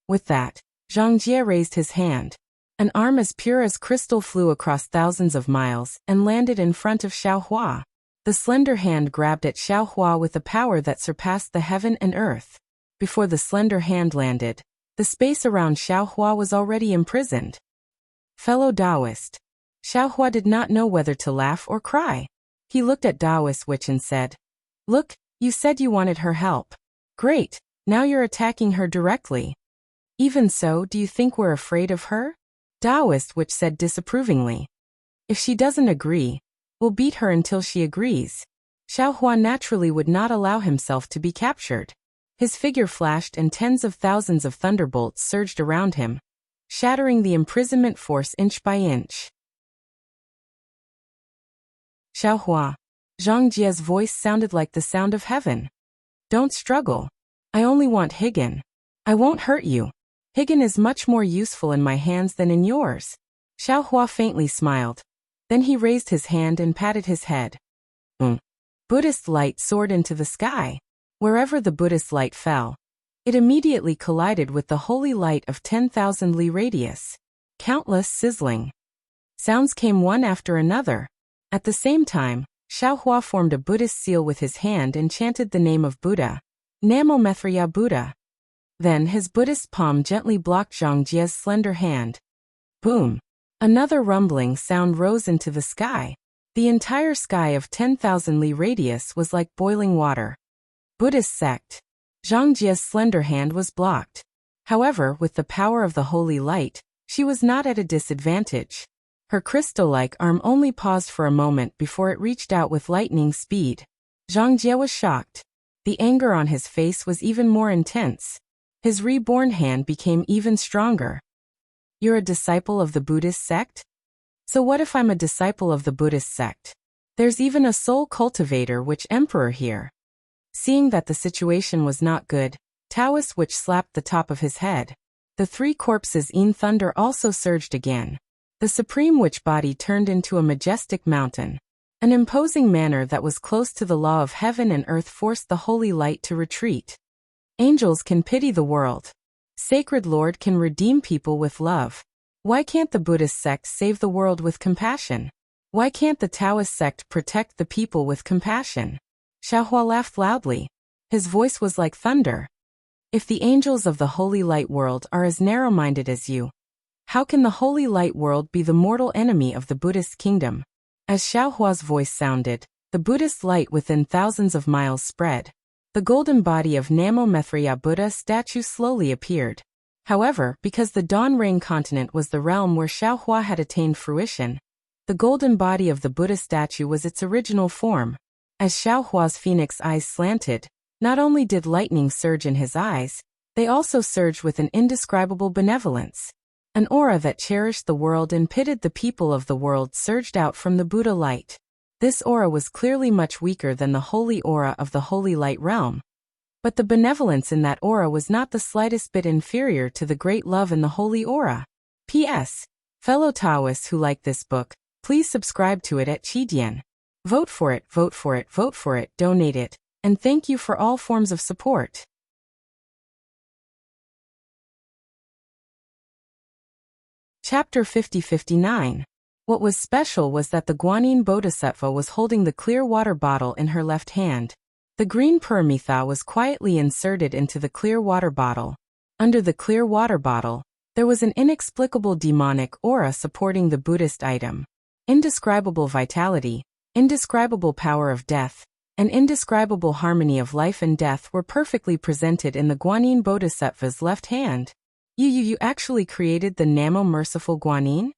S1: With that, Zhangjie raised his hand. An arm as pure as crystal flew across thousands of miles and landed in front of Xiaohua. The slender hand grabbed at Xiaohua with a power that surpassed the heaven and earth. Before the slender hand landed, the space around Xiaohua was already imprisoned. Fellow Taoist. Xiaohua did not know whether to laugh or cry. He looked at Taoist witch and said, Look, you said you wanted her help. Great, now you're attacking her directly. Even so, do you think we're afraid of her? Taoist witch said disapprovingly. If she doesn't agree, we'll beat her until she agrees. Xiaohua naturally would not allow himself to be captured. His figure flashed and tens of thousands of thunderbolts surged around him, shattering the imprisonment force inch by inch. Xiaohua. Zhangjie's voice sounded like the sound of heaven. Don't struggle. I only want Higan. I won't hurt you. Higan is much more useful in my hands than in yours. Xiaohua faintly smiled. Then he raised his hand and patted his head. Buddhist light soared into the sky. Wherever the Buddhist light fell, it immediately collided with the holy light of 10,000 li radius. Countless sizzling sounds came one after another. At the same time, Xiaohua formed a Buddhist seal with his hand and chanted the name of Buddha. Namo Mithriya Buddha. Then his Buddhist palm gently blocked Zhangjie's slender hand. Boom! Another rumbling sound rose into the sky. The entire sky of 10,000 li radius was like boiling water. Buddhist sect. Zhangjie's slender hand was blocked. However, with the power of the holy light, she was not at a disadvantage. Her crystal-like arm only paused for a moment before it reached out with lightning speed. Zhangjie was shocked. The anger on his face was even more intense. His reborn hand became even stronger. You're a disciple of the Buddhist sect? So what if I'm a disciple of the Buddhist sect? There's even a soul cultivator which emperor here. Seeing that the situation was not good, Taoist Witch slapped the top of his head. The three corpses in thunder also surged again. The supreme witch body turned into a majestic mountain. An imposing manner that was close to the law of heaven and earth forced the holy light to retreat. Angels can pity the world. Sacred Lord can redeem people with love. Why can't the Buddhist sect save the world with compassion? Why can't the Taoist sect protect the people with compassion? Xiaohua laughed loudly. His voice was like thunder. If the angels of the holy light world are as narrow-minded as you, how can the holy light world be the mortal enemy of the Buddhist kingdom? As Xiaohua's voice sounded, the Buddhist light within thousands of miles spread. The golden body of Namo Maitreya Buddha statue slowly appeared. However, because the Dawn Rain continent was the realm where Xiaohua had attained fruition, the golden body of the Buddha statue was its original form. As Xiaohua's phoenix eyes slanted, not only did lightning surge in his eyes, they also surged with an indescribable benevolence. An aura that cherished the world and pitied the people of the world surged out from the Buddha light. This aura was clearly much weaker than the holy aura of the holy light realm. But the benevolence in that aura was not the slightest bit inferior to the great love in the holy aura. P.S. Fellow Taoists who like this book, please subscribe to it at Qidian. Vote for it, vote for it, vote for it, donate it, and thank you for all forms of support. Chapter 50-59. What was special was that the Guanyin Bodhisattva was holding the clear water bottle in her left hand. The green paramitha was quietly inserted into the clear water bottle. Under the clear water bottle, there was an inexplicable demonic aura supporting the Buddhist item. Indescribable vitality, indescribable power of death, and indescribable harmony of life and death were perfectly presented in the Guanyin Bodhisattva's left hand. You actually created the Namo Merciful Guanyin?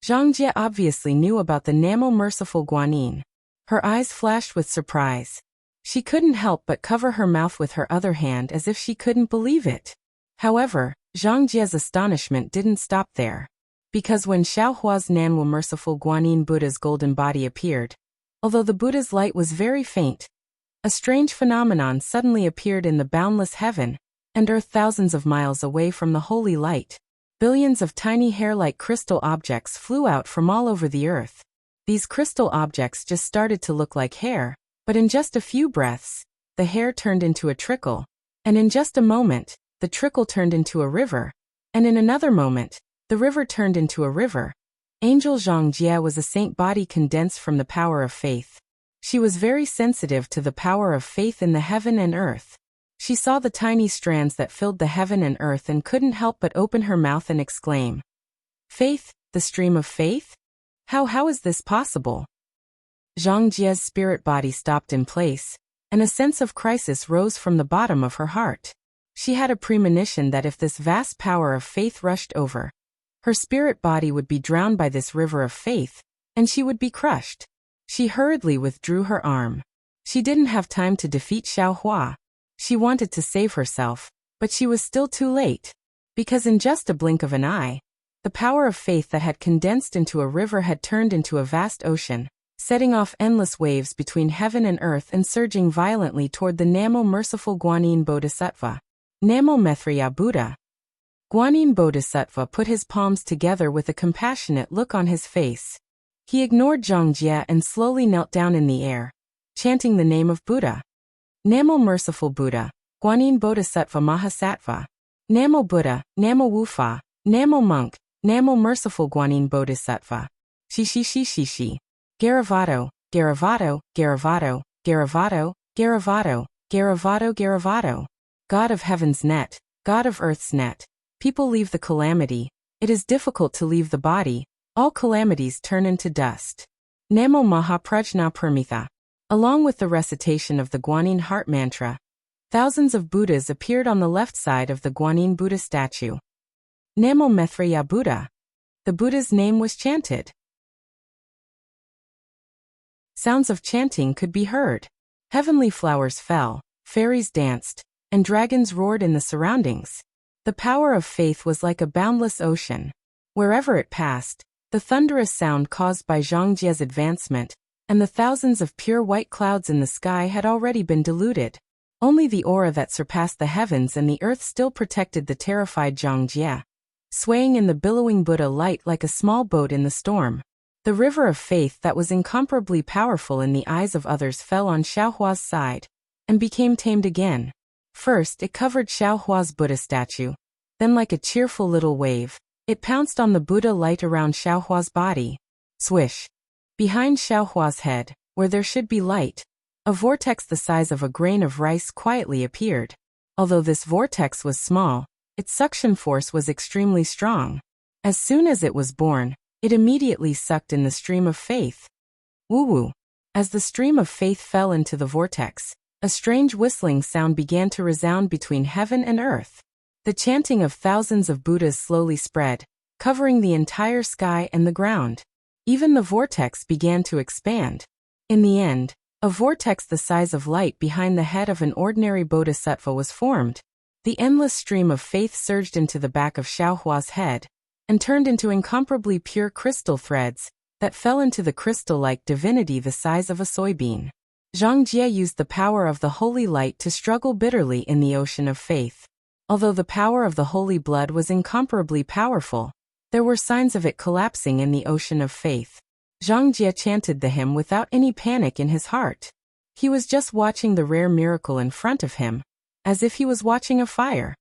S1: Zhang Jie obviously knew about the Namo Merciful Guanyin. Her eyes flashed with surprise. She couldn't help but cover her mouth with her other hand as if she couldn't believe it. However, Zhang Jie's astonishment didn't stop there. Because when Xiaohua's Namo Merciful Guanyin Buddha's golden body appeared, although the Buddha's light was very faint, a strange phenomenon suddenly appeared in the boundless heaven and earth thousands of miles away from the holy light. Billions of tiny hair-like crystal objects flew out from all over the earth. These crystal objects just started to look like hair, but in just a few breaths, the hair turned into a trickle, and in just a moment, the trickle turned into a river, and in another moment, the river turned into a river. Angel Zhang Jie was a saint body condensed from the power of faith. She was very sensitive to the power of faith in the heaven and earth. She saw the tiny strands that filled the heaven and earth and couldn't help but open her mouth and exclaim, "Faith, the stream of faith? How is this possible?" Zhang Jie's spirit body stopped in place, and a sense of crisis rose from the bottom of her heart. She had a premonition that if this vast power of faith rushed over, her spirit body would be drowned by this river of faith, and she would be crushed. She hurriedly withdrew her arm. She didn't have time to defeat Xiaohua. She wanted to save herself, but she was still too late. Because in just a blink of an eye, the power of faith that had condensed into a river had turned into a vast ocean, setting off endless waves between heaven and earth and surging violently toward the Namo Merciful Guanyin Bodhisattva. Namo Maitreya Buddha. Guanyin Bodhisattva put his palms together with a compassionate look on his face. He ignored Zhang Jie and slowly knelt down in the air, chanting the name of Buddha. Namo Merciful Buddha, Guanyin Bodhisattva Mahasattva. Namo Buddha, Namo Wufa, Namo Monk, Namo Merciful Guanyin Bodhisattva. Shi. Garavado, Garavado, Garavado, Garavado, Garavado, Garavado, Garavado. God of heaven's net, God of earth's net. People leave the calamity. It is difficult to leave the body. All calamities turn into dust. Namo Mahaprajna Paramitha. Along with the recitation of the Guanyin heart mantra, thousands of Buddhas appeared on the left side of the Guanyin Buddha statue. Namo Maitreya Buddha. The Buddha's name was chanted. Sounds of chanting could be heard. Heavenly flowers fell, fairies danced, and dragons roared in the surroundings. The power of faith was like a boundless ocean. Wherever it passed, the thunderous sound caused by Zhang Jie's advancement, and the thousands of pure white clouds in the sky had already been diluted. Only the aura that surpassed the heavens and the earth still protected the terrified Zhang Jie. Swaying in the billowing Buddha light like a small boat in the storm, the river of faith that was incomparably powerful in the eyes of others fell on Xiaohua's side, and became tamed again. First it covered Xiaohua's Buddha statue, then like a cheerful little wave, it pounced on the Buddha light around Xiaohua's body. Swish! Behind Xiaohua's head, where there should be light, a vortex the size of a grain of rice quietly appeared. Although this vortex was small, its suction force was extremely strong. As soon as it was born, it immediately sucked in the stream of faith. Woo-woo! As the stream of faith fell into the vortex, a strange whistling sound began to resound between heaven and earth. The chanting of thousands of Buddhas slowly spread, covering the entire sky and the ground. Even the vortex began to expand. In the end, a vortex the size of light behind the head of an ordinary bodhisattva was formed. The endless stream of faith surged into the back of Xiaohua's head, and turned into incomparably pure crystal threads, that fell into the crystal-like divinity the size of a soybean. Zhang Jie used the power of the holy light to struggle bitterly in the ocean of faith. Although the power of the holy blood was incomparably powerful, there were signs of it collapsing in the ocean of faith. Zhang Jie chanted the hymn without any panic in his heart. He was just watching the rare miracle in front of him, as if he was watching a fire.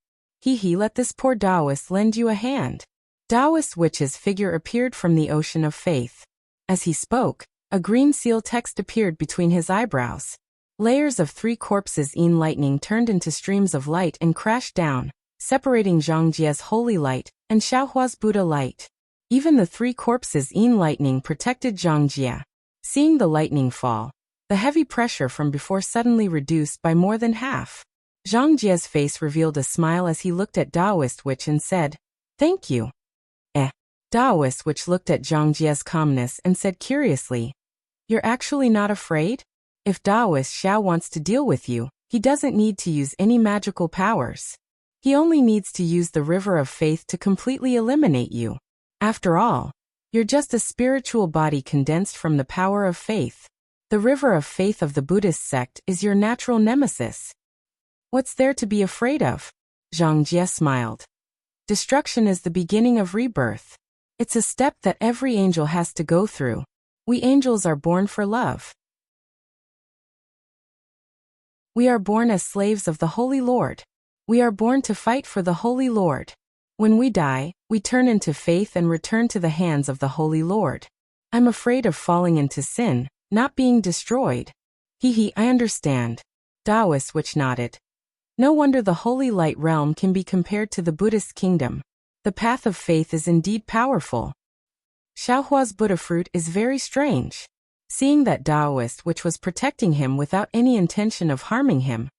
S1: Let this poor Taoist lend you a hand. Taoist witch's figure appeared from the ocean of faith. As he spoke, a green seal text appeared between his eyebrows. Layers of 3 corpses in lightning turned into streams of light and crashed down, separating Zhang Jie's holy light and Xiaohua's Buddha light. Even the 3 corpses in lightning protected Zhang Jie. Seeing the lightning fall, the heavy pressure from before suddenly reduced by more than half. Zhang Jie's face revealed a smile as he looked at Taoist witch and said, "Thank you." Taoist witch looked at Zhang Jie's calmness and said curiously, "You're actually not afraid? If Taoist Xiao wants to deal with you, he doesn't need to use any magical powers. He only needs to use the river of faith to completely eliminate you. After all, you're just a spiritual body condensed from the power of faith. The river of faith of the Buddhist sect is your natural nemesis. What's there to be afraid of?" Zhang Jie smiled. "Destruction is the beginning of rebirth. It's a step that every angel has to go through. We angels are born for love. We are born as slaves of the Holy Lord. We are born to fight for the Holy Lord. When we die, we turn into faith and return to the hands of the Holy Lord. I'm afraid of falling into sin, not being destroyed." I understand. Taoist witch nodded. No wonder the Holy Light realm can be compared to the Buddhist kingdom. The path of faith is indeed powerful. Xiaohua's Buddha fruit is very strange. Seeing that Taoist witch was protecting him without any intention of harming him,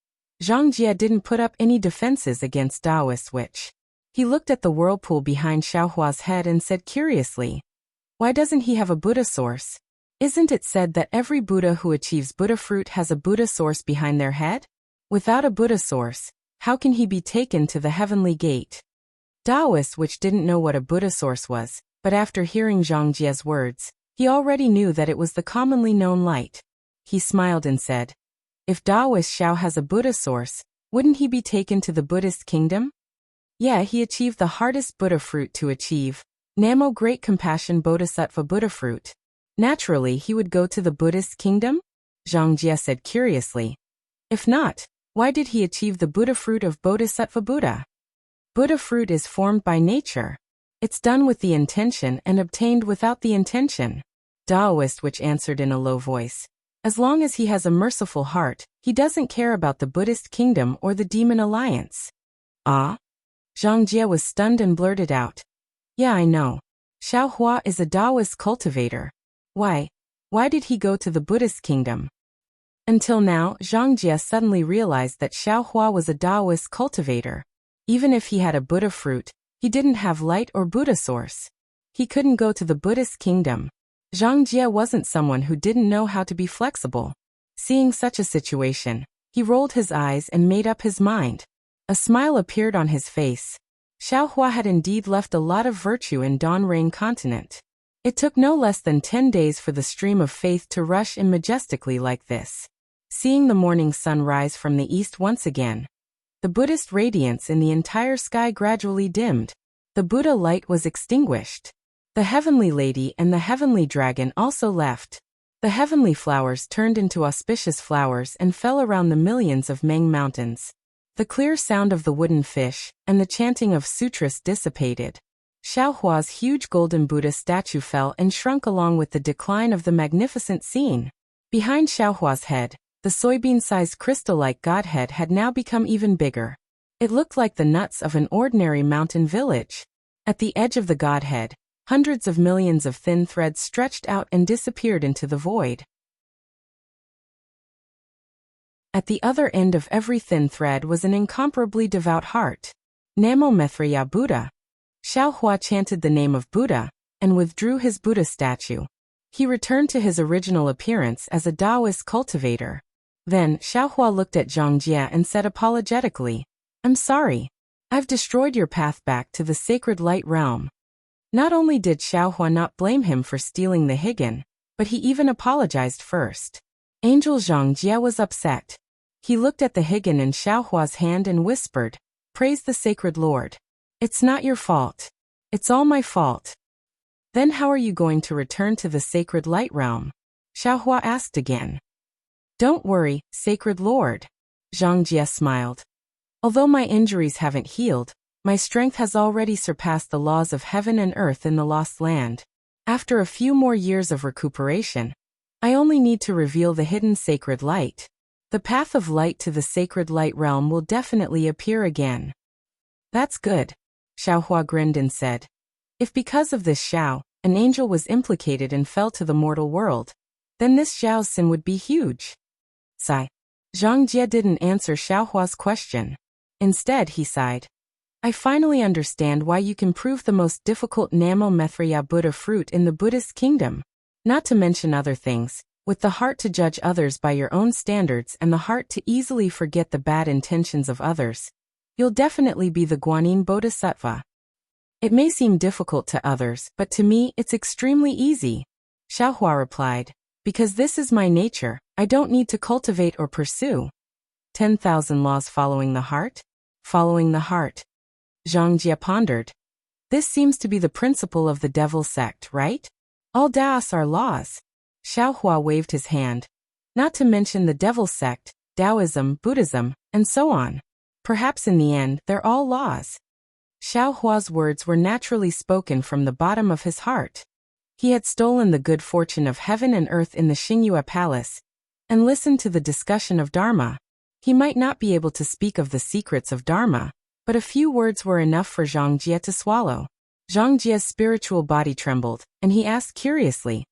S1: Zhang Jie didn't put up any defenses against Taoist witch. He looked at the whirlpool behind Xiaohua's head and said curiously, "Why doesn't he have a Buddha source? Isn't it said that every Buddha who achieves Buddha fruit has a Buddha source behind their head? Without a Buddha source, how can he be taken to the heavenly gate?" Taoist witch didn't know what a Buddha source was, but after hearing Zhang Jie's words, he already knew that it was the commonly known light. He smiled and said, "If Taoist Xiao has a Buddha source, wouldn't he be taken to the Buddhist kingdom?" "Yeah, he achieved the hardest Buddha fruit to achieve, Namo Great Compassion Bodhisattva Buddha fruit. Naturally, he would go to the Buddhist kingdom?" Zhang Jie said curiously. "If not, why did he achieve the Buddha fruit of Bodhisattva Buddha?" Buddha fruit is formed by nature. It's done with the intention and obtained without the intention. Taoist witch answered in a low voice. As long as he has a merciful heart, he doesn't care about the Buddhist kingdom or the demon alliance. Ah? Zhang Jie was stunned and blurted out. "Yeah, I know. Xiaohua is a Taoist cultivator. Why did he go to the Buddhist kingdom?" Until now, Zhang Jie suddenly realized that Xiaohua was a Taoist cultivator. Even if he had a Buddha fruit, he didn't have light or Buddha source. He couldn't go to the Buddhist kingdom. Zhang Jie wasn't someone who didn't know how to be flexible. Seeing such a situation, He rolled his eyes and made up his mind. A smile appeared on his face. Xiaohua had indeed left a lot of virtue in Dawn-Rain continent. It took no less than 10 days for the stream of faith to rush in majestically like this. Seeing the morning sun rise from the east once again, the Buddhist radiance in the entire sky gradually dimmed. The Buddha light was extinguished. The heavenly lady and the heavenly dragon also left. The heavenly flowers turned into auspicious flowers and fell around the millions of Meng mountains. The clear sound of the wooden fish and the chanting of sutras dissipated. Xiaohua's huge golden Buddha statue fell and shrunk along with the decline of the magnificent scene. Behind Xiaohua's head, the soybean-sized crystal-like godhead had now become even bigger. It looked like the nuts of an ordinary mountain village. At the edge of the godhead, hundreds of millions of thin threads stretched out and disappeared into the void. At the other end of every thin thread was an incomparably devout heart. Namo Mithriya Buddha. Xiaohua chanted the name of Buddha, and withdrew his Buddha statue. He returned to his original appearance as a Taoist cultivator. Then, Xiaohua looked at Zhang Jie and said apologetically, "I'm sorry. I've destroyed your path back to the sacred light realm." Not only did Xiaohua not blame him for stealing the Higan, but he even apologized first. Angel Zhang Jie was upset. He looked at the Higan in Xiaohua's hand and whispered, "Praise the sacred Lord. It's not your fault. It's all my fault." "Then how are you going to return to the sacred light realm?" Xiaohua asked again. "Don't worry, sacred Lord." Zhang Jie smiled. "Although my injuries haven't healed, my strength has already surpassed the laws of heaven and earth in the lost land. After a few more years of recuperation, I only need to reveal the hidden sacred light. The path of light to the sacred light realm will definitely appear again." "That's good," Xiaohua grinned and said. "If because of this Xiao, an angel was implicated and fell to the mortal world, then this Xiao's sin would be huge." Sigh. Zhang Jie didn't answer Xiaohua's question. Instead, he sighed. "I finally understand why you can prove the most difficult Namo Mithriya Buddha fruit in the Buddhist kingdom. Not to mention other things, with the heart to judge others by your own standards and the heart to easily forget the bad intentions of others, you'll definitely be the Guanyin Bodhisattva. It may seem difficult to others, but to me it's extremely easy," Xiaohua replied, "because this is my nature. I don't need to cultivate or pursue." 10,000 laws following the heart? Following the heart. Zhang Jie pondered. This seems to be the principle of the devil sect, right? All Taoists are laws. Xiaohua waved his hand. Not to mention the devil sect, Taoism, Buddhism, and so on. Perhaps in the end, they're all laws. Xiaohua's words were naturally spoken from the bottom of his heart. He had stolen the good fortune of heaven and earth in the Xingyue Palace, and listened to the discussion of Dharma. He might not be able to speak of the secrets of Dharma, but a few words were enough for Zhang Jie to swallow. Zhang Jie's spiritual body trembled, and he asked curiously,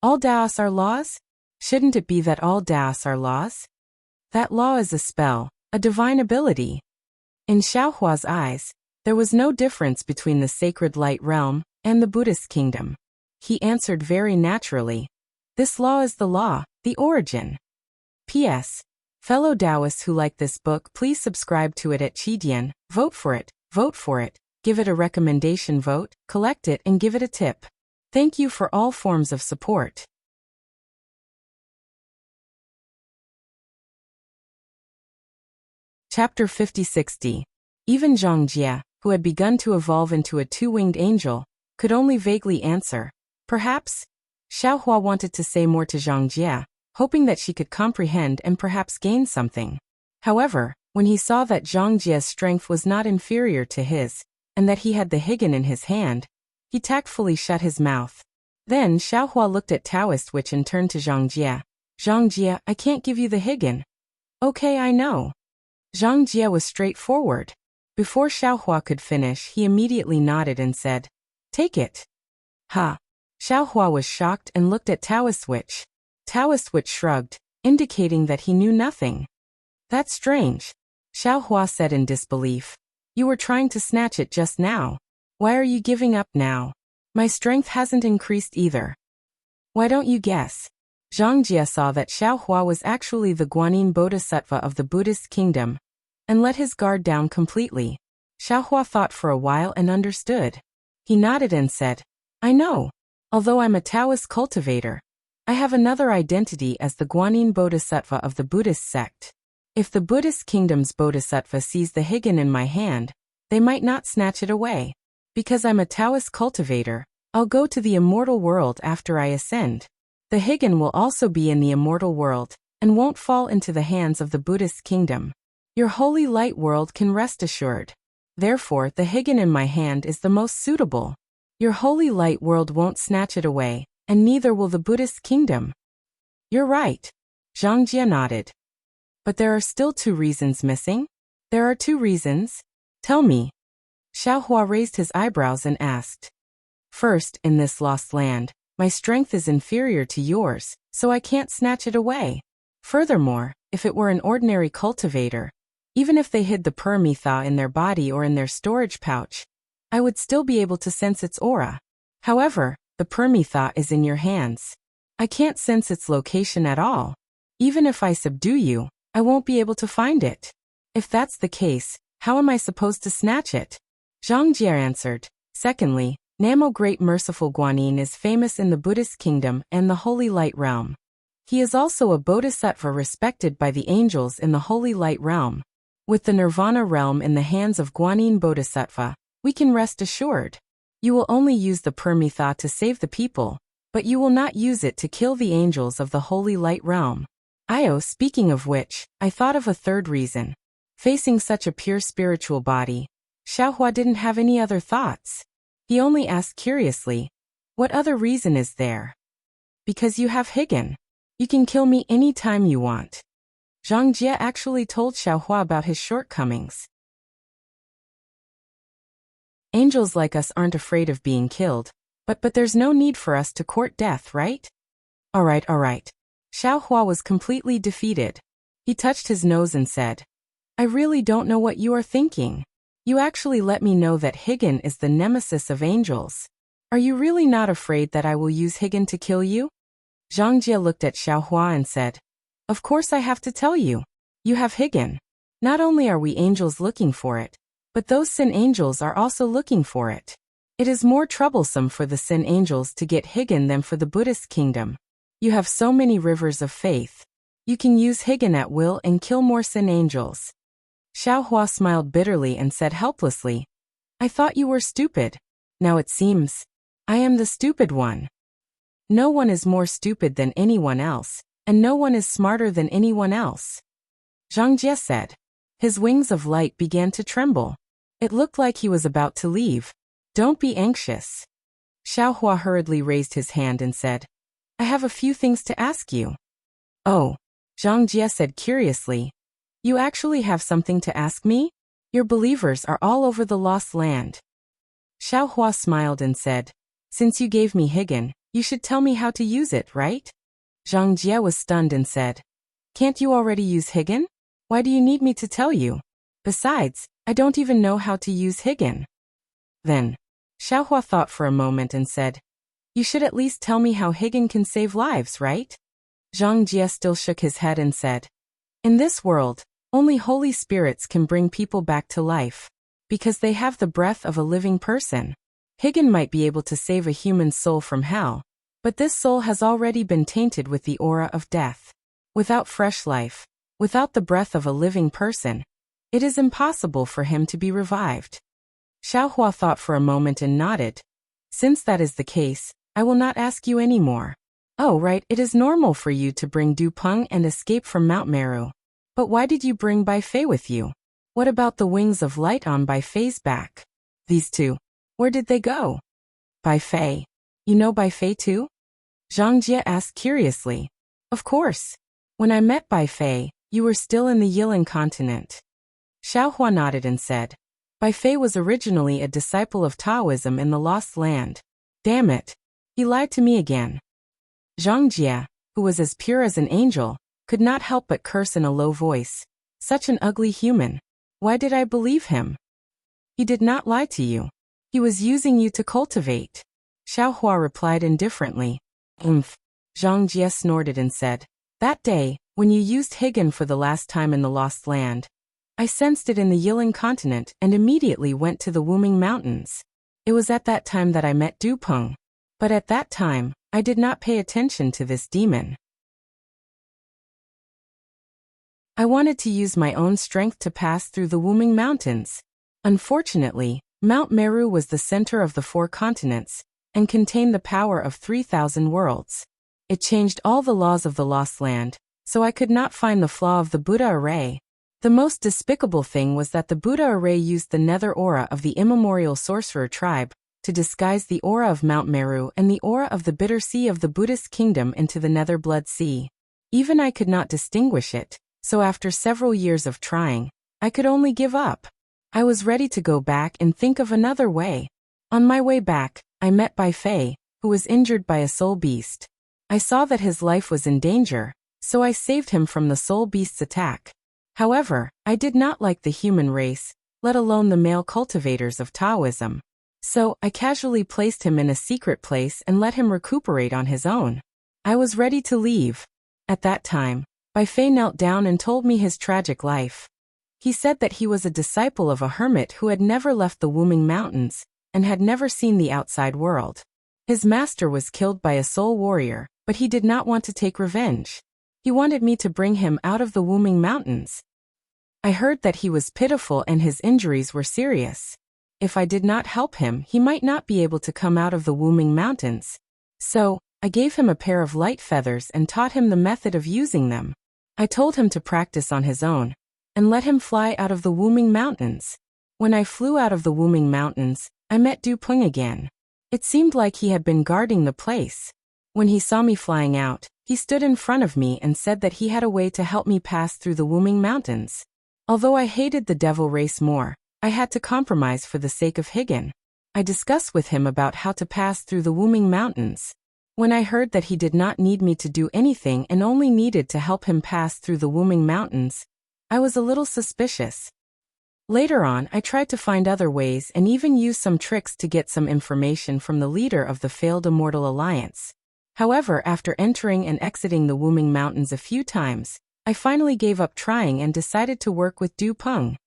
S1: "All Taoists are laws? Shouldn't it be that all Taoists are laws?" "That law is a spell, a divine ability." In Xiaohua's eyes, there was no difference between the sacred light realm and the Buddhist kingdom. He answered very naturally, "This law is the law, the origin." P.S. Fellow Taoists who like this book, please subscribe to it at Qidian, vote for it, give it a recommendation vote, collect it and give it a tip. Thank you for all forms of support. Chapter 50-60. Even Zhang Jie, who had begun to evolve into a two-winged angel, could only vaguely answer. Perhaps? Xiaohua wanted to say more to Zhang Jie, hoping that she could comprehend and perhaps gain something. However, when he saw that Zhang Jie's strength was not inferior to his, and that he had the Higan in his hand, he tactfully shut his mouth. Then Xiaohua looked at Taoist Witch and turned to Zhang Jie. "Zhang Jie, I can't give you the Higan." "Okay, I know." Zhang Jie was straightforward. Before Xiaohua could finish, he immediately nodded and said, "Take it." "Ha." Xiaohua was shocked and looked at Taoist Witch. Taoist Witch shrugged, indicating that he knew nothing. "That's strange," Xiaohua said in disbelief. "You were trying to snatch it just now. Why are you giving up now? My strength hasn't increased either." "Why don't you guess?" Zhang Jie saw that Xiao Hua was actually the Guanyin Bodhisattva of the Buddhist kingdom, and let his guard down completely. Xiao Hua thought for a while and understood. He nodded and said, I know. Although I'm a Taoist cultivator, I have another identity as the Guanyin Bodhisattva of the Buddhist sect. If the Buddhist kingdom's Bodhisattva sees the higan in my hand, they might not snatch it away. Because I'm a Taoist cultivator, I'll go to the immortal world after I ascend. The higan will also be in the immortal world, and won't fall into the hands of the Buddhist kingdom. Your holy light world can rest assured. Therefore, the higan in my hand is the most suitable. Your holy light world won't snatch it away, and neither will the Buddhist kingdom. You're right. Zhang Jie nodded. But there are still 2 reasons missing? There are 2 reasons? Tell me. Xiao Hua raised his eyebrows and asked. First, in this lost land, my strength is inferior to yours, so I can't snatch it away. Furthermore, if it were an ordinary cultivator, even if they hid the Permitha in their body or in their storage pouch, I would still be able to sense its aura. However, the Permitha is in your hands. I can't sense its location at all. Even if I subdue you, I won't be able to find it. If that's the case, how am I supposed to snatch it? Zhang Jie answered. Secondly, Namo Great Merciful Guanyin is famous in the Buddhist kingdom and the Holy Light realm. He is also a bodhisattva respected by the angels in the Holy Light realm. With the Nirvana realm in the hands of Guanyin Bodhisattva, we can rest assured. You will only use the Permitha to save the people, but you will not use it to kill the angels of the Holy Light realm. Speaking of which, I thought of a third reason. Facing such a pure spiritual body, Xiao Hua didn't have any other thoughts. He only asked curiously, what other reason is there? Because you have higan. You can kill me any time you want. Zhang Jie actually told Xiao Hua about his shortcomings. Angels like us aren't afraid of being killed, but there's no need for us to court death, right? All right. Xiao Hua was completely defeated. He touched his nose and said, I really don't know what you are thinking. You actually let me know that higan is the nemesis of angels. Are you really not afraid that I will use higan to kill you? Zhang Jie looked at Xiao Hua and said, Of course I have to tell you. You have higan. Not only are we angels looking for it, but those sin angels are also looking for it. It is more troublesome for the sin angels to get higan than for the Buddhist kingdom. You have so many rivers of faith. You can use higan at will and kill more sin angels. Xiao Hua smiled bitterly and said helplessly, I thought you were stupid. Now it seems I am the stupid one. No one is more stupid than anyone else, and no one is smarter than anyone else. Zhang Jie said. His wings of light began to tremble. It looked like he was about to leave. Don't be anxious. Xiao Hua hurriedly raised his hand and said, I have a few things to ask you. Oh, Zhang Jie said curiously. You actually have something to ask me? Your believers are all over the lost land. Xiao Hua smiled and said, Since you gave me higan, you should tell me how to use it, right? Zhang Jie was stunned and said, Can't you already use higan? Why do you need me to tell you? Besides, I don't even know how to use higan. Then, Xiao Hua thought for a moment and said, You should at least tell me how higan can save lives, right? Zhang Jie still shook his head and said, In this world, only holy spirits can bring people back to life, because they have the breath of a living person. Higan might be able to save a human soul from hell, but this soul has already been tainted with the aura of death. Without fresh life, without the breath of a living person, it is impossible for him to be revived. Xiao Hua thought for a moment and nodded. Since that is the case, I will not ask you any more. Oh right, it is normal for you to bring Du Peng and escape from Mount Meru. But why did you bring Bai Fei with you? What about the wings of light on Bai Fei's back? These two, where did they go? Bai Fei. You know Bai Fei too? Zhang Jie asked curiously. Of course. When I met Bai Fei, you were still in the Yilan continent. Xiao Hua nodded and said, Bai Fei was originally a disciple of Taoism in the Lost Land. Damn it. He lied to me again. Zhang Jie, who was as pure as an angel, could not help but curse in a low voice. Such an ugly human. Why did I believe him? He did not lie to you. He was using you to cultivate. Xiao Hua replied indifferently. Zhang Jie snorted and said, "That day, when you used Higan for the last time in the Lost Land, I sensed it in the Yilan continent and immediately went to the Wuming Mountains. It was at that time that I met Du Peng. But at that time, I did not pay attention to this demon. I wanted to use my own strength to pass through the Wuming Mountains. Unfortunately, Mount Meru was the center of the 4 continents and contained the power of 3,000 worlds. It changed all the laws of the Lost Land, so I could not find the flaw of the Buddha array. The most despicable thing was that the Buddha array used the nether aura of the immemorial sorcerer tribe to disguise the aura of Mount Meru and the aura of the bitter sea of the Buddhist kingdom into the nether blood sea. Even I could not distinguish it, so after several years of trying, I could only give up. I was ready to go back and think of another way. On my way back, I met Bai Fei, who was injured by a soul beast. I saw that his life was in danger, so I saved him from the soul beast's attack. However, I did not like the human race, let alone the male cultivators of Taoism. So, I casually placed him in a secret place and let him recuperate on his own. I was ready to leave. At that time, Bai Fei knelt down and told me his tragic life. He said that he was a disciple of a hermit who had never left the Wuming Mountains and had never seen the outside world. His master was killed by a soul warrior, but he did not want to take revenge. He wanted me to bring him out of the Wuming Mountains. I heard that he was pitiful and his injuries were serious. If I did not help him, he might not be able to come out of the Wuming Mountains. So, I gave him a pair of light feathers and taught him the method of using them. I told him to practice on his own, and let him fly out of the Wuming Mountains. When I flew out of the Wuming Mountains, I met Du Peng again. It seemed like he had been guarding the place. When he saw me flying out, he stood in front of me and said that he had a way to help me pass through the Wuming Mountains. Although I hated the devil race more, I had to compromise for the sake of Higan. I discussed with him about how to pass through the Wuming Mountains. When I heard that he did not need me to do anything and only needed to help him pass through the Wuming Mountains, I was a little suspicious. Later on, I tried to find other ways and even used some tricks to get some information from the leader of the failed Immortal Alliance. However, after entering and exiting the Wuming Mountains a few times, I finally gave up trying and decided to work with Du Peng.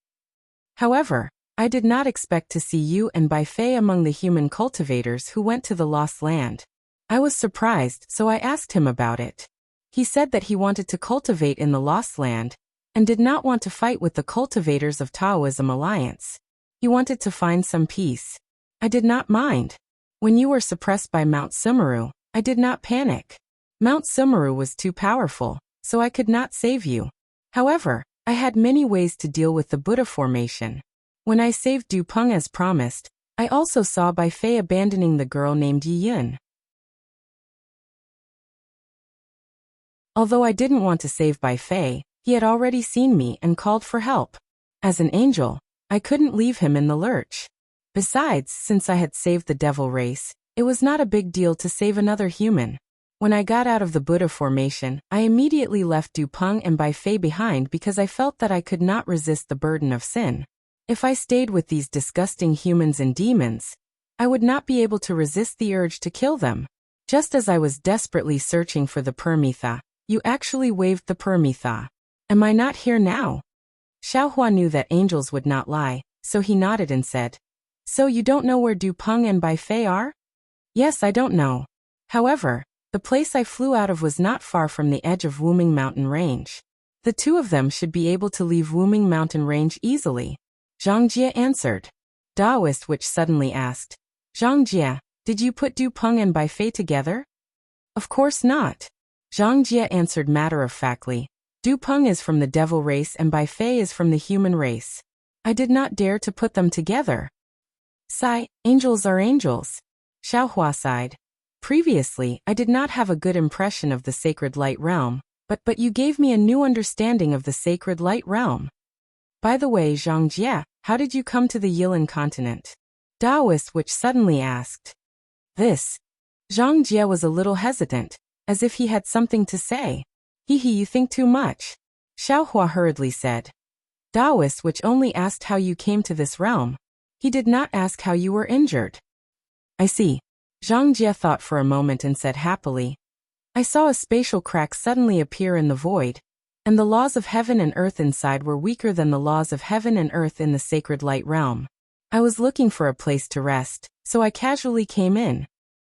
S1: However, I did not expect to see you and Bai Fei among the human cultivators who went to the Lost Land. I was surprised, so I asked him about it. He said that he wanted to cultivate in the Lost Land, and did not want to fight with the cultivators of Taoism Alliance. He wanted to find some peace. I did not mind. When you were suppressed by Mount Sumeru, I did not panic. Mount Sumeru was too powerful, so I could not save you. However, I had many ways to deal with the Buddha formation. When I saved Du Peng as promised, I also saw Bai Fei abandoning the girl named Yi Yun. Although I didn't want to save Bai Fei, he had already seen me and called for help. As an angel, I couldn't leave him in the lurch. Besides, since I had saved the devil race, it was not a big deal to save another human. When I got out of the Buddha formation, I immediately left Du Peng and Bai Fei behind because I felt that I could not resist the burden of sin. If I stayed with these disgusting humans and demons, I would not be able to resist the urge to kill them. Just as I was desperately searching for the Permitha, you actually waved the Permitha. Am I not here now? Xiaohua knew that angels would not lie, so he nodded and said, "So you don't know where Du Peng and Bai Fei are?" "Yes, I don't know. However, the place I flew out of was not far from the edge of Wuming Mountain Range. The two of them should be able to leave Wuming Mountain Range easily," Zhang Jie answered. Daoist Witch suddenly asked, "Zhang Jie, did you put Du Peng and Bai Fei together?" "Of course not." Zhang Jie answered matter-of-factly, "Du Peng is from the devil race and Bai Fei is from the human race. I did not dare to put them together." "Sigh, angels are angels," Xiaohua sighed. "Previously, I did not have a good impression of the sacred light realm, but you gave me a new understanding of the sacred light realm. By the way, Zhang Jie, how did you come to the Yilan continent?" Daoist Witch suddenly asked. This. Zhang Jie was a little hesitant, as if he had something to say. "You think too much," Xiaohua hurriedly said. Daoist Witch only asked how you came to this realm. He did not ask how you were injured. "I see." Zhang Jie thought for a moment and said happily, I saw a spatial crack suddenly appear in the void, and the laws of heaven and earth inside were weaker than the laws of heaven and earth in the sacred light realm. I was looking for a place to rest, so I casually came in.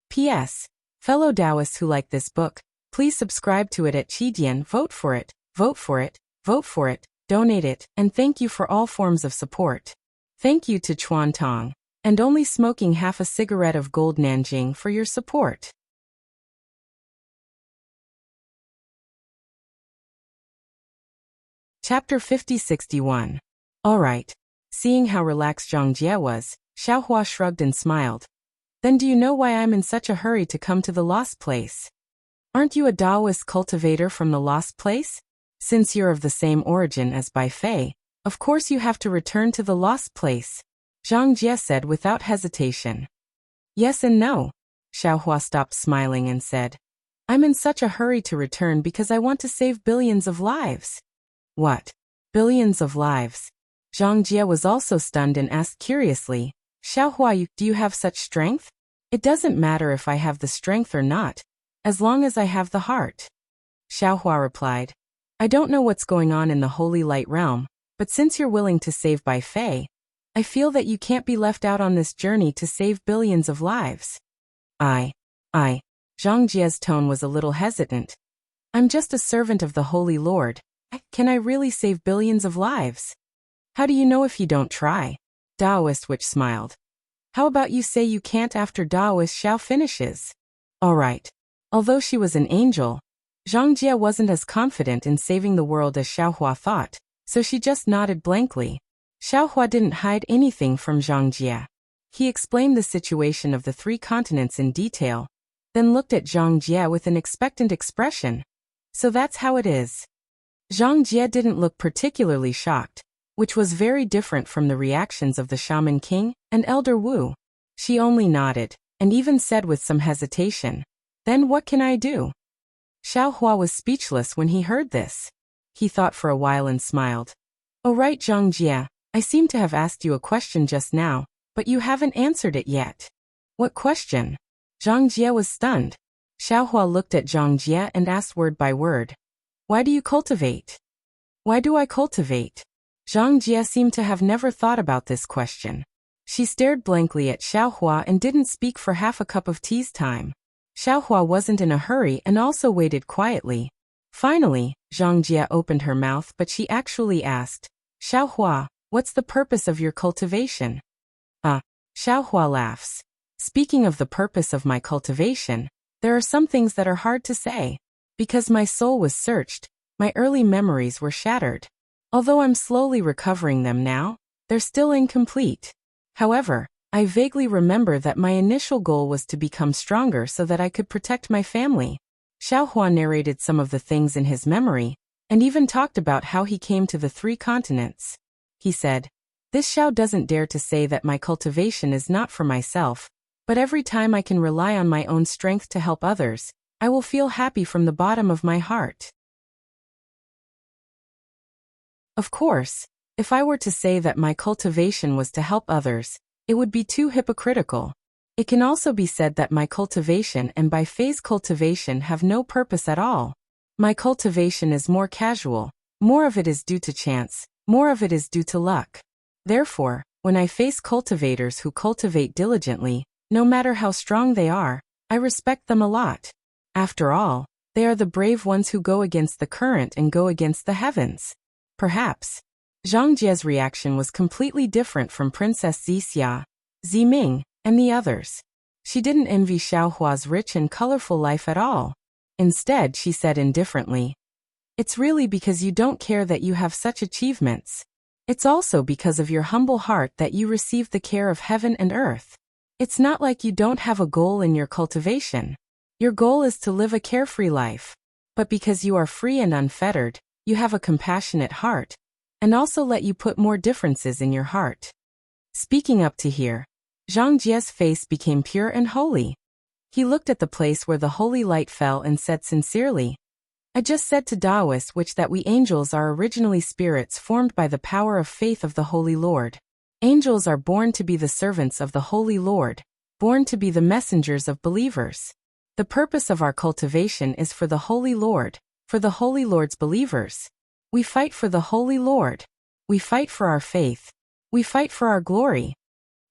S1: P.S. Fellow Taoists who like this book, please subscribe to it at Qidian, vote for it, vote for it, vote for it, donate it, and thank you for all forms of support. Thank you to Chuan Tong, and Only Smoking Half a Cigarette of Gold Nanjing for your support. Chapter 50-61. Alright. Seeing how relaxed Zhang Jie was, Xiaohua shrugged and smiled. Then do you know why I'm in such a hurry to come to the lost place? Aren't you a Taoist cultivator from the lost place? Since you're of the same origin as Bai Fei, of course you have to return to the lost place, Zhang Jie said without hesitation. Yes and no. Xiaohua stopped smiling and said, I'm in such a hurry to return because I want to save billions of lives. What? Billions of lives? Zhang Jie was also stunned and asked curiously, Xiaohua, do you have such strength? It doesn't matter if I have the strength or not, as long as I have the heart. Xiaohua replied, I don't know what's going on in the Holy Light Realm, but since you're willing to save Bai Fei, I feel that you can't be left out on this journey to save billions of lives. I. Zhang Jie's tone was a little hesitant. I'm just a servant of the Holy Lord. Can I really save billions of lives? How do you know if you don't try? Taoist Witch smiled. How about you say you can't after Taoist Xiao finishes? Alright. Although she was an angel, Zhang Jie wasn't as confident in saving the world as Xiaohua thought, so she just nodded blankly. Xiaohua didn't hide anything from Zhang Jie. He explained the situation of the 3 continents in detail, then looked at Zhang Jie with an expectant expression. So that's how it is. Zhang Jie didn't look particularly shocked, which was very different from the reactions of the Shaman King and Elder Wu. She only nodded, and even said with some hesitation, Then what can I do? Xiaohua was speechless when he heard this. He thought for a while and smiled. Oh right, Zhang Jie, I seem to have asked you a question just now, but you haven't answered it yet. What question? Zhang Jie was stunned. Xiaohua looked at Zhang Jie and asked word by word. Why do you cultivate? Why do I cultivate? Zhang Jie seemed to have never thought about this question. She stared blankly at Xiaohua and didn't speak for half a cup of tea's time. Xiaohua wasn't in a hurry and also waited quietly. Finally, Zhang Jie opened her mouth, but she actually asked, Xiaohua, what's the purpose of your cultivation? Xiaohua laughs. Speaking of the purpose of my cultivation, there are some things that are hard to say. Because my soul was searched, my early memories were shattered. Although I'm slowly recovering them now, they're still incomplete. However, I vaguely remember that my initial goal was to become stronger so that I could protect my family. Xiaohua narrated some of the things in his memory, and even talked about how he came to the 3 continents. He said, This Xiao doesn't dare to say that my cultivation is not for myself, but every time I can rely on my own strength to help others, I will feel happy from the bottom of my heart. Of course, if I were to say that my cultivation was to help others, it would be too hypocritical. It can also be said that my cultivation and Bai Fei's cultivation have no purpose at all. My cultivation is more casual, more of it is due to chance, more of it is due to luck. Therefore, when I face cultivators who cultivate diligently, no matter how strong they are, I respect them a lot. After all, they are the brave ones who go against the current and go against the heavens. Perhaps. Zhang Jie's reaction was completely different from Princess Zixia, Ziming, and the others. She didn't envy Xiaohua's rich and colorful life at all. Instead, she said indifferently, It's really because you don't care that you have such achievements. It's also because of your humble heart that you receive the care of heaven and earth. It's not like you don't have a goal in your cultivation. Your goal is to live a carefree life. But because you are free and unfettered, you have a compassionate heart, and also let you put more differences in your heart. Speaking up to here, Zhang Jie's face became pure and holy. He looked at the place where the holy light fell and said sincerely, I just said to Taoists which that we angels are originally spirits formed by the power of faith of the Holy Lord. Angels are born to be the servants of the Holy Lord, born to be the messengers of believers. The purpose of our cultivation is for the Holy Lord, for the Holy Lord's believers. We fight for the Holy Lord. We fight for our faith. We fight for our glory.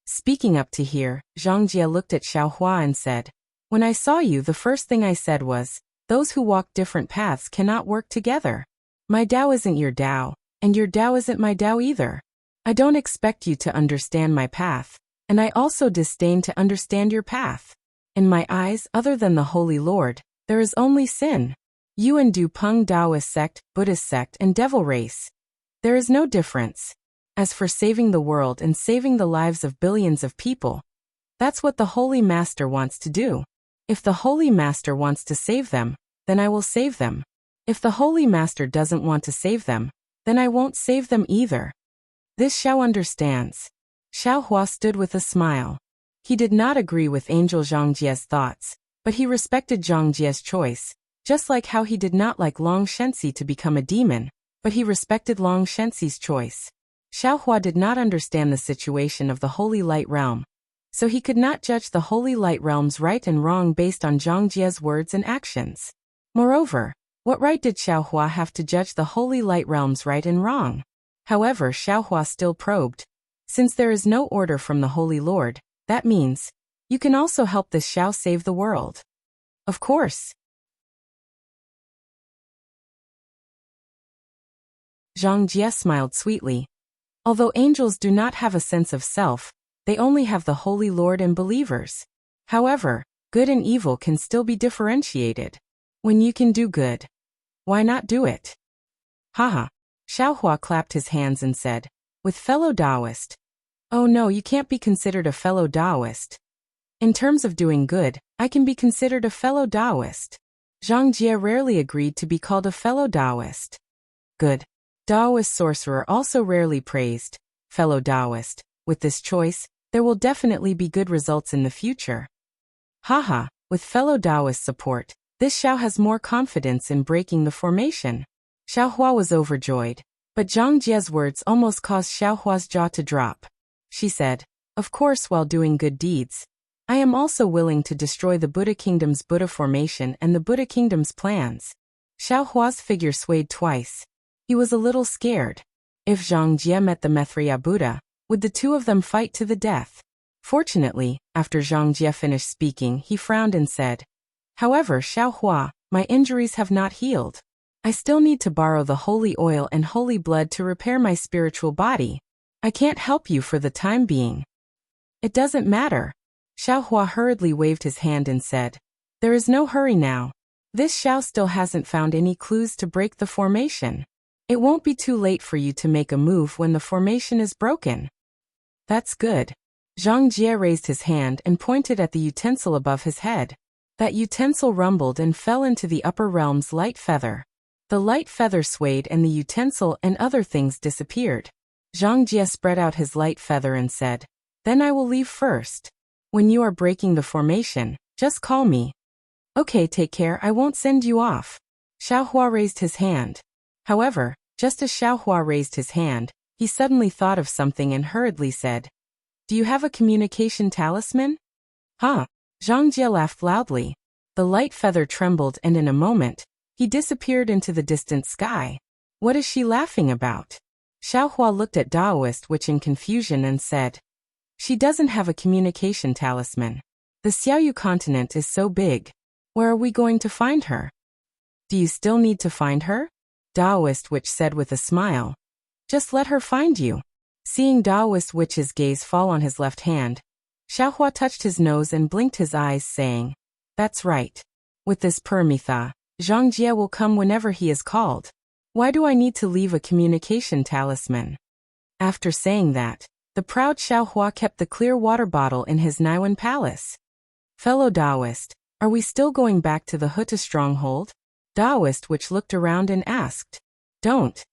S1: Speaking up to here, Zhang Jie looked at Xiaohua and said, "When I saw you, the first thing I said was, those who walk different paths cannot work together. My Tao isn't your Tao, and your Tao isn't my Tao either. I don't expect you to understand my path, and I also disdain to understand your path. In my eyes, other than the Holy Lord, there is only sin. You and Du Peng Taoist sect, Buddhist sect, and devil race. There is no difference. As for saving the world and saving the lives of billions of people, that's what the Holy Master wants to do. If the Holy Master wants to save them, then I will save them. If the Holy Master doesn't want to save them, then I won't save them either." This Xiao understands. Xiaohua stood with a smile. He did not agree with Angel Zhang Jie's thoughts, but he respected Zhang Jie's choice, just like how he did not like Long Shenxi to become a demon, but he respected Long Shenxi's choice. Xiaohua did not understand the situation of the Holy Light Realm, so he could not judge the Holy Light Realm's right and wrong based on Zhang Jie's words and actions. Moreover, what right did Xiaohua have to judge the Holy Light Realm's right and wrong? However, Xiaohua still probed. Since there is no order from the Holy Lord, that means, you can also help this Xiao save the world. Of course. Zhang Jie smiled sweetly. Although angels do not have a sense of self, they only have the Holy Lord and believers. However, good and evil can still be differentiated. When you can do good, why not do it? Haha. Xiaohua clapped his hands and said, "With fellow Taoist." "Oh no, you can't be considered a fellow Taoist. In terms of doing good, I can be considered a fellow Taoist." Zhang Jie rarely agreed to be called a fellow Taoist. Good. Taoist sorcerer also rarely praised, fellow Taoist. With this choice, there will definitely be good results in the future. Haha, with fellow Taoist support, this Xiao has more confidence in breaking the formation. Xiaohua was overjoyed, but Zhang Jie's words almost caused Xiaohua's jaw to drop. She said, "Of course, while doing good deeds, I am also willing to destroy the Buddha Kingdom's Buddha formation and the Buddha Kingdom's plans." Xiaohua's figure swayed twice. He was a little scared. If Zhang Jie met the Maitreya Buddha, would the two of them fight to the death? Fortunately, after Zhang Jie finished speaking, he frowned and said, "However, Xiaohua, my injuries have not healed. I still need to borrow the holy oil and holy blood to repair my spiritual body. I can't help you for the time being." "It doesn't matter." Xiaohua hurriedly waved his hand and said, "There is no hurry now. This Xiao still hasn't found any clues to break the formation. It won't be too late for you to make a move when the formation is broken." "That's good." Zhang Jie raised his hand and pointed at the utensil above his head. That utensil rumbled and fell into the upper realm's light feather. The light feather swayed and the utensil and other things disappeared. Zhang Jie spread out his light feather and said, "Then I will leave first. When you are breaking the formation, just call me." "Okay, take care, I won't send you off." Xiaohua raised his hand. However, just as Xiaohua raised his hand, he suddenly thought of something and hurriedly said, "Do you have a communication talisman?" "Huh?" Zhang Jie laughed loudly. The light feather trembled and in a moment, he disappeared into the distant sky. What is she laughing about? Xiaohua looked at Taoist Witch in confusion and said, "She doesn't have a communication talisman. The Xiaoyu continent is so big. Where are we going to find her?" "Do you still need to find her?" Taoist Witch said with a smile. "Just let her find you." Seeing Taoist Witch's gaze fall on his left hand, Xiaohua touched his nose and blinked his eyes, saying, "That's right. With this Permitha, Zhang Jie will come whenever he is called. Why do I need to leave a communication talisman?" After saying that, the proud Xiaohua kept the clear water bottle in his Naiwan palace. "Fellow Taoist, are we still going back to the Huta stronghold?" Taoist Witch looked around and asked. "Don't."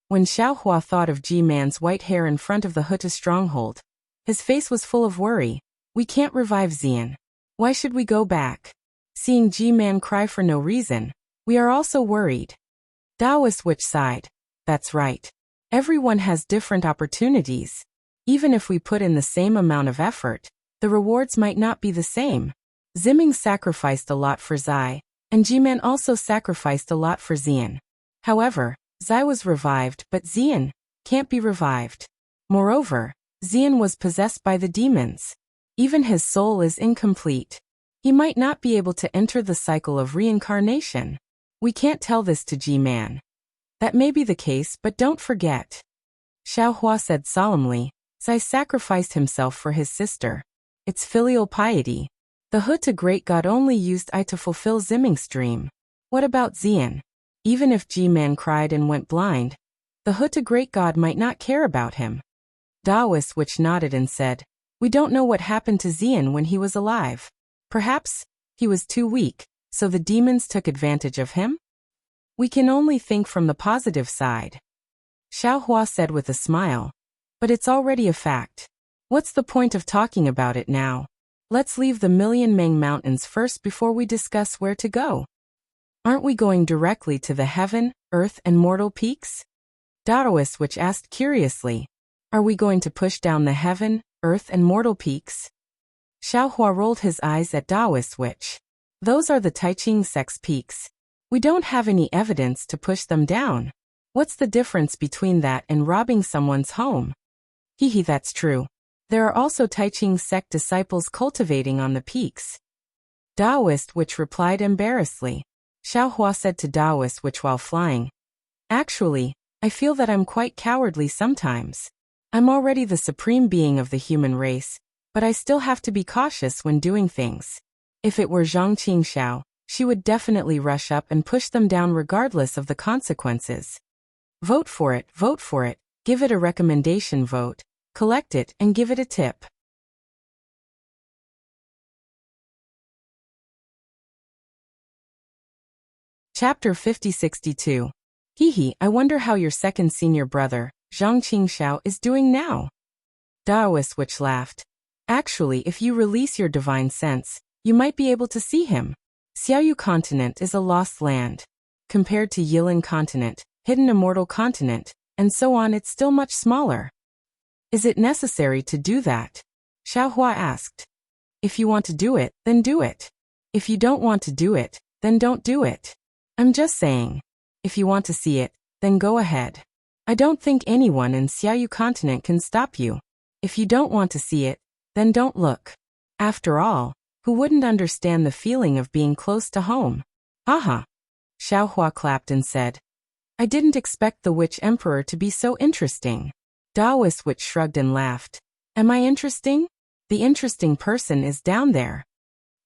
S1: When Xiaohua thought of Ji-man's white hair in front of the Huta stronghold, his face was full of worry. "We can't revive Xian. Why should we go back?" Seeing Ji-man cry for no reason, we are also worried. Taoist Witch sighed. "That's right. Everyone has different opportunities. Even if we put in the same amount of effort, the rewards might not be the same. Ziming sacrificed a lot for Zai, and Jiman also sacrificed a lot for Xian. However, Zai was revived, but Xian can't be revived. Moreover, Xian was possessed by the demons. Even his soul is incomplete. He might not be able to enter the cycle of reincarnation. We can't tell this to Jiman. That may be the case, but don't forget. Xiaohua said solemnly, Zai sacrificed himself for his sister. It's filial piety. The Huta great god only used I to fulfill Ziming's dream. What about Xian? Even if Jiman cried and went blind, the Huta great god might not care about him. Daoist which nodded and said, we don't know what happened to Xian when he was alive. Perhaps he was too weak, so the demons took advantage of him? We can only think from the positive side. Xiaohua said with a smile. But it's already a fact. What's the point of talking about it now? Let's leave the Million Meng Mountains first before we discuss where to go. Aren't we going directly to the heaven, earth and mortal peaks? Daoist which asked curiously. Are we going to push down the heaven, earth and mortal peaks? Xiaohua rolled his eyes at Daoist which. Those are the Taiching sect's peaks. We don't have any evidence to push them down. What's the difference between that and robbing someone's home? Hehe, that's true. There are also Taiching sect disciples cultivating on the peaks. Daoist which replied embarrassedly. Xiaohua said to Daoist which while flying. Actually, I feel that I'm quite cowardly sometimes. I'm already the supreme being of the human race, but I still have to be cautious when doing things. If it were Zhang Qingxiao, she would definitely rush up and push them down regardless of the consequences. Vote for it, give it a recommendation vote. Collect it and give it a tip. Chapter 5062. Hehe, I wonder how your second senior brother, Zhang Qingxiao, is doing now. Daoist which laughed. Actually, if you release your divine sense, you might be able to see him. Xiaoyu continent is a lost land. Compared to Yilin continent, hidden immortal continent, and so on, it's still much smaller. Is it necessary to do that? Xiaohua asked. If you want to do it, then do it. If you don't want to do it, then don't do it. I'm just saying. If you want to see it, then go ahead. I don't think anyone in Xiaoyu continent can stop you. If you don't want to see it, then don't look. After all, who wouldn't understand the feeling of being close to home? Aha! Xiaohua clapped and said. I didn't expect the witch emperor to be so interesting. Daoist which shrugged and laughed. Am I interesting? The interesting person is down there.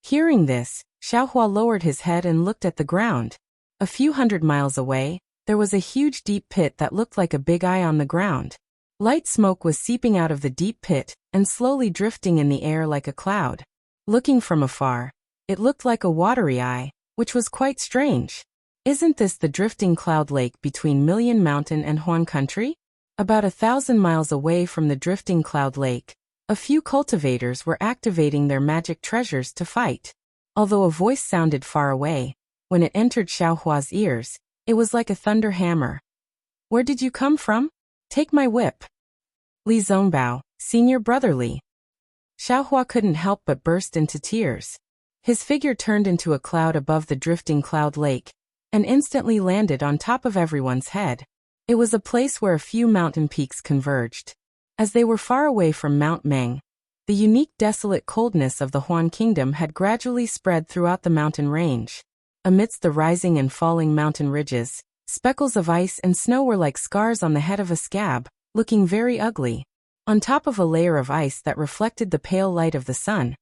S1: Hearing this, Xiaohua lowered his head and looked at the ground. A few hundred miles away, there was a huge deep pit that looked like a big eye on the ground. Light smoke was seeping out of the deep pit and slowly drifting in the air like a cloud. Looking from afar, it looked like a watery eye, which was quite strange. Isn't this the drifting cloud lake between Million Mountain and Huan Country? About 1,000 miles away from the drifting cloud lake, a few cultivators were activating their magic treasures to fight. Although a voice sounded far away, when it entered Xiaohua's ears, it was like a thunder hammer. Where did you come from? Take my whip. Li Zongbao, senior brother Li. Xiaohua couldn't help but burst into tears. His figure turned into a cloud above the drifting cloud lake, and instantly landed on top of everyone's head. It was a place where a few mountain peaks converged. As they were far away from Mount Meng, the unique desolate coldness of the Huan Kingdom had gradually spread throughout the mountain range. Amidst the rising and falling mountain ridges, speckles of ice and snow were like scars on the head of a scab, looking very ugly. On top of a layer of ice that reflected the pale light of the sun,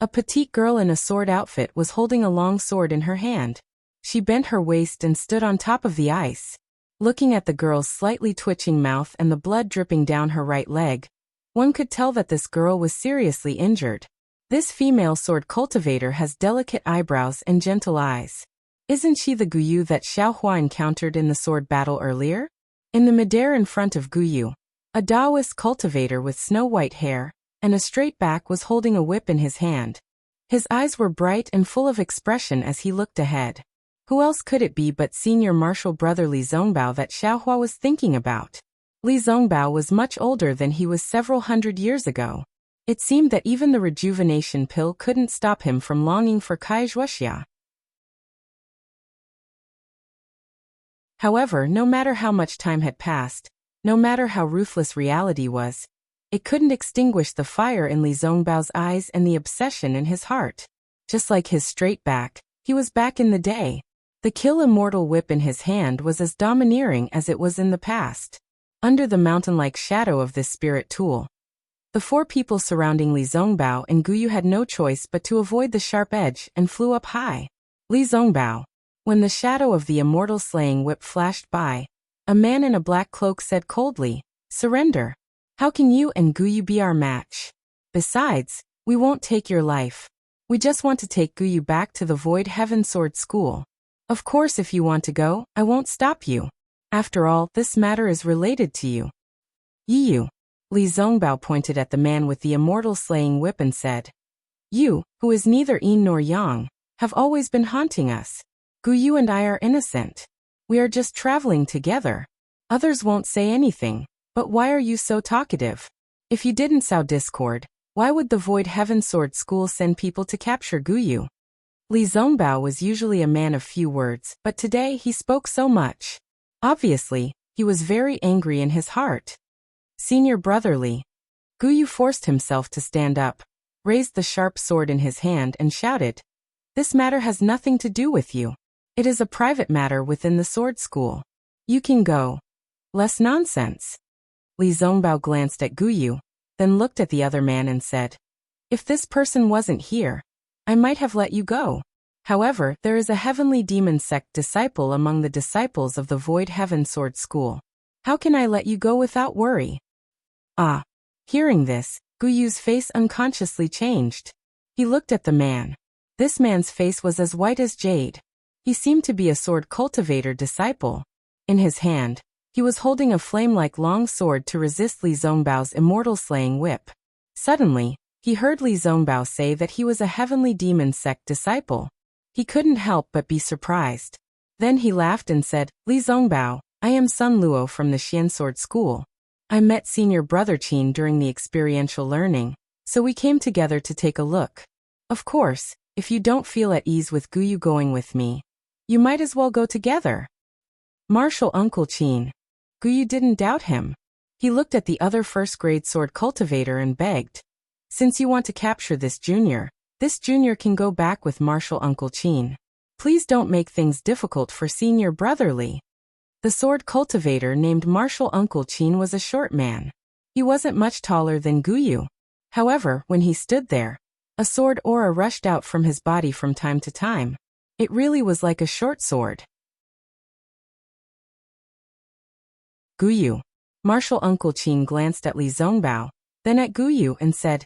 S1: a petite girl in a sword outfit was holding a long sword in her hand. She bent her waist and stood on top of the ice. Looking at the girl's slightly twitching mouth and the blood dripping down her right leg, one could tell that this girl was seriously injured. This female sword cultivator has delicate eyebrows and gentle eyes. Isn't she the Guyu that Xiaohua encountered in the sword battle earlier? In the midair in front of Guyu, a Daoist cultivator with snow-white hair and a straight back was holding a whip in his hand. His eyes were bright and full of expression as he looked ahead. Who else could it be but senior martial brother Li Zongbao that Xiaohua was thinking about? Li Zongbao was much older than he was several hundred years ago. It seemed that even the rejuvenation pill couldn't stop him from longing for Wuxia. However, no matter how much time had passed, no matter how ruthless reality was, it couldn't extinguish the fire in Li Zongbao's eyes and the obsession in his heart. Just like his straight back, he was back in the day. The kill immortal whip in his hand was as domineering as it was in the past. Under the mountain-like shadow of this spirit tool, the four people surrounding Li Zongbao and Guyu had no choice but to avoid the sharp edge and flew up high. Li Zongbao. When the shadow of the immortal slaying whip flashed by, a man in a black cloak said coldly, "Surrender. How can you and Guyu be our match? Besides, we won't take your life. We just want to take Guyu back to the Void Heaven Sword School. Of course, if you want to go, I won't stop you. After all, this matter is related to you." "You." Li Zongbao pointed at the man with the immortal slaying whip and said, "You, who is neither yin nor yang, have always been haunting us. Guyu and I are innocent. We are just traveling together. Others won't say anything, but why are you so talkative? If you didn't sow discord, why would the Void Heaven Sword School send people to capture Guyu?" Li Zongbao was usually a man of few words, but today he spoke so much. Obviously, he was very angry in his heart. "Senior brother Li." Guyu forced himself to stand up, raised the sharp sword in his hand and shouted, "This matter has nothing to do with you. It is a private matter within the sword school. You can go." "Less nonsense." Li Zongbao glanced at Guyu, then looked at the other man and said, "If this person wasn't here, I might have let you go. However, there is a heavenly demon sect disciple among the disciples of the Void Heaven Sword School. How can I let you go without worry?" Ah. Hearing this, Guyu's face unconsciously changed. He looked at the man. This man's face was as white as jade. He seemed to be a sword cultivator disciple. In his hand, he was holding a flame-like long sword to resist Li Zongbao's immortal slaying whip. Suddenly, he heard Li Zongbao say that he was a heavenly demon sect disciple. He couldn't help but be surprised. Then he laughed and said, "Li Zongbao, I am Sun Luo from the Xian Sword School. I met senior brother Qin during the experiential learning, so we came together to take a look. Of course, if you don't feel at ease with Guyu going with me, you might as well go together." Martial Uncle Qin. Guyu didn't doubt him. He looked at the other first-grade sword cultivator and begged, "Since you want to capture this junior can go back with Martial Uncle Qin. Please don't make things difficult for senior brother Li." The sword cultivator named Martial Uncle Qin was a short man. He wasn't much taller than Guyu. However, when he stood there, a sword aura rushed out from his body from time to time. It really was like a short sword. "Guyu." Martial Uncle Qin glanced at Li Zongbao, then at Guyu and said,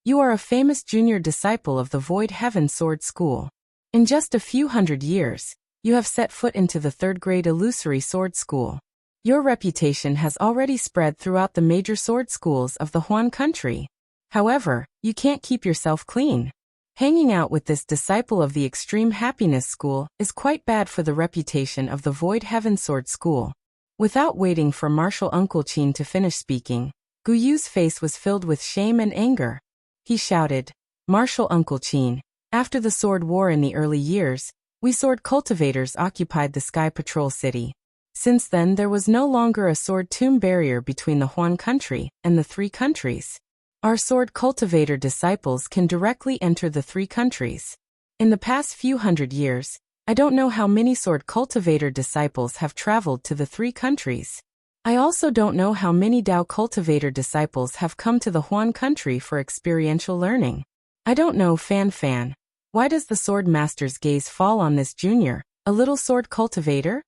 S1: "You are a famous junior disciple of the Void Heaven Sword School. In just a few hundred years, you have set foot into the third-grade illusory sword school. Your reputation has already spread throughout the major sword schools of the Huan country. However, you can't keep yourself clean. Hanging out with this disciple of the Extreme Happiness School is quite bad for the reputation of the Void Heaven Sword School." Without waiting for Martial Uncle Qin to finish speaking, Guyu's face was filled with shame and anger. He shouted, "Martial Uncle Qin, after the sword war in the early years, we sword cultivators occupied the Sky Patrol City. Since then there was no longer a sword tomb barrier between the Huan country and the three countries. Our sword cultivator disciples can directly enter the three countries. In the past few hundred years, I don't know how many sword cultivator disciples have traveled to the three countries. I also don't know how many Dao cultivator disciples have come to the Huan country for experiential learning. I don't know Fan. Why does the sword master's gaze fall on this junior, a little sword cultivator?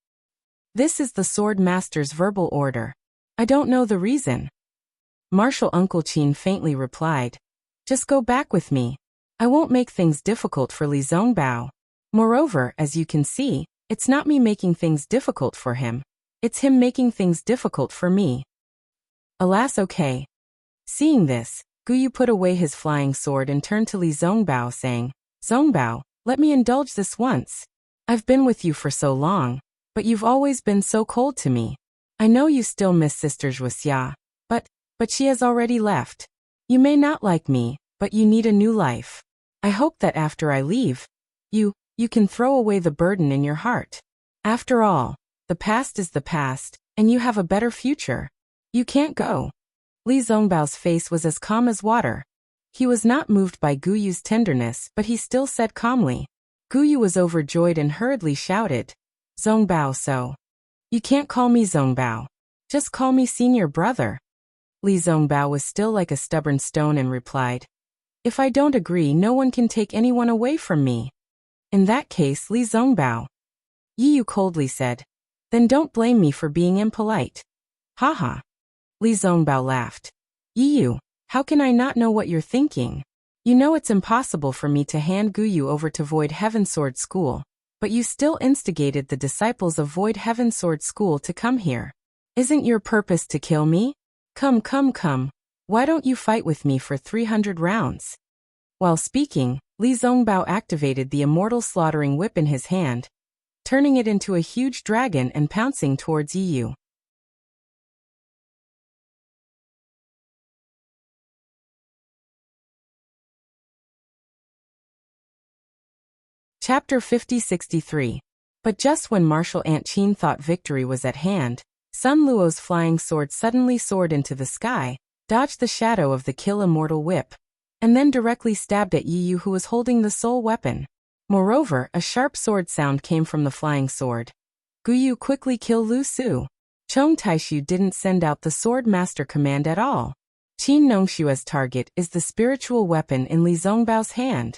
S1: This is the sword master's verbal order. I don't know the reason." Martial Uncle Qin faintly replied, "Just go back with me. I won't make things difficult for Li Zongbao. Moreover, as you can see, it's not me making things difficult for him. It's him making things difficult for me." "Alas, okay." Seeing this, Guyu put away his flying sword and turned to Li Zongbao saying, "Zongbao, let me indulge this once. I've been with you for so long, but you've always been so cold to me. I know you still miss Sister Wuxia, but she has already left. You may not like me, but you need a new life. I hope that after I leave, you can throw away the burden in your heart. After all, the past is the past, and you have a better future. You can't go." Li Zongbao's face was as calm as water. He was not moved by Guyu's tenderness, but he still said calmly. Guyu was overjoyed and hurriedly shouted, "Zongbao so. You can't call me Zongbao. Just call me senior brother." Li Zongbao was still like a stubborn stone and replied, "If I don't agree, no one can take anyone away from me." "In that case, Li Zongbao," Yi Yu coldly said, "then don't blame me for being impolite." "Haha." Li Zongbao laughed. "Yi Yu, how can I not know what you're thinking? You know it's impossible for me to hand Guyu over to Void Heaven Sword School, but you still instigated the disciples of Void Heaven Sword School to come here. Isn't your purpose to kill me? Come. Why don't you fight with me for 300 rounds? While speaking, Li Zongbao activated the immortal slaughtering whip in his hand, turning it into a huge dragon and pouncing towards Yi Yu. Chapter 50-63. But just when Martial Ant Qin thought victory was at hand, Sun Luo's flying sword suddenly soared into the sky, dodged the shadow of the kill immortal whip, and then directly stabbed at Yi Yu, who was holding the soul weapon. Moreover, a sharp sword sound came from the flying sword. Guyu, quickly kill Lu Su. Chong Taishu didn't send out the sword master command at all. Qin Nongshua's target is the spiritual weapon in Li Zongbao's hand.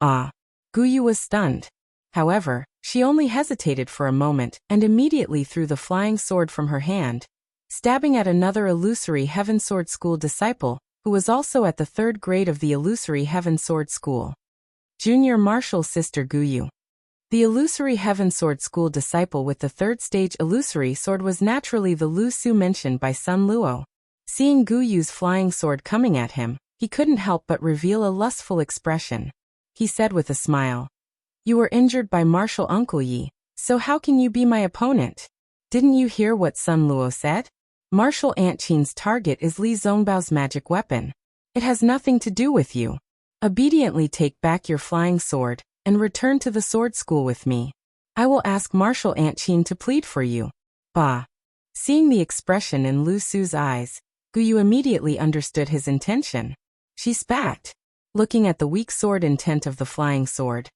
S1: Ah. Guyu was stunned. However, she only hesitated for a moment and immediately threw the flying sword from her hand, stabbing at another Illusory Heaven Sword School disciple, who was also at the 3rd grade of the Illusory Heaven Sword School. Junior Martial Sister Guyu. The Illusory Heaven Sword School disciple with the 3rd stage illusory sword was naturally the Lu Su mentioned by Sun Luo. Seeing Guyu's flying sword coming at him, he couldn't help but reveal a lustful expression. He said with a smile, "You were injured by Martial Uncle Yi, so how can you be my opponent? Didn't you hear what Sun Luo said? Martial Ant Qin's target is Li Zongbao's magic weapon. It has nothing to do with you. Obediently take back your flying sword and return to the sword school with me. I will ask Martial Ant Qin to plead for you." Bah. Seeing the expression in Lu Su's eyes, Guyu immediately understood his intention. She spat. Looking at the weak sword intent of the flying sword,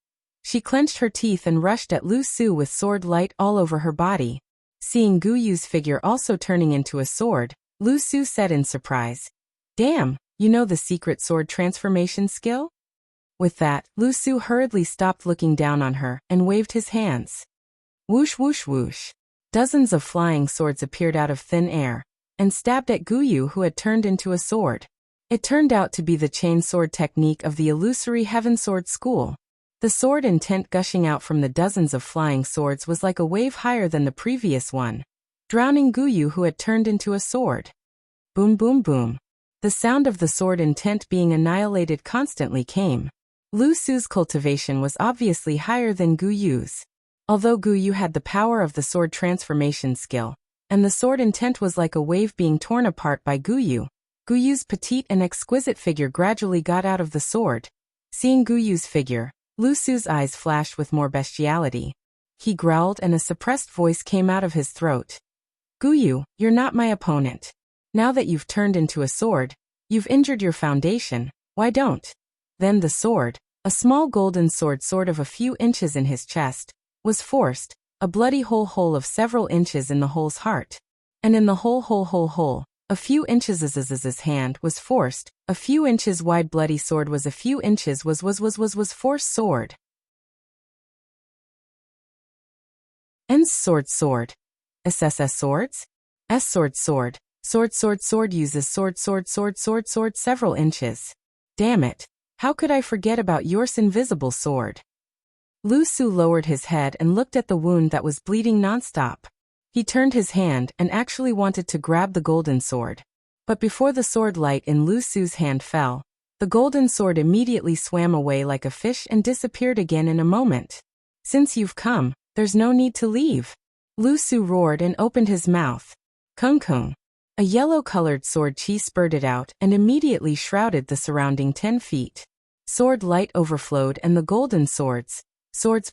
S1: she clenched her teeth and rushed at Lu Su with sword light all over her body. Seeing Guyu's figure also turning into a sword, Lu Su said in surprise, "Damn, you know the secret sword transformation skill?" With that, Lu Su hurriedly stopped looking down on her and waved his hands. Whoosh whoosh whoosh. Dozens of flying swords appeared out of thin air and stabbed at Guyu, who had turned into a sword. It turned out to be the chain sword technique of the Illusory Heaven Sword School. The sword intent gushing out from the dozens of flying swords was like a wave higher than the previous one, drowning Guyu, who had turned into a sword. Boom boom boom. The sound of the sword intent being annihilated constantly came. Lu Su's cultivation was obviously higher than Guyu's. Although Guyu had the power of the sword transformation skill, and the sword intent was like a wave being torn apart by Guyu's petite and exquisite figure gradually got out of the sword. Seeing Guyu's figure, Lu Su's eyes flashed with more bestiality. He growled and a suppressed voice came out of his throat. "Guyu, you're not my opponent. Now that you've turned into a sword, you've injured your foundation, why don't?" Then the sword, a small golden sword sort of a few inches in his chest, was forced, a bloody hole of several inches in the hole's heart. And in the hole, a few inches his hand was forced, a few inches wide bloody sword was a few inches was forced sword. N's sword. SSS swords? S sword. Sword uses sword several inches. Damn it. How could I forget about yours invisible sword? Lu Su lowered his head and looked at the wound that was bleeding nonstop. He turned his hand and actually wanted to grab the golden sword. But before the sword light in Lu Su's hand fell, the golden sword immediately swam away like a fish and disappeared again in a moment. "Since you've come, there's no need to leave." Lu Su roared and opened his mouth. Kung. A yellow-colored sword chi spurted out and immediately shrouded the surrounding 10 feet. Sword light overflowed and the golden sword's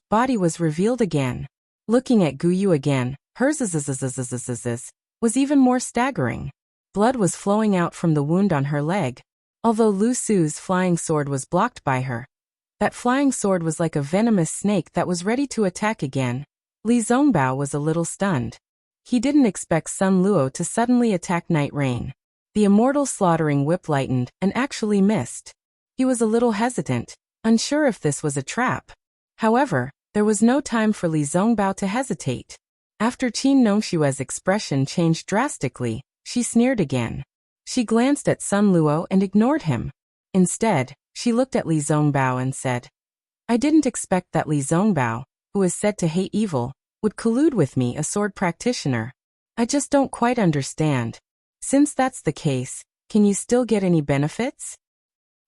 S1: body was revealed again. Looking at Guyu again, hers was even more staggering. Blood was flowing out from the wound on her leg, although Lu Su's flying sword was blocked by her. That flying sword was like a venomous snake that was ready to attack again. Li Zongbao was a little stunned. He didn't expect Sun Luo to suddenly attack Night Rain. The immortal slaughtering whip lightened and actually missed. He was a little hesitant, unsure if this was a trap. However, there was no time for Li Zongbao to hesitate. After Qin Nongshue's expression changed drastically, she sneered again. She glanced at Sun Luo and ignored him. Instead, she looked at Li Zongbao and said, I didn't expect that Li Zongbao, who is said to hate evil, would collude with me, a sword practitioner. I just don't quite understand. Since that's the case, can you still get any benefits?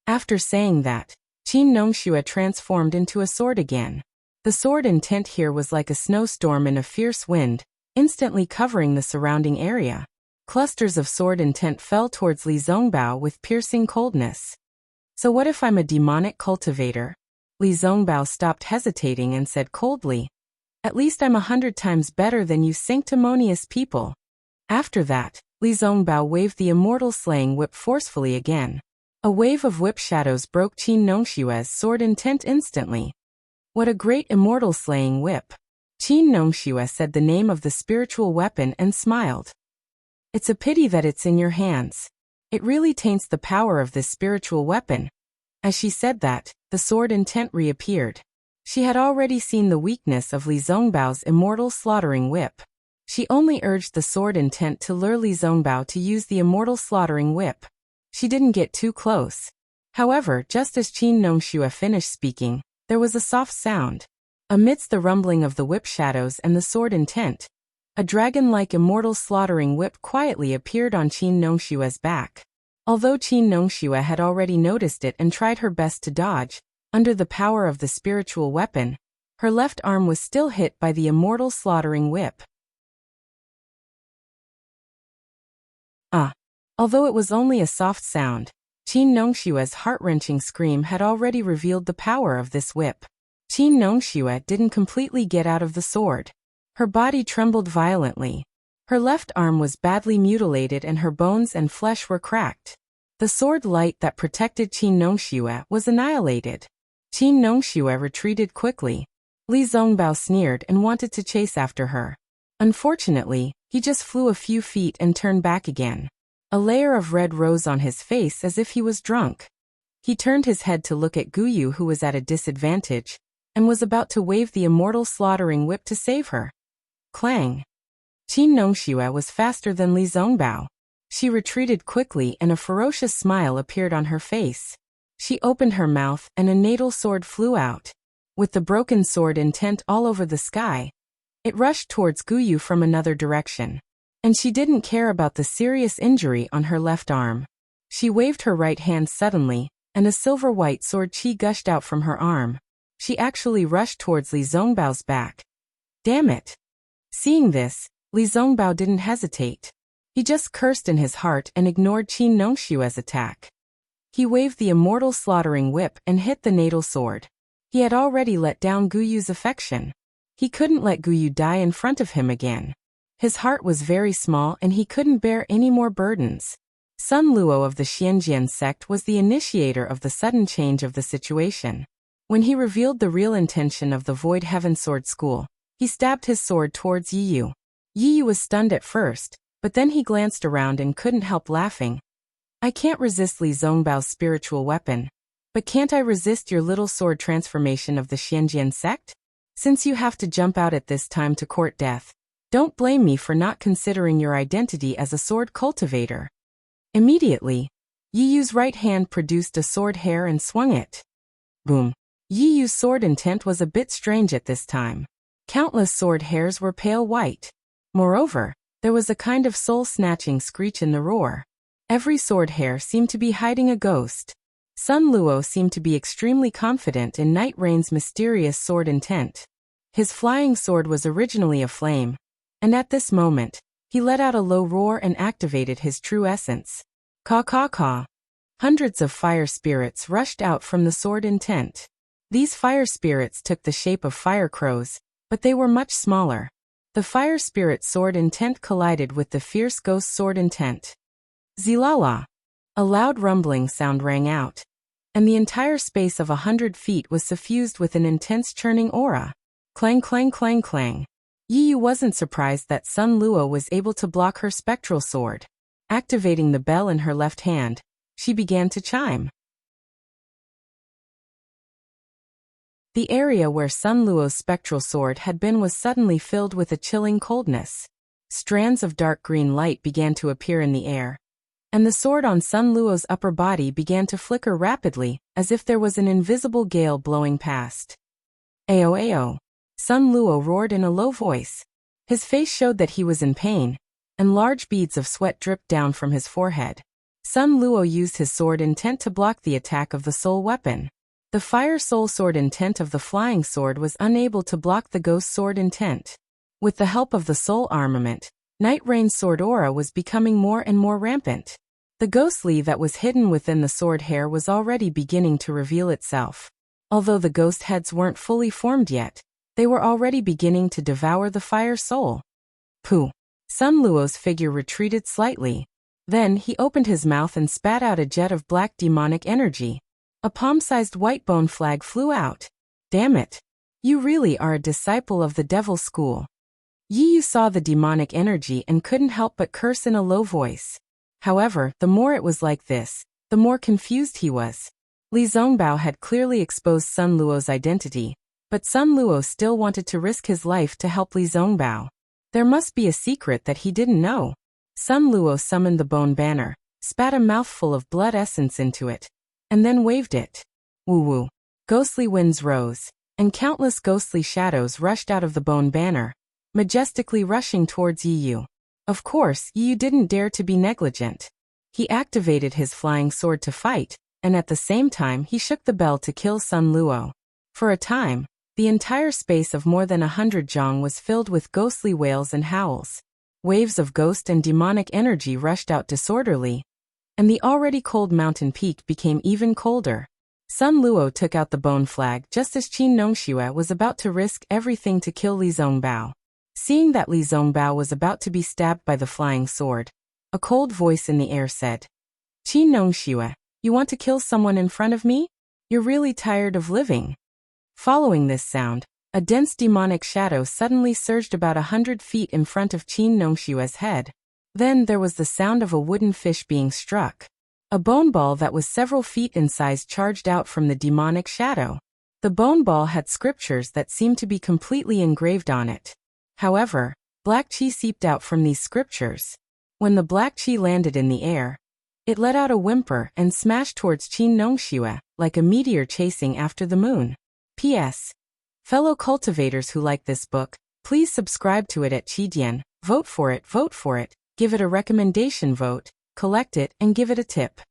S1: After saying that, Qin Nongxue transformed into a sword again. The sword intent here was like a snowstorm in a fierce wind, instantly covering the surrounding area. Clusters of sword intent fell towards Li Zongbao with piercing coldness. So what if I'm a demonic cultivator? Li Zongbao stopped hesitating and said coldly, At least I'm 100 times better than you sanctimonious people. After that, Li Zongbao waved the immortal slaying whip forcefully again. A wave of whip shadows broke Qin Nongshue's sword intent instantly. What a great immortal slaying whip! Qin Nongxue said the name of the spiritual weapon and smiled. It's a pity that it's in your hands. It really taints the power of this spiritual weapon. As she said that, the sword intent reappeared. She had already seen the weakness of Li Zongbao's immortal slaughtering whip. She only urged the sword intent to lure Li Zongbao to use the immortal slaughtering whip. She didn't get too close. However, just as Qin Nongxue finished speaking, there was a soft sound. Amidst the rumbling of the whip shadows and the sword intent, a dragon-like immortal slaughtering whip quietly appeared on Qin Nongshue's back. Although Qin Nongxue had already noticed it and tried her best to dodge, under the power of the spiritual weapon, her left arm was still hit by the immortal slaughtering whip. Although it was only a soft sound, Qin Nongshue's heart-wrenching scream had already revealed the power of this whip. Qin Nongxue didn't completely get out of the sword. Her body trembled violently. Her left arm was badly mutilated and her bones and flesh were cracked. The sword light that protected Qin Nongxue was annihilated. Qin Nongxue retreated quickly. Li Zongbao sneered and wanted to chase after her. Unfortunately, he just flew a few feet and turned back again. A layer of red rose on his face as if he was drunk. He turned his head to look at Guyu, who was at a disadvantage, and was about to wave the immortal slaughtering whip to save her. Clang! Qin Nongxue was faster than Li Zongbao. She retreated quickly and a ferocious smile appeared on her face. She opened her mouth and a natal sword flew out. With the broken sword intent all over the sky, it rushed towards Guyu from another direction. And she didn't care about the serious injury on her left arm. She waved her right hand suddenly, and a silver-white sword chi gushed out from her arm. She actually rushed towards Li Zongbao's back. Damn it! Seeing this, Li Zongbao didn't hesitate. He just cursed in his heart and ignored Qin Nongshue's attack. He waved the immortal slaughtering whip and hit the natal sword. He had already let down Guyu's affection. He couldn't let Guyu die in front of him again. His heart was very small and he couldn't bear any more burdens. Sun Luo of the Xianjian sect was the initiator of the sudden change of the situation. When he revealed the real intention of the Void Heaven Sword School, he stabbed his sword towards Yiyu. Yiyu was stunned at first, but then he glanced around and couldn't help laughing. I can't resist Li Zongbao's spiritual weapon. But can't I resist your little sword transformation of the Xianjian sect? Since you have to jump out at this time to court death, don't blame me for not considering your identity as a sword cultivator. Immediately, Yiyu's right hand produced a sword hair and swung it. Boom. Yiyu's sword intent was a bit strange at this time. Countless sword hairs were pale white. Moreover, there was a kind of soul-snatching screech in the roar. Every sword hair seemed to be hiding a ghost. Sun Luo seemed to be extremely confident in Night Rain's mysterious sword intent. His flying sword was originally a flame, and at this moment, He let out a low roar and activated his true essence. Caw caw caw. Hundreds of fire spirits rushed out from the sword intent. These fire spirits took the shape of fire crows, but they were much smaller. The fire spirit sword intent collided with the fierce ghost sword intent. Zilala! A loud rumbling sound rang out, and the entire space of 100 feet was suffused with an intense churning aura. Clang clang clang clang. Yi Yu wasn't surprised that Sun Luo was able to block her spectral sword. Activating the bell in her left hand, she began to chime. The area where Sun Luo's spectral sword had been was suddenly filled with a chilling coldness. Strands of dark green light began to appear in the air, and the sword on Sun Luo's upper body began to flicker rapidly, as if there was an invisible gale blowing past. Ao ao! Sun Luo roared in a low voice. His face showed that he was in pain, and large beads of sweat dripped down from his forehead. Sun Luo used his sword intent to block the attack of the soul weapon. The fire soul sword intent of the flying sword was unable to block the ghost sword intent. With the help of the soul armament, Night Rain's sword aura was becoming more and more rampant. The ghostly that was hidden within the sword hair was already beginning to reveal itself. Although the ghost heads weren't fully formed yet, they were already beginning to devour the fire soul. Pooh! Sun Luo's figure retreated slightly. Then he opened his mouth and spat out a jet of black demonic energy. A palm-sized white bone flag flew out. Damn it! You really are a disciple of the devil school. Yi Yu saw the demonic energy and couldn't help but curse in a low voice. However, the more it was like this, the more confused he was. Li Zongbao had clearly exposed Sun Luo's identity, but Sun Luo still wanted to risk his life to help Li Zongbao. There must be a secret that he didn't know. Sun Luo summoned the bone banner, spat a mouthful of blood essence into it, and then waved it. Woo-woo. Ghostly winds rose, and countless ghostly shadows rushed out of the bone banner, majestically rushing towards Yi Yu. Of course, Yi Yu didn't dare to be negligent. He activated his flying sword to fight, and at the same time he shook the bell to kill Sun Luo. For a time, the entire space of more than 100 zhang was filled with ghostly wails and howls. Waves of ghost and demonic energy rushed out disorderly, and the already cold mountain peak became even colder. Sun Luo took out the bone flag just as Qin Nongxue was about to risk everything to kill Li Zongbao. Seeing that Li Zongbao was about to be stabbed by the flying sword, a cold voice in the air said, "Qin Nongxue, you want to kill someone in front of me? You're really tired of living." Following this sound, a dense demonic shadow suddenly surged about 100 feet in front of Qin Nongxue's head. Then there was the sound of a wooden fish being struck. A bone ball that was several feet in size charged out from the demonic shadow. The bone ball had scriptures that seemed to be completely engraved on it. However, black qi seeped out from these scriptures. When the black qi landed in the air, it let out a whimper and smashed towards Qin Nongxue, like a meteor chasing after the moon. P.S. Fellow cultivators who like this book, please subscribe to it at Qidian, vote for it, give it a recommendation vote, collect it and give it a tip.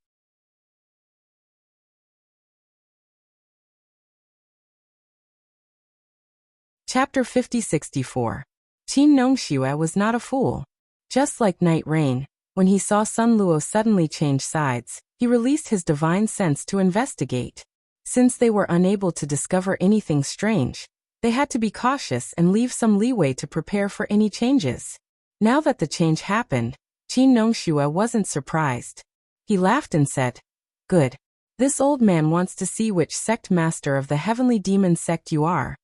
S1: Chapter 5064. Qin Nongxue was not a fool. Just like Night Rain, when he saw Sun Luo suddenly change sides, he released his divine sense to investigate. Since they were unable to discover anything strange, they had to be cautious and leave some leeway to prepare for any changes. Now that the change happened, Qin Nongxue wasn't surprised. He laughed and said, "Good. This old man wants to see which sect master of the heavenly demon sect you are."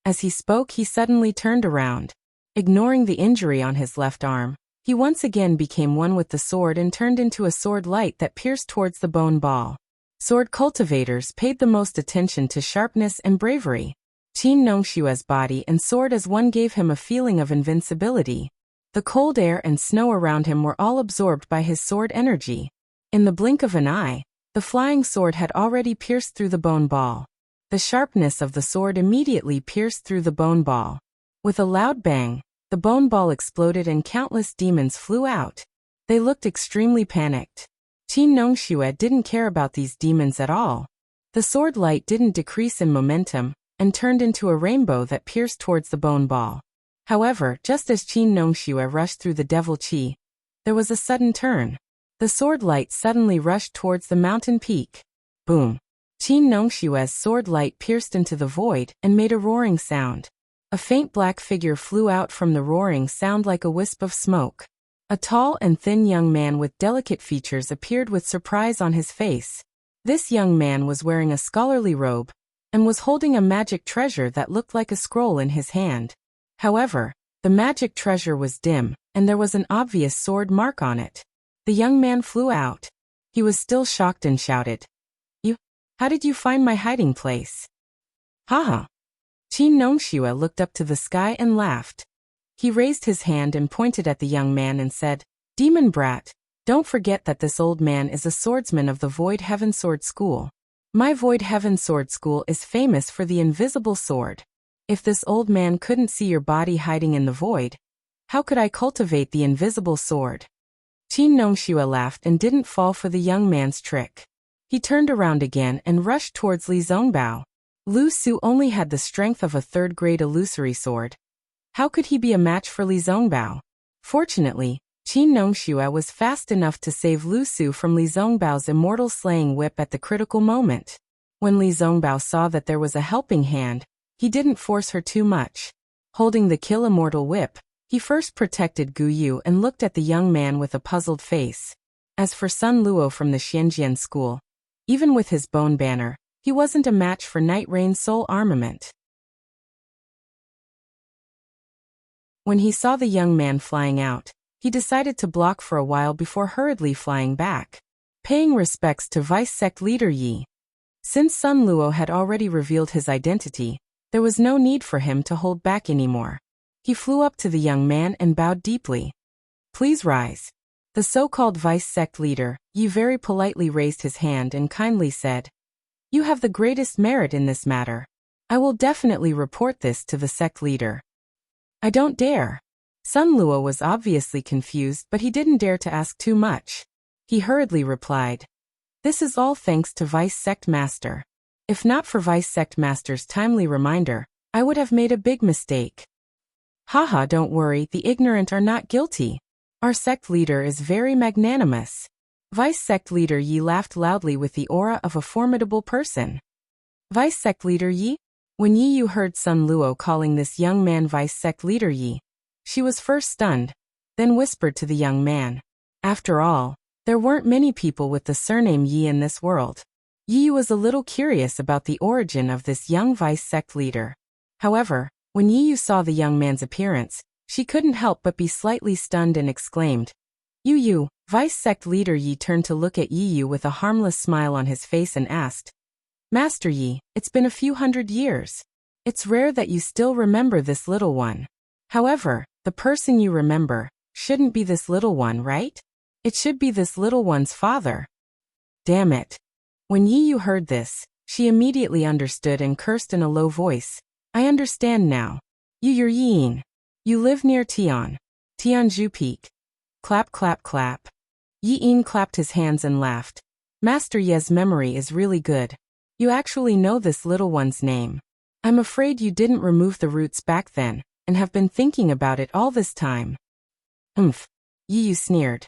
S1: As he spoke, he suddenly turned around. Ignoring the injury on his left arm, he once again became one with the sword and turned into a sword light that pierced towards the bone ball. Sword cultivators paid the most attention to sharpness and bravery. Qin Nongxue's body and sword as one gave him a feeling of invincibility. The cold air and snow around him were all absorbed by his sword energy. In the blink of an eye, the flying sword had already pierced through the bone ball. The sharpness of the sword immediately pierced through the bone ball. With a loud bang, the bone ball exploded and countless demons flew out. They looked extremely panicked. Qin Nongxue didn't care about these demons at all. The sword light didn't decrease in momentum, and turned into a rainbow that pierced towards the bone ball. However, just as Qin Nongxue rushed through the devil qi, there was a sudden turn. The sword light suddenly rushed towards the mountain peak. Boom! Qin Nongxue's sword light pierced into the void and made a roaring sound. A faint black figure flew out from the roaring sound like a wisp of smoke. A tall and thin young man with delicate features appeared with surprise on his face. This young man was wearing a scholarly robe and was holding a magic treasure that looked like a scroll in his hand. However, the magic treasure was dim, and there was an obvious sword mark on it. The young man flew out. He was still shocked and shouted, How did you find my hiding place? Haha. Qin Nongxue looked up to the sky and laughed. He raised his hand and pointed at the young man and said, Demon brat, don't forget that this old man is a swordsman of the Void Heaven Sword School. My Void Heaven Sword School is famous for the invisible sword. If this old man couldn't see your body hiding in the void, how could I cultivate the invisible sword? Qin Nongxue laughed and didn't fall for the young man's trick. He turned around again and rushed towards Li Zongbao. Lu Su only had the strength of a third-grade illusory sword. How could he be a match for Li Zongbao? Fortunately, Qin Nongxue was fast enough to save Lu Su from Li Zongbao's immortal slaying whip at the critical moment. When Li Zongbao saw that there was a helping hand, he didn't force her too much. Holding the kill immortal whip, he first protected Gu Yu and looked at the young man with a puzzled face. As for Sun Luo from the Xianjian school, even with his bone banner, he wasn't a match for Night Rain's soul armament. When he saw the young man flying out, he decided to block for a while before hurriedly flying back, paying respects to Vice Sect Leader Yi. Since Sun Luo had already revealed his identity, there was no need for him to hold back anymore. He flew up to the young man and bowed deeply. Please rise. The so-called Vice Sect Leader, Yi, very politely raised his hand and kindly said, You have the greatest merit in this matter. I will definitely report this to the sect leader. I don't dare. Sun Luo was obviously confused, but he didn't dare to ask too much. He hurriedly replied, This is all thanks to Vice Sect Master. If not for Vice Sect Master's timely reminder, I would have made a big mistake. Haha, don't worry, the ignorant are not guilty. Our sect leader is very magnanimous. Vice Sect Leader Yi laughed loudly with the aura of a formidable person. Vice Sect Leader Yi? When Yi Yu heard Sun Luo calling this young man Vice Sect Leader Yi, she was first stunned, then whispered to the young man. After all, there weren't many people with the surname Yi in this world. Yi was a little curious about the origin of this young Vice Sect leader. However, when Yi Yu saw the young man's appearance, she couldn't help but be slightly stunned and exclaimed, Yu. Vice Sect Leader Yi turned to look at Yi Yu with a harmless smile on his face and asked, Master Yi, it's been a few hundred years. It's rare that you still remember this little one. However, the person you remember shouldn't be this little one, right? It should be this little one's father. Damn it. When Yi Yu heard this, she immediately understood and cursed in a low voice. I understand now. You're Yin. You live near Tianzhu Peak. Clap, clap, clap. Yin clapped his hands and laughed. Master Ye's memory is really good. You actually know this little one's name. I'm afraid you didn't remove the roots back then, and have been thinking about it all this time. Humph. Yi Yu sneered.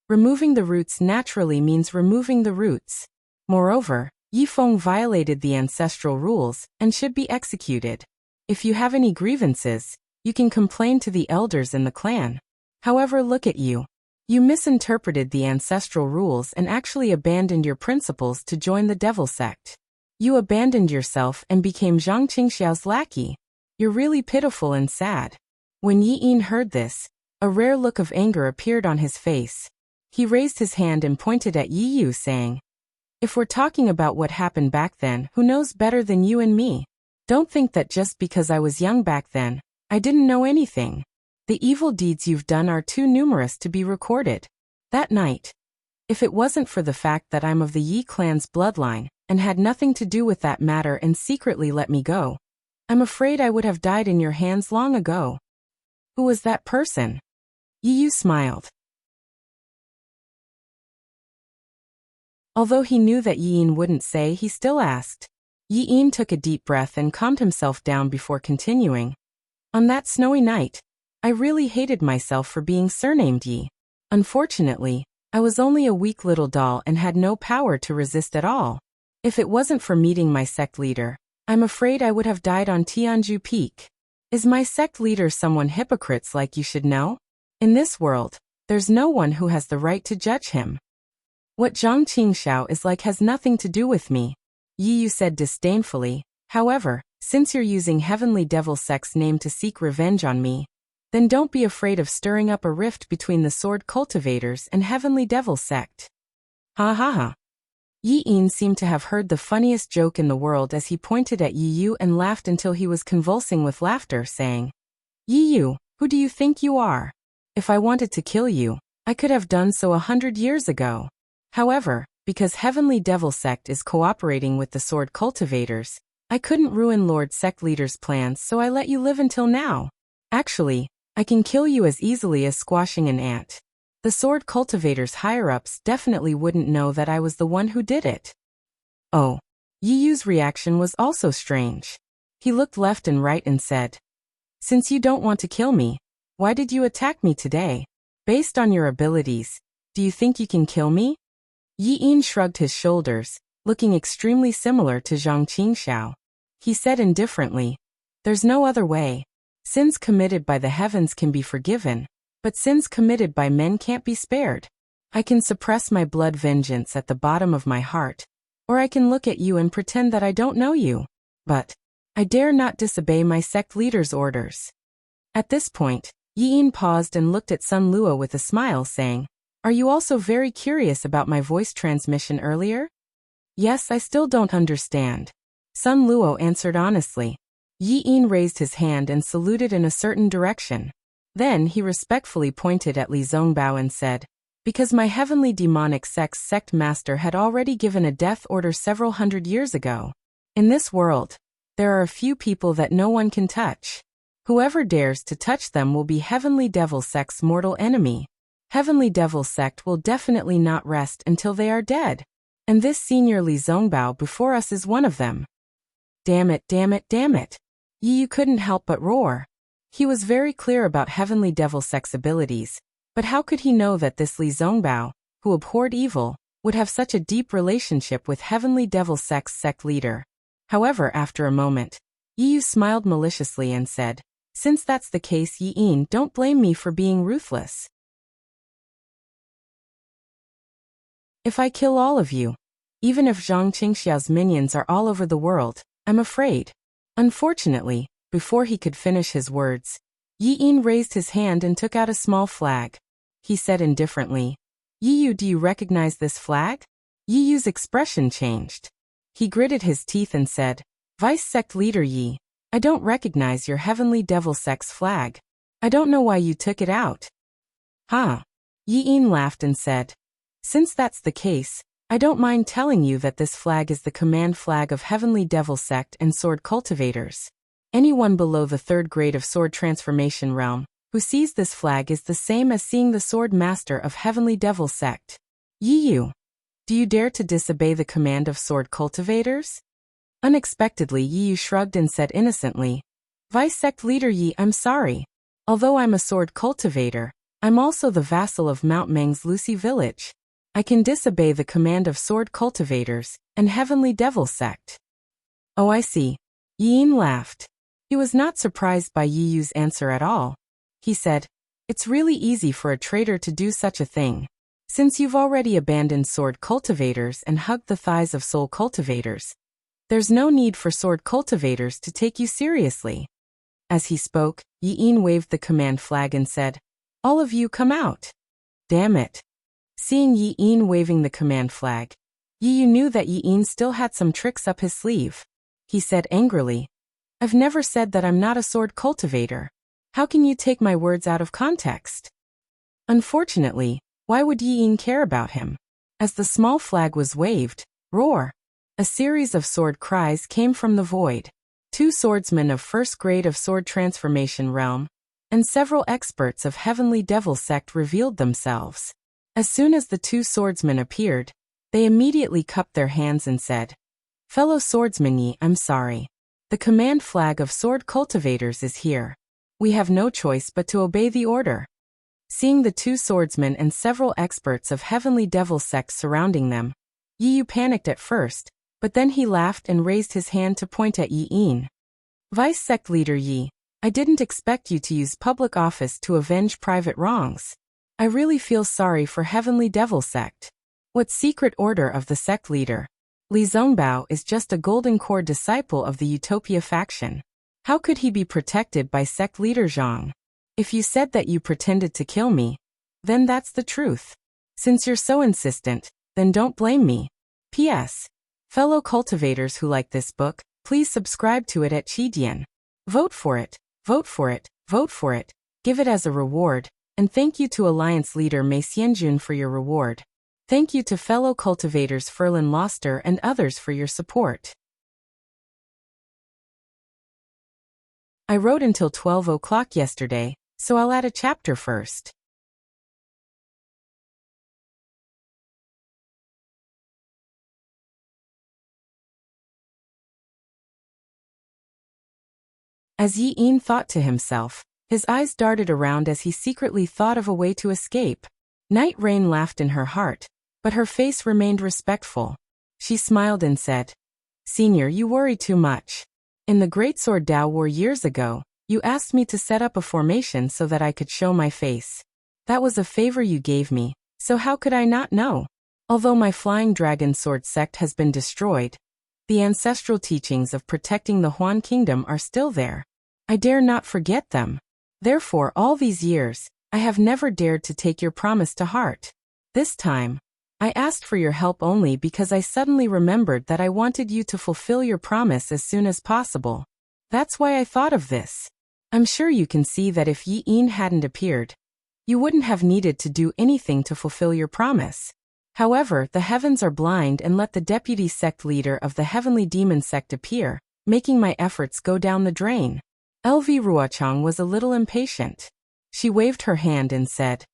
S1: Removing the roots naturally means removing the roots. Moreover, Yi Feng violated the ancestral rules and should be executed. If you have any grievances, you can complain to the elders in the clan. However, look at you. You misinterpreted the ancestral rules and actually abandoned your principles to join the devil sect. You abandoned yourself and became Zhang Qingxiao's lackey. You're really pitiful and sad. When Yi Yin heard this, a rare look of anger appeared on his face. He raised his hand and pointed at Yi Yu, saying, If we're talking about what happened back then, who knows better than you and me? Don't think that just because I was young back then, I didn't know anything. The evil deeds you've done are too numerous to be recorded. That night, if it wasn't for the fact that I'm of the Yi clan's bloodline, and had nothing to do with that matter and secretly let me go, I'm afraid I would have died in your hands long ago. Who was that person? Yi Yu smiled. Although he knew that Yi Yin wouldn't say, he still asked. Yi Yin took a deep breath and calmed himself down before continuing. On that snowy night, I really hated myself for being surnamed Yi. Unfortunately, I was only a weak little doll and had no power to resist at all. If it wasn't for meeting my sect leader, I'm afraid I would have died on Tianju Peak. Is my sect leader someone hypocrites like you should know? In this world, there's no one who has the right to judge him. What Zhang Qingxiao is like has nothing to do with me, Yi Yu said disdainfully. However, since you're using Heavenly Devil Sect's name to seek revenge on me, then don't be afraid of stirring up a rift between the Sword Cultivators and Heavenly Devil Sect. Ha ha ha. Yi Yin seemed to have heard the funniest joke in the world as he pointed at Yi Yu and laughed until he was convulsing with laughter, saying, Yi Yu, who do you think you are? If I wanted to kill you, I could have done so 100 years ago. However, because Heavenly Devil Sect is cooperating with the Sword Cultivators, I couldn't ruin Lord Sect Leader's plans, so I let you live until now. Actually, I can kill you as easily as squashing an ant. The Sword Cultivators higher-ups definitely wouldn't know that I was the one who did it. Oh. Yi Yu's reaction was also strange. He looked left and right and said, Since you don't want to kill me, why did you attack me today? Based on your abilities, do you think you can kill me? Yi Yin shrugged his shoulders, looking extremely similar to Zhang Qingxiao. He said indifferently, There's no other way. Sins committed by the heavens can be forgiven, but sins committed by men can't be spared. I can suppress my blood vengeance at the bottom of my heart, or I can look at you and pretend that I don't know you. But I dare not disobey my sect leader's orders. At this point, Yi Yin paused and looked at Sun Luo with a smile, saying, Are you also very curious about my voice transmission earlier? Yes, I still don't understand. Sun Luo answered honestly. Yi Yin raised his hand and saluted in a certain direction. Then he respectfully pointed at Li Zongbao and said, Because my heavenly demonic sect's sect master had already given a death order several hundred years ago. In this world, there are a few people that no one can touch. Whoever dares to touch them will be Heavenly Devil Sect's mortal enemy. Heavenly Devil Sect will definitely not rest until they are dead. And this senior Li Zongbao before us is one of them. Damn it, damn it, damn it. Yi Yu couldn't help but roar. He was very clear about Heavenly Devil Sect's abilities, but how could he know that this Li Zongbao, who abhorred evil, would have such a deep relationship with Heavenly Devil Sect's sect leader? However, after a moment, Yi Yu smiled maliciously and said, Since that's the case, Yi Yin, don't blame me for being ruthless. If I kill all of you, even if Zhang Qingxiao's minions are all over the world, I'm afraid. Unfortunately, before he could finish his words, Yi Yin raised his hand and took out a small flag. He said indifferently, Yi Yu, do you recognize this flag? Yi Yu's expression changed. He gritted his teeth and said, Vice Sect Leader Yi, I don't recognize your Heavenly Devil Sect's flag. I don't know why you took it out. Huh? Yi Yin laughed and said, Since that's the case, I don't mind telling you that this flag is the command flag of Heavenly Devil Sect and Sword Cultivators. Anyone below the 3rd grade of Sword Transformation Realm who sees this flag is the same as seeing the Sword Master of Heavenly Devil Sect. Yi Yu, do you dare to disobey the command of Sword Cultivators? Unexpectedly, Yi Yu shrugged and said innocently, Vice Sect Leader Yi, I'm sorry. Although I'm a Sword Cultivator, I'm also the vassal of Mount Meng's Lucy Village. I can disobey the command of Sword Cultivators and Heavenly Devil Sect. Oh, I see. Yi Yin laughed. He was not surprised by Yi Yu's answer at all. He said, It's really easy for a traitor to do such a thing. Since you've already abandoned Sword Cultivators and hugged the thighs of Soul Cultivators, there's no need for Sword Cultivators to take you seriously. As he spoke, Yi Yin waved the command flag and said, All of you come out. Damn it. Seeing Yi Yin waving the command flag, Yi Yu knew that Yi Yin still had some tricks up his sleeve. He said angrily, I've never said that I'm not a Sword Cultivator. How can you take my words out of context? Unfortunately, why would Yi Yin care about him? As the small flag was waved, roar! A series of sword cries came from the void. 2 swordsmen of 1st grade of Sword Transformation Realm, and several experts of Heavenly Devil Sect revealed themselves. As soon as the 2 swordsmen appeared, they immediately cupped their hands and said, Fellow swordsman Yi, I'm sorry. The command flag of Sword Cultivators is here. We have no choice but to obey the order. Seeing the two swordsmen and several experts of heavenly devil sects surrounding them, Yi Yu panicked at first, but then he laughed and raised his hand to point at Yi Yin. Vice sect leader Yi, I didn't expect you to use public office to avenge private wrongs. I really feel sorry for heavenly devil sect. What secret order of the sect leader? Li Zongbao is just a golden core disciple of the Utopia faction. How could he be protected by sect leader Zhang? If you said that you pretended to kill me, then that's the truth. Since you're so insistent, then don't blame me. P.S. Fellow cultivators who like this book, please subscribe to it at Qidian. Vote for it, vote for it, vote for it, give it as a reward, and thank you to Alliance Leader Mei Xianjun for your reward. Thank you to fellow cultivators Ferlin Loster and others for your support. I wrote until 12 o'clock yesterday, so I'll add a chapter first. As Yi Yin thought to himself, his eyes darted around as he secretly thought of a way to escape. Night Rain laughed in her heart, but her face remained respectful. She smiled and said, Senior, you worry too much. In the Great Sword Dao War years ago, you asked me to set up a formation so that I could show my face. That was a favor you gave me, so how could I not know? Although my Flying Dragon Sword sect has been destroyed, the ancestral teachings of protecting the Huan Kingdom are still there. I dare not forget them. Therefore, all these years, I have never dared to take your promise to heart. This time, I asked for your help only because I suddenly remembered that I wanted you to fulfill your promise as soon as possible. That's why I thought of this. I'm sure you can see that if Yi Yin hadn't appeared, you wouldn't have needed to do anything to fulfill your promise. However, the heavens are blind and let the deputy sect leader of the heavenly demon sect appear, making my efforts go down the drain. LV Ruochang was a little impatient. She waved her hand and said,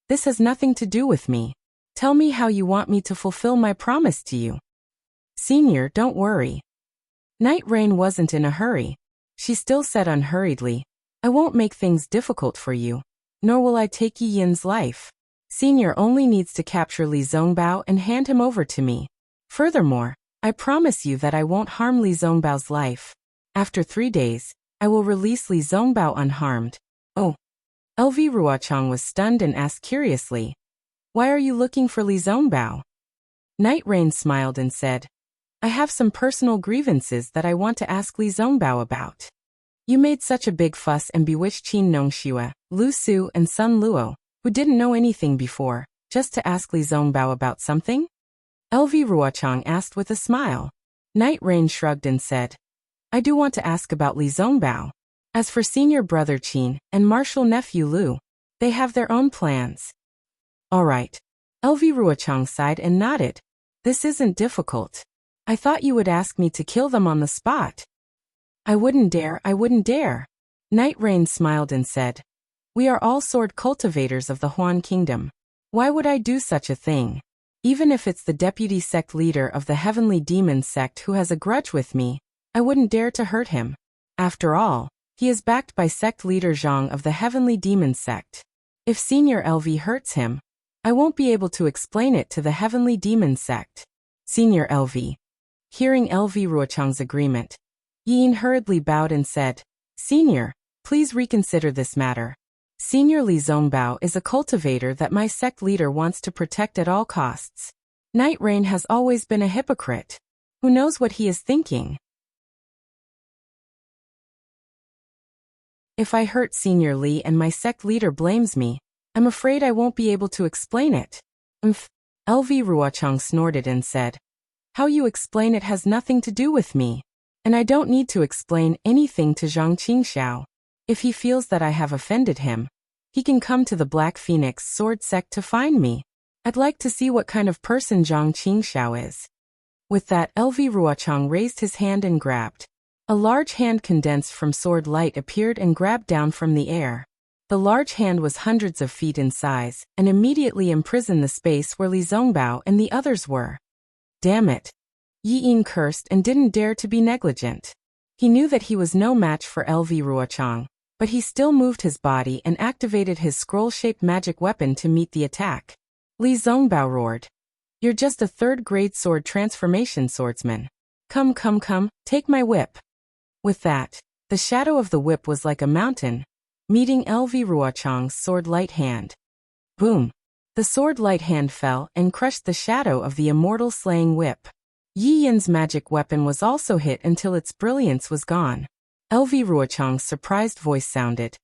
S1: This has nothing to do with me. Tell me how you want me to fulfill my promise to you. Senior, don't worry. Night Rain wasn't in a hurry. She still said unhurriedly, I won't make things difficult for you, nor will I take Yi Yin's life. Senior only needs to capture Li Zongbao and hand him over to me. Furthermore, I promise you that I won't harm Li Zongbao's life. After 3 days, I will release Li Zongbao unharmed. Oh. LV Ruochang was stunned and asked curiously, Why are you looking for Li Zongbao? Night Rain smiled and said, I have some personal grievances that I want to ask Li Zongbao about. You made such a big fuss and bewitched Qin Nongxue, Lu Su and Sun Luo, who didn't know anything before, just to ask Li Zongbao about something? LV Ruochang asked with a smile. Night Rain shrugged and said, I do want to ask about Li Zongbao. As for senior brother Qin and martial nephew Lu, they have their own plans. All right. LV Ruochang sighed and nodded. This isn't difficult. I thought you would ask me to kill them on the spot. I wouldn't dare, I wouldn't dare. Night Rain smiled and said, We are all sword cultivators of the Huan Kingdom. Why would I do such a thing? Even if it's the deputy sect leader of the heavenly demon sect who has a grudge with me, I wouldn't dare to hurt him. After all, he is backed by sect leader Zhang of the heavenly demon sect. If senior LV hurts him, I won't be able to explain it to the heavenly demon sect. Senior LV. Hearing LV Ruochang's agreement, Yin hurriedly bowed and said, Senior, please reconsider this matter. Senior Li Zongbao is a cultivator that my sect leader wants to protect at all costs. Night Rain has always been a hypocrite. Who knows what he is thinking? If I hurt Senior Li and my sect leader blames me, I'm afraid I won't be able to explain it. LV Ruochang snorted and said, How you explain it has nothing to do with me. And I don't need to explain anything to Zhang Qingxiao. If he feels that I have offended him, he can come to the Black Phoenix Sword Sect to find me. I'd like to see what kind of person Zhang Qingxiao is. With that, LV Ruochang raised his hand and grabbed. A large hand condensed from sword light appeared and grabbed down from the air. The large hand was hundreds of feet in size, and immediately imprisoned the space where Li Zongbao and the others were. Damn it. Yi Yin cursed and didn't dare to be negligent. He knew that he was no match for LV Ruochang, but he still moved his body and activated his scroll-shaped magic weapon to meet the attack. Li Zongbao roared. You're just a third-grade sword transformation swordsman. Come, take my whip. With that, the shadow of the whip was like a mountain, meeting LV Ruochang's sword light hand. Boom! The sword light hand fell and crushed the shadow of the immortal slaying whip. Yi Yin's magic weapon was also hit until its brilliance was gone. LV Ruochang's surprised voice sounded.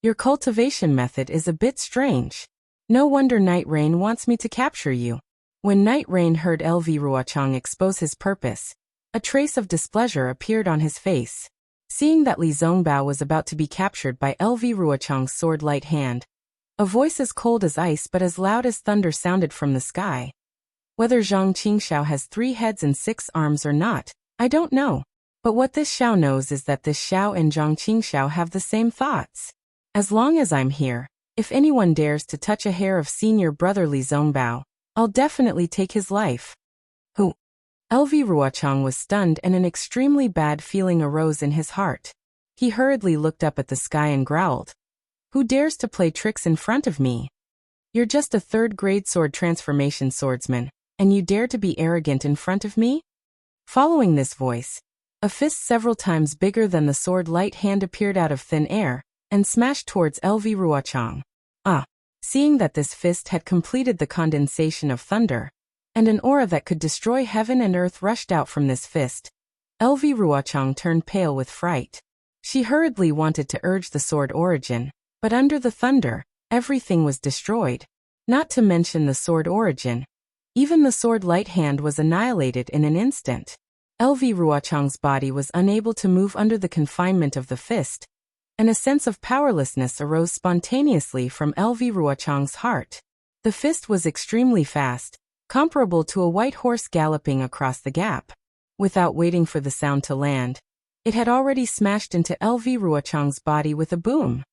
S1: Your cultivation method is a bit strange. No wonder Night Rain wants me to capture you. When Night Rain heard LV Ruochang expose his purpose, a trace of displeasure appeared on his face. Seeing that Li Zongbao was about to be captured by LV Ruochang's sword light hand, a voice as cold as ice but as loud as thunder sounded from the sky. Whether Zhang Qingxiao has 3 heads and 6 arms or not, I don't know. But what this Xiao knows is that this Xiao and Zhang Qingxiao have the same thoughts. As long as I'm here, if anyone dares to touch a hair of senior brother Li Zongbao, I'll definitely take his life. Who? LV Ruochang was stunned and an extremely bad feeling arose in his heart. He hurriedly looked up at the sky and growled. Who dares to play tricks in front of me? You're just a third-grade sword transformation swordsman, and you dare to be arrogant in front of me? Following this voice, a fist several times bigger than the sword light hand appeared out of thin air and smashed towards LV Ruochang. Seeing that this fist had completed the condensation of thunder, and an aura that could destroy heaven and earth rushed out from this fist, LV Ruochang turned pale with fright. She hurriedly wanted to urge the sword origin, but under the thunder, everything was destroyed. Not to mention the sword origin. Even the sword light hand was annihilated in an instant. LV Ruochang's body was unable to move under the confinement of the fist, and a sense of powerlessness arose spontaneously from LV Ruochang's heart. The fist was extremely fast, comparable to a white horse galloping across the gap. Without waiting for the sound to land, it had already smashed into LV Ruochang's body with a boom.